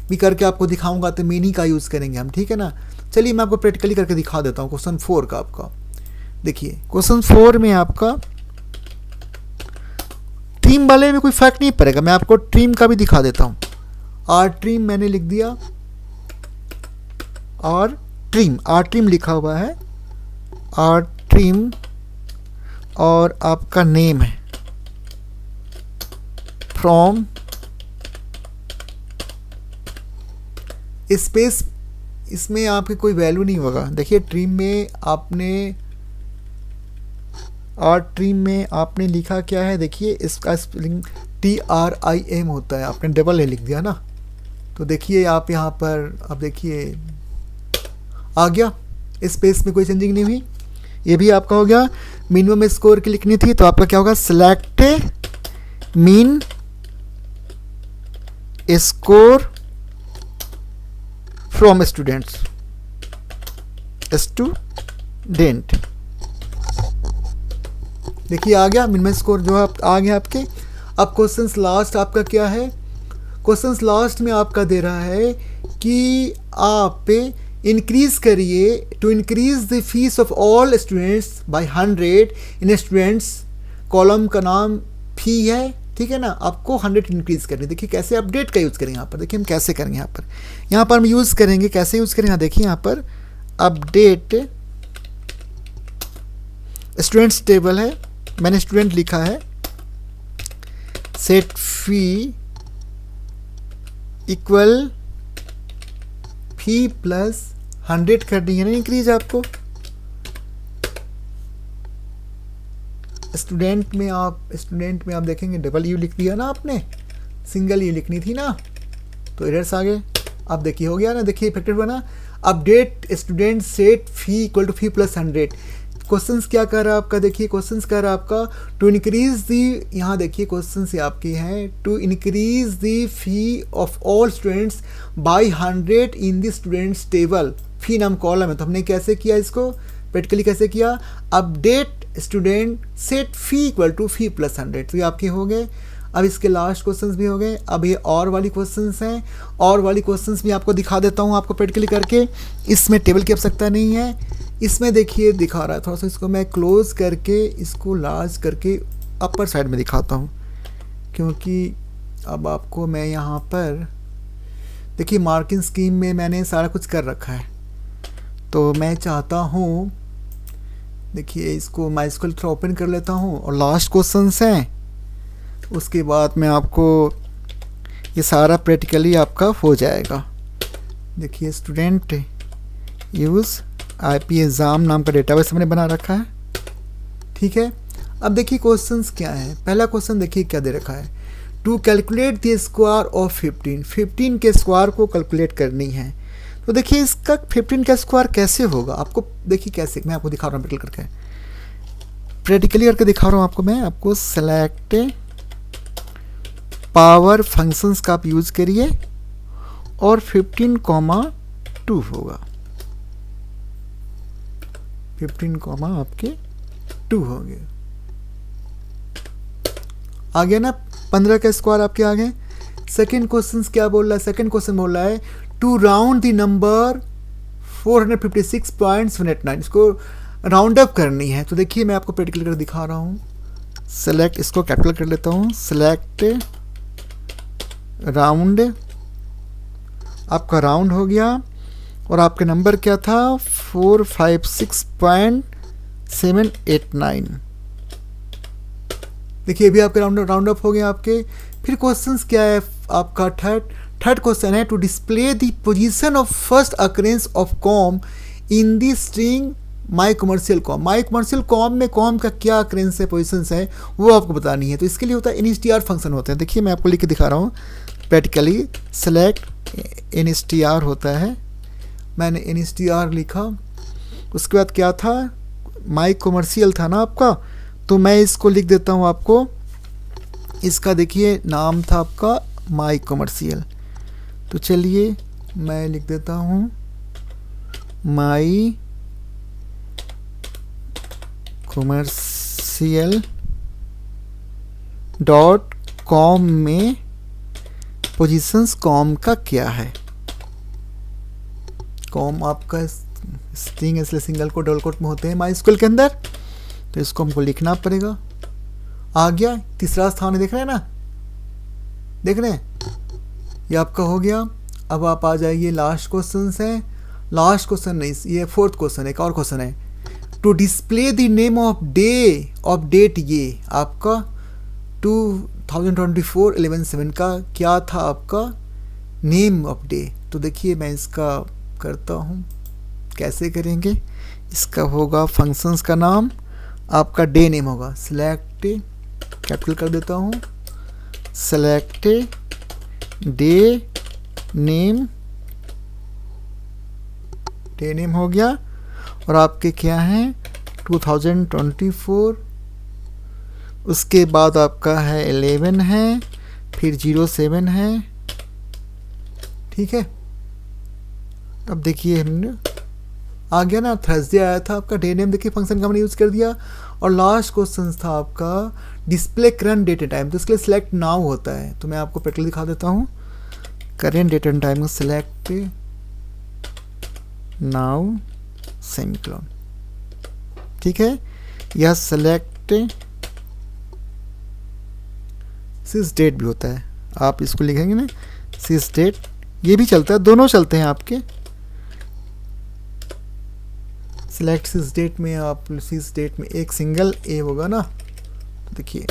भी करके आपको दिखाऊंगा, तो मीन ही का यूज़ करेंगे हम, ठीक है ना। चलिए मैं आपको प्रैक्टिकली करके दिखा देता हूँ क्वेश्चन 4 का आपका। देखिए क्वेश्चन 4 में आपका ट्रिम वाले में कोई फर्क नहीं पड़ेगा, मैं आपको ट्रिम का भी दिखा देता हूँ। ट्रिम मैंने लिख दिया, और ट्रिम लिखा हुआ है, ट्रिम, और आपका नेम है फ्रॉम स्पेस, इसमें आपकी कोई वैल्यू नहीं होगा। देखिए ट्रिम में आपने लिखा क्या है, देखिए इसका स्पेलिंग TRIM होता है, आपने डबल ए लिख दिया ना। तो देखिए आप यहाँ पर, अब देखिए आ गया, स्पेस में कोई चेंजिंग नहीं हुई, ये भी आपका हो गया। मिनिमम स्कोर की लिखनी थी, तो आपका क्या होगा, select mean score from student. देखिए आ गया मिनिमम स्कोर जो आप आ गया आपके। अब क्वेश्चंस लास्ट आपका क्या है, क्वेश्चंस लास्ट में आपका दे रहा है कि आप इंक्रीज करिए to increase the fees of all students by 100 in students, column का नाम फी है, ठीक है ना, आपको 100 इंक्रीज करनी। देखिए कैसे अपडेट का यूज़ करेंगे यहाँ पर, देखिए हम कैसे करेंगे यहाँ पर हम यूज़ करेंगे, कैसे यूज़ करेंगे, देखिए यहाँ पर अपडेट स्टूडेंट्स टेबल है, मैंने स्टूडेंट लिखा है, सेट फी इक्वल फी प्लस 100 कर दी है ना इंक्रीज आपको। स्टूडेंट में आप देखेंगे डबल यू लिख दिया ना आपने, सिंगल यू लिखनी थी ना, तो एरर्स आ गए। अब देखिए हो गया ना, देखिए इफेक्टिव बना। Update student set fee equal to fee plus 100। Questions क्या कर रहा है आपका, देखिए क्वेश्चंस कर रहा है आपका टू इंक्रीज दी, यहाँ देखिए क्वेश्चंस आपकी हैं to increase the fee of all students by 100 in the students table. Fee नाम कॉलम है, तो हमने कैसे किया इसको, प्रैक्टिकली कैसे किया, update student set fee equal to fee plus 100। तो ये आपके हो गए। अब इसके लास्ट क्वेश्चंस भी हो गए। अब ये और वाली क्वेश्चंस हैं, और वाली क्वेश्चंस भी आपको दिखा देता हूँ आपको प्रैक्टिकली करके। इसमें टेबल की आवश्यकता नहीं है, इसमें देखिए दिखा रहा है, थोड़ा सा इसको मैं क्लोज करके इसको लार्ज करके अपर साइड में दिखाता हूँ, क्योंकि अब आपको मैं यहाँ पर देखिए मार्किंग स्कीम में मैंने सारा कुछ कर रखा है, तो मैं चाहता हूँ देखिए इसको मैं इसको थोड़ा ओपन कर लेता हूँ और लास्ट क्वेश्चंस हैं, उसके बाद में आपको ये सारा प्रैक्टिकली आपका हो जाएगा। देखिए स्टूडेंट यूज़ आईपी एग्ज़ाम नाम का डेटाबेस हमने बना रखा है, ठीक है। अब देखिए क्वेश्चंस क्या है। पहला क्वेश्चन देखिए क्या दे रखा है, to calculate the square of 15 के स्क्वायर को कैलकुलेट करनी है। तो देखिए इसका 15 का स्क्वायर कैसे होगा, आपको देखिए कैसे, मैं आपको दिखा रहा हूँ प्रैक्टिकली करके दिखा रहा हूँ आपको मैं। आपको सेलेक्ट पावर फंक्शंस का आप यूज़ करिए और 15,2 होगा, 15, आपके 2 हो गए, आ गया ना। 15 का स्क्वायर आपके आ गए। सेकेंड क्वेश्चन क्या बोल रहा है, सेकेंड क्वेश्चन बोल रहा है टू राउंड द नंबर 456.189, इसको राउंड अप करनी है। तो देखिए मैं आपको प्रैक्टिकल कर दिखा रहा हूँ। सेलेक्ट, इसको कैपिटल कर लेता हूँ, सेलेक्ट राउंड, आपका राउंड हो गया और आपका नंबर क्या था 456.789। देखिए भी आपके राउंड अप हो गया आपके। फिर क्वेश्चंस क्या है आपका, थर्ड क्वेश्चन है to display the position of first occurrence of com in the string my commercial com. My commercial com में कॉम का क्या अकरेंस है, पोजीशंस है, वो आपको बतानी है। तो इसके लिए होता है NSTR फंक्शन होते हैं। देखिए मैं आपको लिख के दिखा रहा हूँ प्रैक्टिकली, सेलेक्ट NSTR होता है, मैंने NSTR लिखा। उसके बाद क्या था, माई कमर्शियल था ना आपका, तो मैं इसको लिख देता हूँ आपको, इसका देखिए नाम था आपका माई कमर्शियल। तो चलिए मैं लिख देता हूँ माई कमर्शियल डॉट कॉम में पोजीशंस कॉम का क्या है। कॉम आपका स्ट्रिंग इसलिए सिंगल कोट डबल कोट में होते हैं माइस्क्यूएल के अंदर, तो इसको हमको लिखना पड़ेगा। आ गया, तीसरा स्थान है, देख रहे हैं ना, देख रहे हैं, ये आपका हो गया। अब आप आ जाइए लास्ट क्वेश्चन है, लास्ट क्वेश्चन नहीं, ये फोर्थ क्वेश्चन है, एक और क्वेश्चन है to display the name of day of date. ये आपका 2024-11/7 का क्या था आपका नेम ऑफ डे। तो देखिए मैं इसका करता हूँ, कैसे करेंगे, इसका होगा फंक्शंस का नाम, आपका डे नेम होगा, सेलेक्ट, कैपिटल कर देता हूँ, select day name, day name हो गया। और आपके क्या हैं 2024, उसके बाद आपका है 11 है, फिर 07 है, ठीक है। अब देखिए हमने आ गया ना, थर्सडे आया था आपका, डे नेम देखिए फंक्शन का मैंने यूज़ कर दिया। और लास्ट क्वेश्चन था आपका display current date and time, तो इसके लिए सिलेक्ट नाउ होता है। तो मैं आपको प्रैक्टिकली दिखा देता हूँ। करेंट डेट एंड टाइम को सिलेक्ट नाउ सेमीकोलन, ठीक है, या सेलेक्ट सिस डेट भी होता है, आप इसको लिखेंगे ना सिस डेट, ये भी चलता है, दोनों चलते हैं आपके। सिलेक्ट सिस डेट में आप सिस डेट में एक सिंगल ए होगा ना, देखिए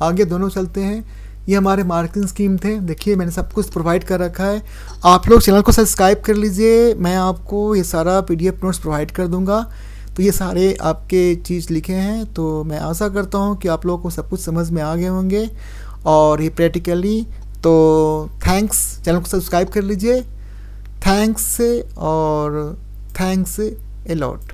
आगे दोनों चलते हैं। ये हमारे मार्किंग स्कीम थे, देखिए मैंने सब कुछ प्रोवाइड कर रखा है। आप लोग चैनल को सब्सक्राइब कर लीजिए, मैं आपको ये सारा PDF नोट्स प्रोवाइड कर दूंगा। तो ये सारे आपके चीज़ लिखे हैं, तो मैं आशा करता हूँ कि आप लोगों को सब कुछ समझ में आ गए होंगे और ये प्रैक्टिकली। तो थैंक्स, चैनल को सब्सक्राइब कर लीजिए, थैंक्स और थैंक्स ए लॉट।